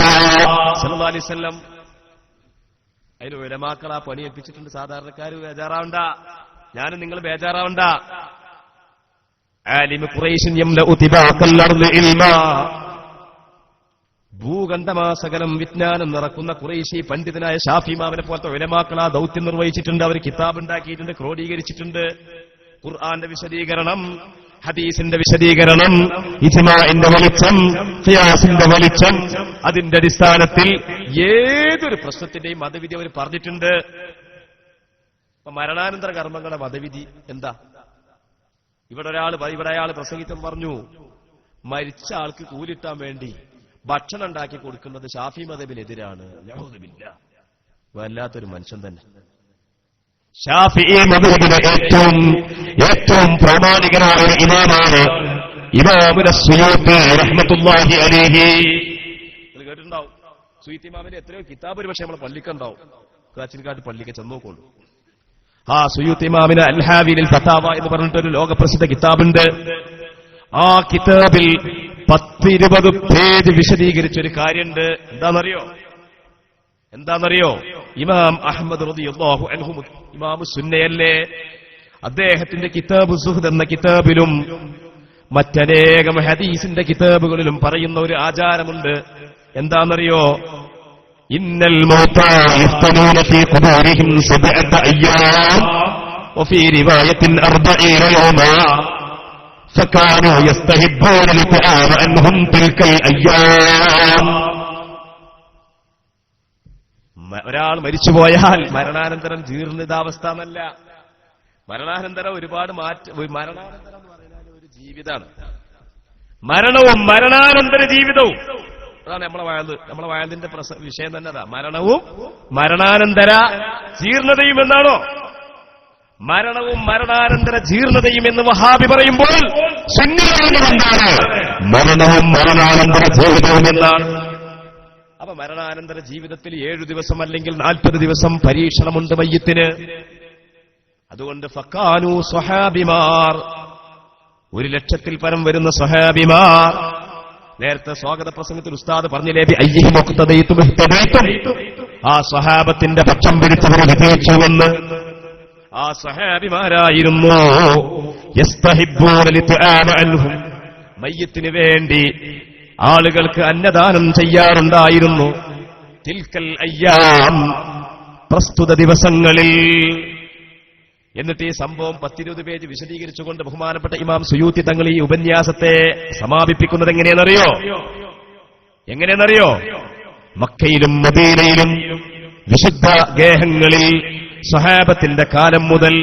സല്ലല്ലാഹു അലൈഹി വസല്ലം. അതിന് ഉലമാക്കളാ പണിയേൽപ്പിച്ചിട്ടുണ്ട്. സാധാരണക്കാർ ബേജാറാവണ്ട, ഞാനും നിങ്ങൾ ബേജാറാവണ്ട. ആലിമു ഖുറൈശിൻ യംലഉ തിബാഖൽ അർളി ഇൽമാ, ഭൂഖണ്ഡമാസകലം വിജ്ഞാനം നിറക്കുന്ന ഖുറൈശി പണ്ഡിതനായ ഷാഫി ഇമാമിനെ പോലത്തെ ഉലമാക്കൾ ആ ദൗത്യം നിർവഹിച്ചിട്ടുണ്ട്. അവർ കിതാബ് ഉണ്ടാക്കിയിട്ടുണ്ട്, ക്രോഡീകരിച്ചിട്ടുണ്ട്. ഖുർആന്റെ വിശദീകരണം, ഹദീസിന്റെ വിശദീകരണം, ഇജ്മാഇന്റെ വെളിച്ചം, ഖിയാസിന്റെ വെളിച്ചം, അതിന്റെ അടിസ്ഥാനത്തിൽ ഏതൊരു പ്രശ്നത്തിന്റെയും മതവിധി അവർ പറഞ്ഞിട്ടുണ്ട്. ഇപ്പൊ മരണാനന്തര കർമ്മങ്ങളുടെ മതവിധി എന്താ? ഇവിടെ അയാൾ പ്രസംഗിച്ചം പറഞ്ഞു, മരിച്ച ആൾക്ക് കൂലിട്ടാൻ വേണ്ടി ഭക്ഷണം ഉണ്ടാക്കി കൊടുക്കുന്നത് ഷാഫി മദ്ഹബിനെതിരാണ്. വല്ലാത്തൊരു മനുഷ്യൻ തന്നെ. ഷാഫിഈ മദ്ഹബിലെ ഏറ്റവും പ്രാമാണികനായ ഇമാമാണ് ഇമാമുന സുയൂത്തി റഹ്മത്തുള്ളാഹി അലൈഹി. നിങ്ങൾ കേട്ടിട്ടുണ്ടാവും, സുയൂത്തി ഇമാമിന്റെ എത്രയോ കിതാബ് ഒരു പക്ഷേ നമ്മളെ പള്ളിക്കുണ്ടാവും. കാച്ചിൻകാട്ട് പള്ളിക്ക് ചെന്ന് നോക്കുള്ളൂ. ആ സുയൂത്തി ഇമാമിന് അൽഹാവിലിൽ ഫതാവ എന്ന് പറഞ്ഞിട്ടൊരു ലോകപ്രസിദ്ധ കിതാബുണ്ട്. ആ കിതാബിൽ 10-20 പേജ് വിശദീകരിച്ചൊരു കാര്യമുണ്ട്. എന്താണെന്നറിയോ? ഇമാം അഹ്മദ് റളിയല്ലാഹു അൻഹു ഇമാമു സുന്നയല്ലേ, അദ്ദേഹത്തിന്റെ കിതാബ് സുഹ്ദ് എന്ന കിതാബിലും മറ്റനേകം ഹദീസിന്റെ കിതാബുകളിലും പറയുന്ന ഒരു ആചാരമുണ്ട്. എന്താണെന്നറിയോ? ഇന്നൽ മൗതാ യഫ്തനൂന ഫീ ഖുബൂരിഹിം 7 അയ്യാം വഫീ റിവായത്തിൻ 40 യൗമാ فكانوا يستحبون الطعام عنهم تلك الايام. ഒരാൾ മരിച്ചുപോയാൽ മരണാനന്തരം ജീർണിതാവസ്ഥ എന്നല്ല, മരണാനന്തരം ഒരുപാട് മരണാനന്തരം എന്ന് പറഞ്ഞാൽ ഒരു ജീവിതമാണ്. മരണവും മരണാനന്തര ജീവിതവും അതാണ് നമ്മളെ വയലിന്റെ വിഷയം തന്നെ. അതാ മരണവും മരണാനന്തര ജീർണതയും എന്നാണോ? മരണവും മരണാനന്തര ജീർണതയും എന്ന് വഹാബി പറയുമ്പോൾ സുന്നികളെന്താണ്? മരണവും മരണാനന്തര ജീവിതവും എന്നാണ്. അപ്പൊ മരണാനന്തര ജീവിതത്തിൽ 7 ദിവസം അല്ലെങ്കിൽ 40 ദിവസം പരീക്ഷണമുണ്ട് മയ്യത്തിന്. അതുകൊണ്ട് ഫക്കാനു സ്വഹാബിമാർ, 1,00,000-ൽ പരം വരുന്ന സ്വഹാബിമാർ. നേരത്തെ സ്വാഗത പ്രസംഗത്തിൽ ഉസ്താദ് പറഞ്ഞില്ലേ, ആ സ്വഹാബത്തിന്റെ പക്ഷം പിടിച്ചവർ വിജയിച്ചുവെന്ന്. ആ സഹാബിമാരായിരുന്നു മയ്യത്തിന് വേണ്ടി ആളുകൾക്ക് അന്നദാനം ചെയ്യാറുണ്ടായിരുന്നു. തിൽക്കൽ അയ്യാം, പ്രസ്തുത ദിവസങ്ങളിൽ. എന്നിട്ട് ഈ സംഭവം 10-20 പേജ് വിശദീകരിച്ചുകൊണ്ട് ബഹുമാനപ്പെട്ട ഇമാം സുയൂത്തി തങ്ങൾ ഈ ഉപന്യാസത്തെ സമാപിപ്പിക്കുന്നത് എങ്ങനെയെന്നറിയോ? മക്കയിലും മദീനയിലും വിശുദ്ധ ഗേഹങ്ങളിൽ സ്വഹാബത്തിന്റെ കാലം മുതൽ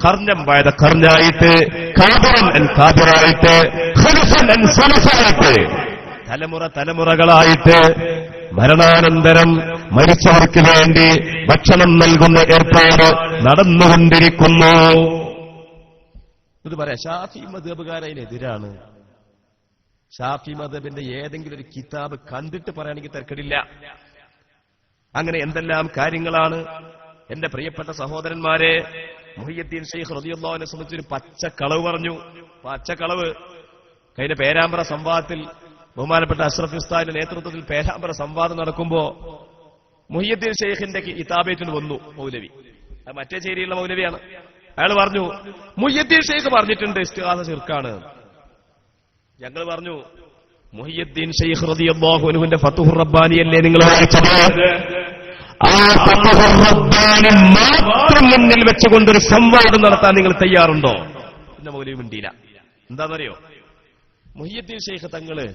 കർഞ്ഞം വായത കർഞ്ഞായിട്ട്, കാബിറൻ കാബിറായിട്ട്, ഖലഫൻ സലഫായിട്ട്, തലമുറകളായിട്ട് മരണാനന്തരം മരിച്ചവർക്ക് വേണ്ടി ഭക്ഷണം നൽകുന്ന ഏർപ്പാട് നടന്നുകൊണ്ടിരിക്കുന്നു. ഇത് പറയാം, ഷാഫി മദ്ഹബുകാരതിനെതിരാണ്. ഷാഫി മദ്ഹബിന്റെ ഏതെങ്കിലും ഒരു കിതാബ് കണ്ടിട്ട് പറയുകയാണെങ്കിൽ തർക്കടില്ല. അങ്ങനെ എന്തെല്ലാം കാര്യങ്ങളാണ്. എന്റെ പ്രിയപ്പെട്ട സഹോദരന്മാരെ, മുഹിയുദ്ദീൻ ശൈഖ് റളിയല്ലാഹു അൻഹു സംബന്ധിച്ചൊരു പച്ചക്കളവ് പറഞ്ഞു. പച്ചക്കളവ് കഴിഞ്ഞ പേരാമ്പ്ര സംവാദത്തിൽ ബഹുമാനപ്പെട്ട അഷ്റഫ് ഉസ്താദിന്റെ നേതൃത്വത്തിൽ പേരാമ്പ്ര സംവാദം നടക്കുമ്പോ മുഹിയുദ്ദീൻ ശൈഖിന്റെ കിതാബേറ്റിന് വന്നു മൗലവി. അത് മറ്റേ ചേരിയുള്ള മൗലവിയാണ്. അയാൾ പറഞ്ഞു, മുഹിയുദ്ദീൻ ശൈഖ് പറഞ്ഞിട്ടുണ്ട് ഇസ്തിഗാസ ശിർക്കാണ്. ഞങ്ങൾ പറഞ്ഞു, മുഹിയുദ്ദീൻ ശൈഖ് റളിയല്ലാഹു അൻഹുവിന്റെ ഫത്ഹുർ റബ്ബാനിയല്ലേ നിങ്ങൾ വായിച്ചത്? ആ ഫത്ഹുർ റബ്ബാനി മാത്രം മുന്നിൽ വെച്ചുകൊണ്ടൊരു സംവാദം നടത്താൻ നിങ്ങൾ തയ്യാറുണ്ടോ? പിന്നെ മൗലവി മിണ്ടിയില്ല. എന്താണെന്നറിയോ? മുഹിയുദ്ദീൻ ശൈഖ് തങ്ങള്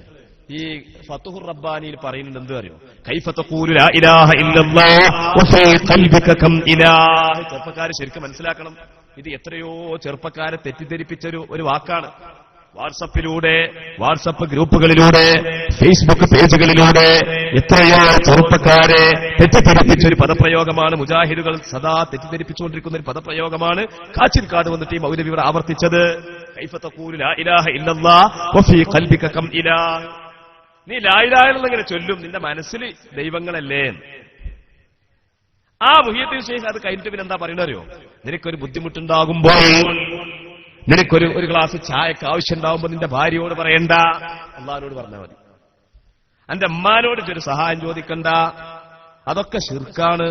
ഈ ഫത്ഹുർ റബ്ബാനിയിൽ പറയുന്നുണ്ട്. എന്ത് അറിയോ? കൈഫ തഖൂലു ലാ ഇലാഹ ഇല്ലല്ലാഹ് വഫീ ഖൽബിക കം ഇലാഹ്. ചെറുപ്പക്കാരെ ശരിക്കും മനസ്സിലാക്കണം, ഇത് എത്രയോ ചെറുപ്പക്കാരെ തെറ്റിദ്ധരിപ്പിച്ചൊരു വാക്കാണ്. വാട്സപ്പ് ഗ്രൂപ്പുകളിലൂടെ, ഫേസ്ബുക്ക് പേജുകളിലൂടെ എത്രയോ ചെറുപ്പക്കാരെ തെറ്റിദ്ധരിപ്പിച്ചൊരു പദപ്രയോഗമാണ് മുജാഹിദുകൾ സദാ തെറ്റിദ്ധരിപ്പിച്ചുകൊണ്ടിരിക്കുന്ന ഒരു പദപ്രയോഗമാണ് കാച്ചിൽക്കാട് വന്നിട്ട് ഈ മൗലവിയുടെ ആവർത്തിച്ചത്. കൈഫ തഖൂലു ലാ ഇലാഹ ഇല്ലല്ലാഹ് വഫീ ഖൽബിക കം ഇലാഹ്. നീ ലാ ഇലാഹ ഇല്ലല്ലാഹ് എങ്ങനെ ചൊല്ലും, നിന്റെ മനസ്സിൽ ദൈവങ്ങളല്ലേ? ആ മുഹിയദ്ദീൻ ശൈഖ് അത് കഴിഞ്ഞിട്ട് പിന്നെ എന്താ പറയുന്നറിയോ? നിനക്കൊരു ബുദ്ധിമുട്ടുണ്ടാകുമ്പോൾ, നിനക്കൊരു ഗ്ലാസ് ചായക്ക് ആവശ്യമുണ്ടാകുമ്പോൾ നിന്റെ ഭാര്യയോട് പറയണ്ട, അള്ളാഹിനോട് പറഞ്ഞാൽ മതി. എന്റെ അമ്മാനോട് ഒരു സഹായം ചോദിക്കണ്ട, അതൊക്കെ ശിർക്കാണ്.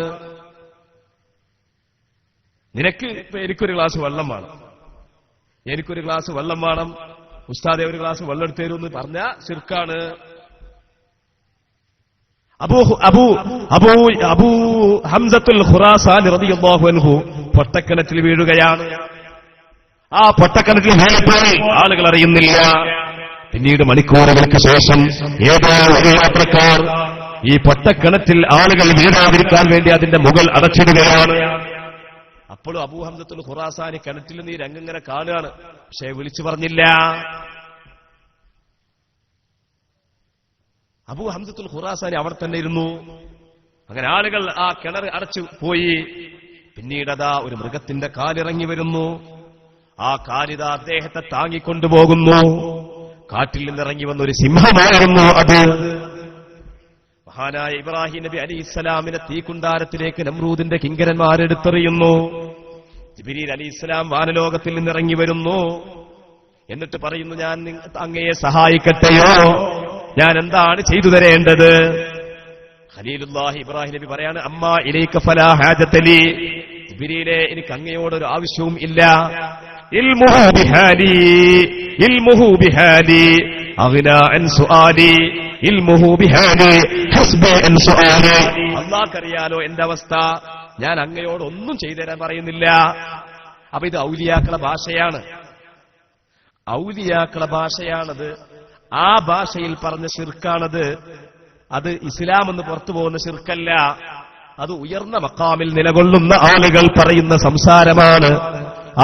നിനക്ക് ഇപ്പൊ എനിക്കൊരു ഗ്ലാസ് വെള്ളം വേണം, ഉസ്താദെ ഒരു ഗ്ലാസ് വെള്ളം എടുത്തു തരുമെന്ന് പറഞ്ഞാൽ ശിർക്കാണ്. അബൂ ഹംസത്തുൽ ഖുറാസാനി റളിയല്ലാഹു അൻഹു പൊട്ടക്കിണറ്റിൽ വീഴുകയാണ്. ആ പൊട്ടക്കിണറ്റിൽ വീണപ്പോൾ ആളുകൾ അറിയുന്നില്ല. പിന്നീട് മണിക്കൂറുകൾക്ക് ശേഷം ഏതോ ഒരു യാത്രക്കാർ ഈ പൊട്ടക്കിണറ്റിൽ ആളുകൾ വീഴാതിരിക്കാൻ വേണ്ടി അതിന്റെ മുകൾ അടച്ചിടുകയാണ്. അപ്പോഴും അബൂ ഹംസത്തുൽ ഖുറാസാനി കിണറ്റിൽ നിന്ന് ഈ രംഗങ്ങനെ കാണുകയാണ്. പക്ഷെ വിളിച്ചു പറഞ്ഞില്ല. അബൂ ഹംസത്തുൽ ഖുറാസാനി അവിടെ തന്നെ ഇരുന്നു. അങ്ങനെ ആളുകൾ ആ കിണർ അടച്ചു പോയി. പിന്നീട് അതാ ഒരു മൃഗത്തിന്റെ കാലിറങ്ങി വരുന്നു. ആ കാലിത അദ്ദേഹത്തെ താങ്ങിക്കൊണ്ടുപോകുന്നു. കാട്ടിൽ നിന്നിറങ്ങി വന്ന ഒരു സിംഹമായിരുന്നു അത്. മഹാനായ ഇബ്രാഹിം നബി അലൈഹിസ്സലാമിനെ തീക്കുണ്ടാരത്തിലേക്ക് നമ്രൂദിന്റെ കിങ്കരന്മാരെടുത്തെറിയുന്നു. ജിബ്രീൽ അലൈഹിസ്സലാം വാനലോകത്തിൽ നിന്നിറങ്ങി വരുന്നു. എന്നിട്ട് പറയുന്നു, ഞാൻ അങ്ങയെ സഹായിക്കട്ടെയോ? ഞാൻ എന്താണ് ചെയ്തു തരേണ്ടത്? ഖലീലുല്ലാഹി ഇബ്രാഹിം നബി പറയാണ്, അമ്മാ ഇലൈക ഫലാ ഹാജത ലീ. ജിബ്രീലേ, എനിക്ക് അങ്ങയോടൊരു ആവശ്യവും ഇല്ല. ഇൽമുഹു ബിഹാലി അഗ്നാ അൻ സുആലി, ഇൽമുഹു ബിഹാലി ഹസ്ബി അൻ സുആലി. അല്ലാഹുക്കറിയാലോ എന്റെ അവസ്ഥ, ഞാൻ അങ്ങയോട് ഒന്നും ചെയ്തു തരാൻ പറയുന്നില്ല. അപ്പൊ ഇത് ഔലിയാക്കളെ ഭാഷയാണത്. ആ ഭാഷയിൽ പറഞ്ഞ ശിർക്കാണത്. അത് ഇസ്ലാം എന്ന് പുറത്തു പോകുന്ന ശിർക്കല്ല. അത് ഉയർന്ന മഖാമിൽ നിലകൊള്ളുന്ന ആളുകൾ പറയുന്ന സംസാരമാണ്.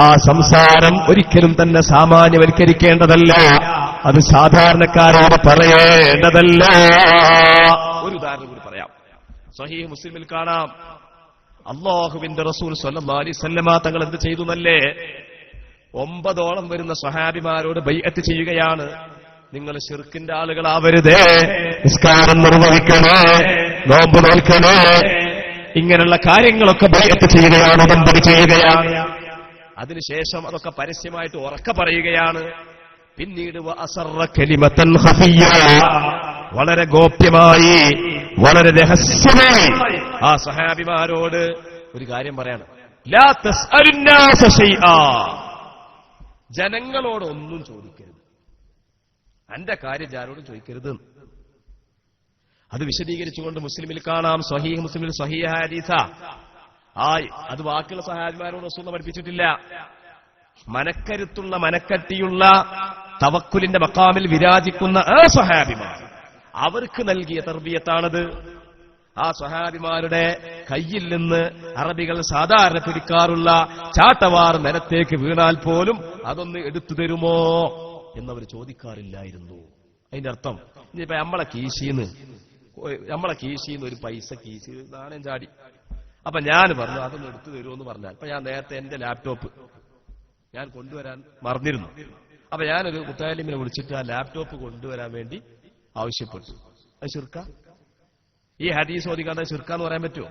ആ സംസാരം ഒരിക്കലും തന്നെ സാമാന്യവൽക്കരിക്കേണ്ടതല്ല. അത് സാധാരണക്കാരോട് പറയേണ്ടതല്ല. ഒരു ഉദാഹരണം കൂടി പറയാം. സ്വഹീഹ് മുസ്ലിമിൽ കാണാം, അല്ലാഹുവിന്റെ റസൂൽ സ്വല്ലല്ലാഹു അലൈഹി വസല്ലമ തങ്ങൾ എന്ത് ചെയ്തു എന്നല്ലേ? 9 വരുന്ന സ്വഹാബിമാരോട് ബൈഅത്ത് ചെയ്യുകയാണ്. നിങ്ങൾ ശിർക്കിന്റെ ആളുകളാവരുതേ, നിസ്കാരം നിർവഹിക്കണേ, നോമ്പ് നോൽക്കണേ, ഇങ്ങനെയുള്ള കാര്യങ്ങളൊക്കെ ബൈഅത്ത് ചെയ്യുകയാണ്, ഉടമ്പടി ചെയ്യുകയാണ്. അതിനുശേഷം അതൊക്കെ പരസ്യമായിട്ട് ഉറക്കെ പറയുകയാണ്. പിന്നീട് വഅസറ കലിമതൻ ഖഫിയ്യ, വളരെ ഗോപ്യമായി, വളരെ രഹസ്യമായി ആ സഹാബിമാരോട് ഒരു കാര്യം പറയാണ്. ലാ തസ്അലുന്നാസ ശൈആ, ജനങ്ങളോട് ഒന്നും ചോദിക്കരുത്, എന്റെ കാര്യം ആരോടും ചോദിക്കരുത്. അത് വിശദീകരിച്ചുകൊണ്ട് മുസ്ലിമിൽ കാണാം, സ്വഹീഹ് മുസ്ലിമിൽ സ്വഹീഹ ഹദീസ. അത് ബാക്കിയുള്ള സഹാബിമാരോട് റസൂൽ പഠിപ്പിച്ചിട്ടില്ല. മനക്കരുത്തുള്ള, മനക്കട്ടിയുള്ള, തവക്കുലിന്റെ മഖാമിൽ വിരാജിക്കുന്ന ആ സ്വഹാബിമാർ, അവർക്ക് നൽകിയ തർബിയത്താണത്. ആ സ്വഹാബിമാരുടെ കയ്യിൽ നിന്ന് അറബികൾ സാധാരണ പിടിക്കാറുള്ള ചാട്ടവാർ നിലത്തേക്ക് വീണാൽ പോലും അതൊന്ന് എടുത്തു തരുമോ എന്നവർ ചോദിക്കാറില്ലായിരുന്നു. അതിന്റെ അർത്ഥം, ഇനിയിപ്പോ നമ്മളെ കീശീന്ന് ഒരു പൈസ കീശി നാണയം ചാടി, അപ്പൊ ഞാൻ പറഞ്ഞു അതൊന്ന് എടുത്തു തരുമോ പറഞ്ഞാൽ, അപ്പൊ ഞാൻ നേരത്തെ എന്റെ ലാപ്ടോപ്പ് ഞാൻ കൊണ്ടുവരാൻ മറന്നിരുന്നു. അപ്പൊ ഞാനൊരു മുത്താലിമിനെ വിളിച്ചിട്ട് ആ ലാപ്ടോപ്പ് കൊണ്ടുവരാൻ വേണ്ടി ആവശ്യപ്പെട്ടു. അത് ശിർക്ക? ഈ ഹദീസ് ഓതിക്കാതെ ശിർക്കാന്ന് പറയാൻ പറ്റുമോ?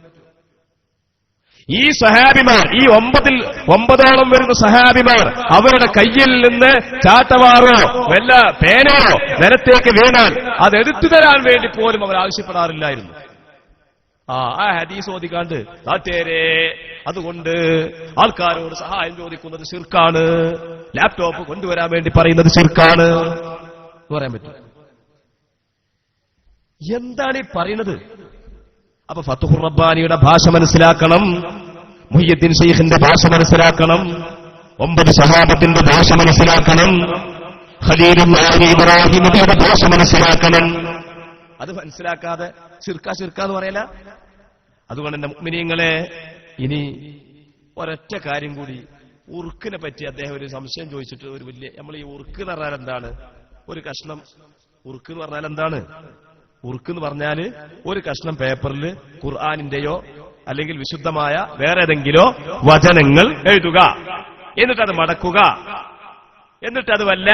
ഈ സഹാബിമാർ, ഈ 9 വരുന്ന സഹാബിമാർ, അവരുടെ കയ്യിൽ നിന്ന് ചാട്ടവാറോ വല്ല പേനയോ നിലത്തേക്ക് വീണാൽ അത് എടുത്തു തരാൻ വേണ്ടി പോലും അവർ ആവശ്യപ്പെടാറില്ലായിരുന്നു. ആ ഹദീസ് ഓതിക്കാണ്ട് നാട്ടേരെ അതുകൊണ്ട് ആൾക്കാരോട് സഹായം ചോദിക്കുന്നത് ശിർക്കാണ്, ലാപ്ടോപ്പ് കൊണ്ടുവരാൻ വേണ്ടി പറയുന്നത് ശിർക്കാണ് എന്ന് പറയാൻ പറ്റും? എന്താണ് ഈ പറയുന്നത്? അപ്പൊ ഫതുഹുർ റബ്ബാനിയുടെ ഭാഷ മനസ്സിലാക്കണം, മുഹ്യിദ്ദീൻ ശൈഖിന്റെ ഭാഷ മനസ്സിലാക്കണം, 9 സഹാബത്തിന്റെ ഭാഷ മനസ്സിലാക്കണം, ഖലീലുല്ലാഹി ഇബ്രാഹിം നബിയുടെ ഭാഷ മനസ്സിലാക്കണം. അത് മനസ്സിലാക്കാതെ ശിർക്കാന്ന് പറയല. അതുകൊണ്ട് എന്റെ മുഅ്മിനീങ്ങളെ, ഇനി ഒരൊറ്റ കാര്യം കൂടി ഉറുക്കിനെ പറ്റി അദ്ദേഹം ഒരു സംശയം ചോദിച്ചിട്ട് ഒരു വലിയ നമ്മൾ ഈ ഉറുക്ക് എന്ന് പറഞ്ഞാൽ എന്താണ്? ഒരു കഷ്ണം ഉറുക്ക് എന്ന് പറഞ്ഞാൽ എന്താണ്? ഉറുക്ക് എന്ന് പറഞ്ഞാൽ ഒരു കഷ്ണം പേപ്പറിൽ ഖുർആനിന്റെയോ അല്ലെങ്കിൽ വിശുദ്ധമായ വേറെ ഏതെങ്കിലോ വചനങ്ങൾ എഴുതുക, എന്നിട്ടത് മടക്കുക, എന്നിട്ടത് വല്ല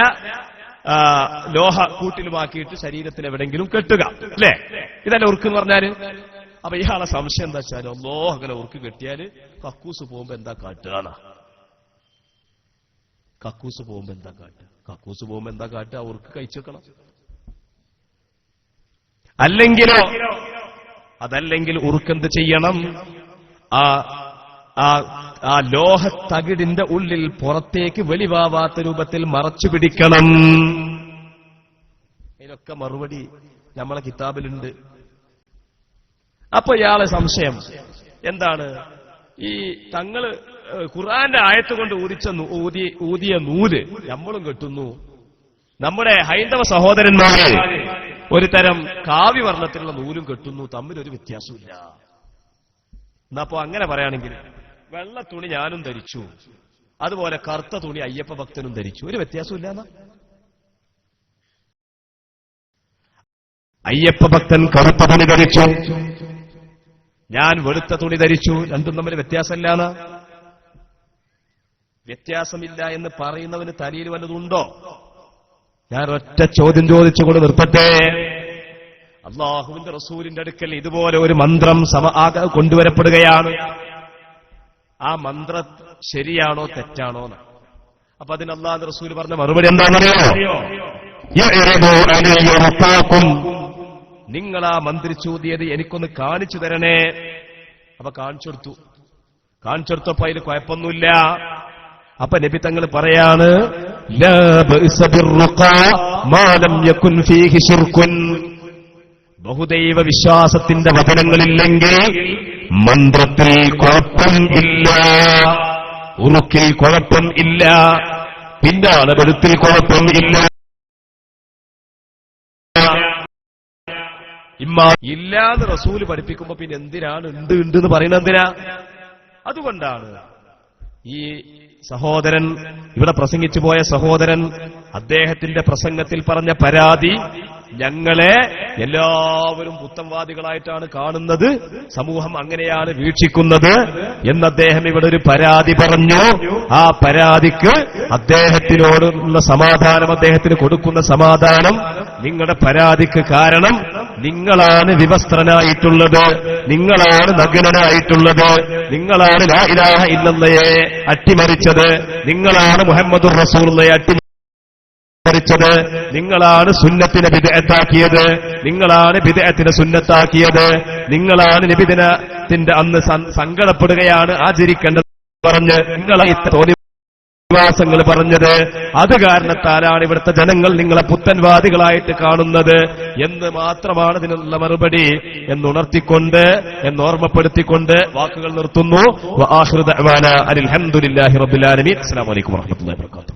ലോഹ കൂട്ടിലുമാക്കിയിട്ട് ശരീരത്തിൽ എവിടെങ്കിലും കെട്ടുക, അല്ലേ? ഇതല്ലേ ഉറുക്ക് എന്ന് പറഞ്ഞാല്. അപ്പൊ ഇയാളെ സംശയം എന്താ വെച്ചാൽ, അങ്ങനെ ഉറുക്ക് കെട്ടിയാല് കക്കൂസ് പോകുമ്പോ എന്താ കാട്ടുക? കക്കൂസ് പോകുമ്പോ എന്താ കാട്ടുക? കക്കൂസ് പോകുമ്പോ എന്താ കാട്ടുക? ഉറുക്ക് കഴിച്ചു വെക്കണം. അതല്ലെങ്കിൽ ഉറുക്കെന്ത് ചെയ്യണം? ആ ലോഹ തകിടിന്റെ ഉള്ളിൽ പുറത്തേക്ക് വെളിവാവാത്ത രൂപത്തിൽ മറച്ചു പിടിക്കണം. ഇതിനൊക്കെ മറുപടി നമ്മളെ കിതാബിലുണ്ട്. അപ്പൊ ഇയാളെ സംശയം എന്താണ്? ഈ തങ്ങള് ഖുർആന്റെ ആയത്ത് കൊണ്ട് ഊതിയ നൂല് നമ്മളും കെട്ടുന്നു, നമ്മുടെ ഹൈന്ദവ സഹോദരന്മാര് ഒരു തരം കാവ്യവർണ്ണത്തിലുള്ള നൂലും കെട്ടുന്നു, തമ്മിലൊരു വ്യത്യാസമില്ല. എന്നപ്പോ അങ്ങനെ പറയുകയാണെങ്കിൽ വെള്ള തുണി ഞാനും ധരിച്ചു, അതുപോലെ കറുത്ത തുണി അയ്യപ്പ ഭക്തനും ധരിച്ചു, ഒരു വ്യത്യാസമില്ല എന്നാ? അയ്യപ്പ ഭക്തൻ കറുത്ത തുണി ധരിച്ചു, ഞാൻ വെളുത്ത തുണി ധരിച്ചു, രണ്ടും തമ്മിൽ വ്യത്യാസമില്ലാന്ന? വ്യത്യാസമില്ല എന്ന് പറയുന്നവന് തലയിൽ വല്ലതുണ്ടോ? ഞാൻ ഒറ്റ ചോദ്യം ചോദിച്ചുകൊണ്ട് നിർത്തട്ടെ. അള്ളാഹുവിന്റെ റസൂലിന്റെ അടുക്കൽ ഇതുപോലെ ഒരു മന്ത്രം കൊണ്ടുവരപ്പെടുകയാണ്. ആ മന്ത്രം ശരിയാണോ തെറ്റാണോ? അപ്പൊ അതിന് അള്ളാഹുവിന്റെ റസൂൽ പറഞ്ഞ മറുപടി എന്താണെന്നറിയോ? നിങ്ങൾ ആ മന്ത്രിച്ചൂതിയത് എനിക്കൊന്ന് കാണിച്ചു തരണേ. അപ്പൊ കാണിച്ചെടുത്തപ്പോ അതിൽ കുഴപ്പമൊന്നുമില്ല. അപ്പൊ നബി തങ്ങൾ പറയാണ്, ബഹുദൈവ വിശ്വാസത്തിന്റെ വചനങ്ങളില്ലെങ്കിൽ മന്ത്രത്തിൽ കുഴപ്പം ഇല്ല, ഉറുക്കിൽ കുഴപ്പം ഇല്ല, പിന്നാണപെടുത്തിൽ കുഴപ്പം ഇല്ല. ഇല്ലാന്ന് റസൂല് പഠിപ്പിക്കുമ്പോ പിന്നെ എന്തിനാണ് ഉണ്ട് എന്ന് പറയുന്നത്? എന്തിനാ? അതുകൊണ്ടാണ് ഈ സഹോദരൻ, ഇവിടെ പ്രസംഗിച്ചു പോയ സഹോദരൻ, അദ്ദേഹത്തിന്റെ പ്രസംഗത്തിൽ പറഞ്ഞ പരാതി, ഞങ്ങളെ എല്ലാവരും പുത്തൻവാദികളായിട്ടാണ് കാണുന്നത്, സമൂഹം അങ്ങനെയാണ് വീക്ഷിക്കുന്നത് എന്ന് അദ്ദേഹം ഇവിടെ ഒരു പരാതി പറഞ്ഞു. ആ പരാതിക്ക് അദ്ദേഹത്തിനോടുള്ള സമാധാനം, അദ്ദേഹത്തിന് കൊടുക്കുന്ന സമാധാനം, നിങ്ങളുടെ പരാതിക്ക് കാരണം നിങ്ങളാണ് വിവസ്ത്രനായിട്ടുള്ളത്, നിങ്ങളാണ് നഗ്നനായിട്ടുള്ളത്, നിങ്ങളാണ് ലാ ഇലാഹ ഇല്ലല്ലയെ അട്ടിമറിച്ചത്, നിങ്ങളാണ് മുഹമ്മദുർ റസൂലുള്ളയെ അട്ടിമറിച്ചത്, നിങ്ങളാണ് സുന്നത്തിനെ ബിദ്അത്താക്കിയത്, നിങ്ങളാണ് ബിദ്അത്തിനെ സുന്നത്താക്കിയത്, നിങ്ങളാണ് നബിദിനത്തിന്റെ അന്ന് സങ്കടപ്പെടുകയാണ് ആചരിക്കേണ്ടത് പറഞ്ഞ് നിങ്ങളെ വിശ്വാസങ്ങൾ പറഞ്ഞത്. അത് കാരണത്താലാണ് ഇവിടുത്തെ ജനങ്ങൾ നിങ്ങളെ പുത്തൻവാദികളായിട്ട് കാണുന്നത് എന്ന് മാത്രമാണ് ഇതിനുള്ള മറുപടി എന്നുണർത്തിക്കൊണ്ട്, എന്നോർമ്മപ്പെടുത്തിക്കൊണ്ട് വാക്കുകൾ നിർത്തുന്നു. വആഖിറു ദഅ്വാനാ അൽഹംദുലില്ലാഹി റബ്ബിൽ ആലമീൻ. അസ്സലാമു അലൈക്കും വറഹ്മത്തുള്ളാഹി വബറകാതുഹു.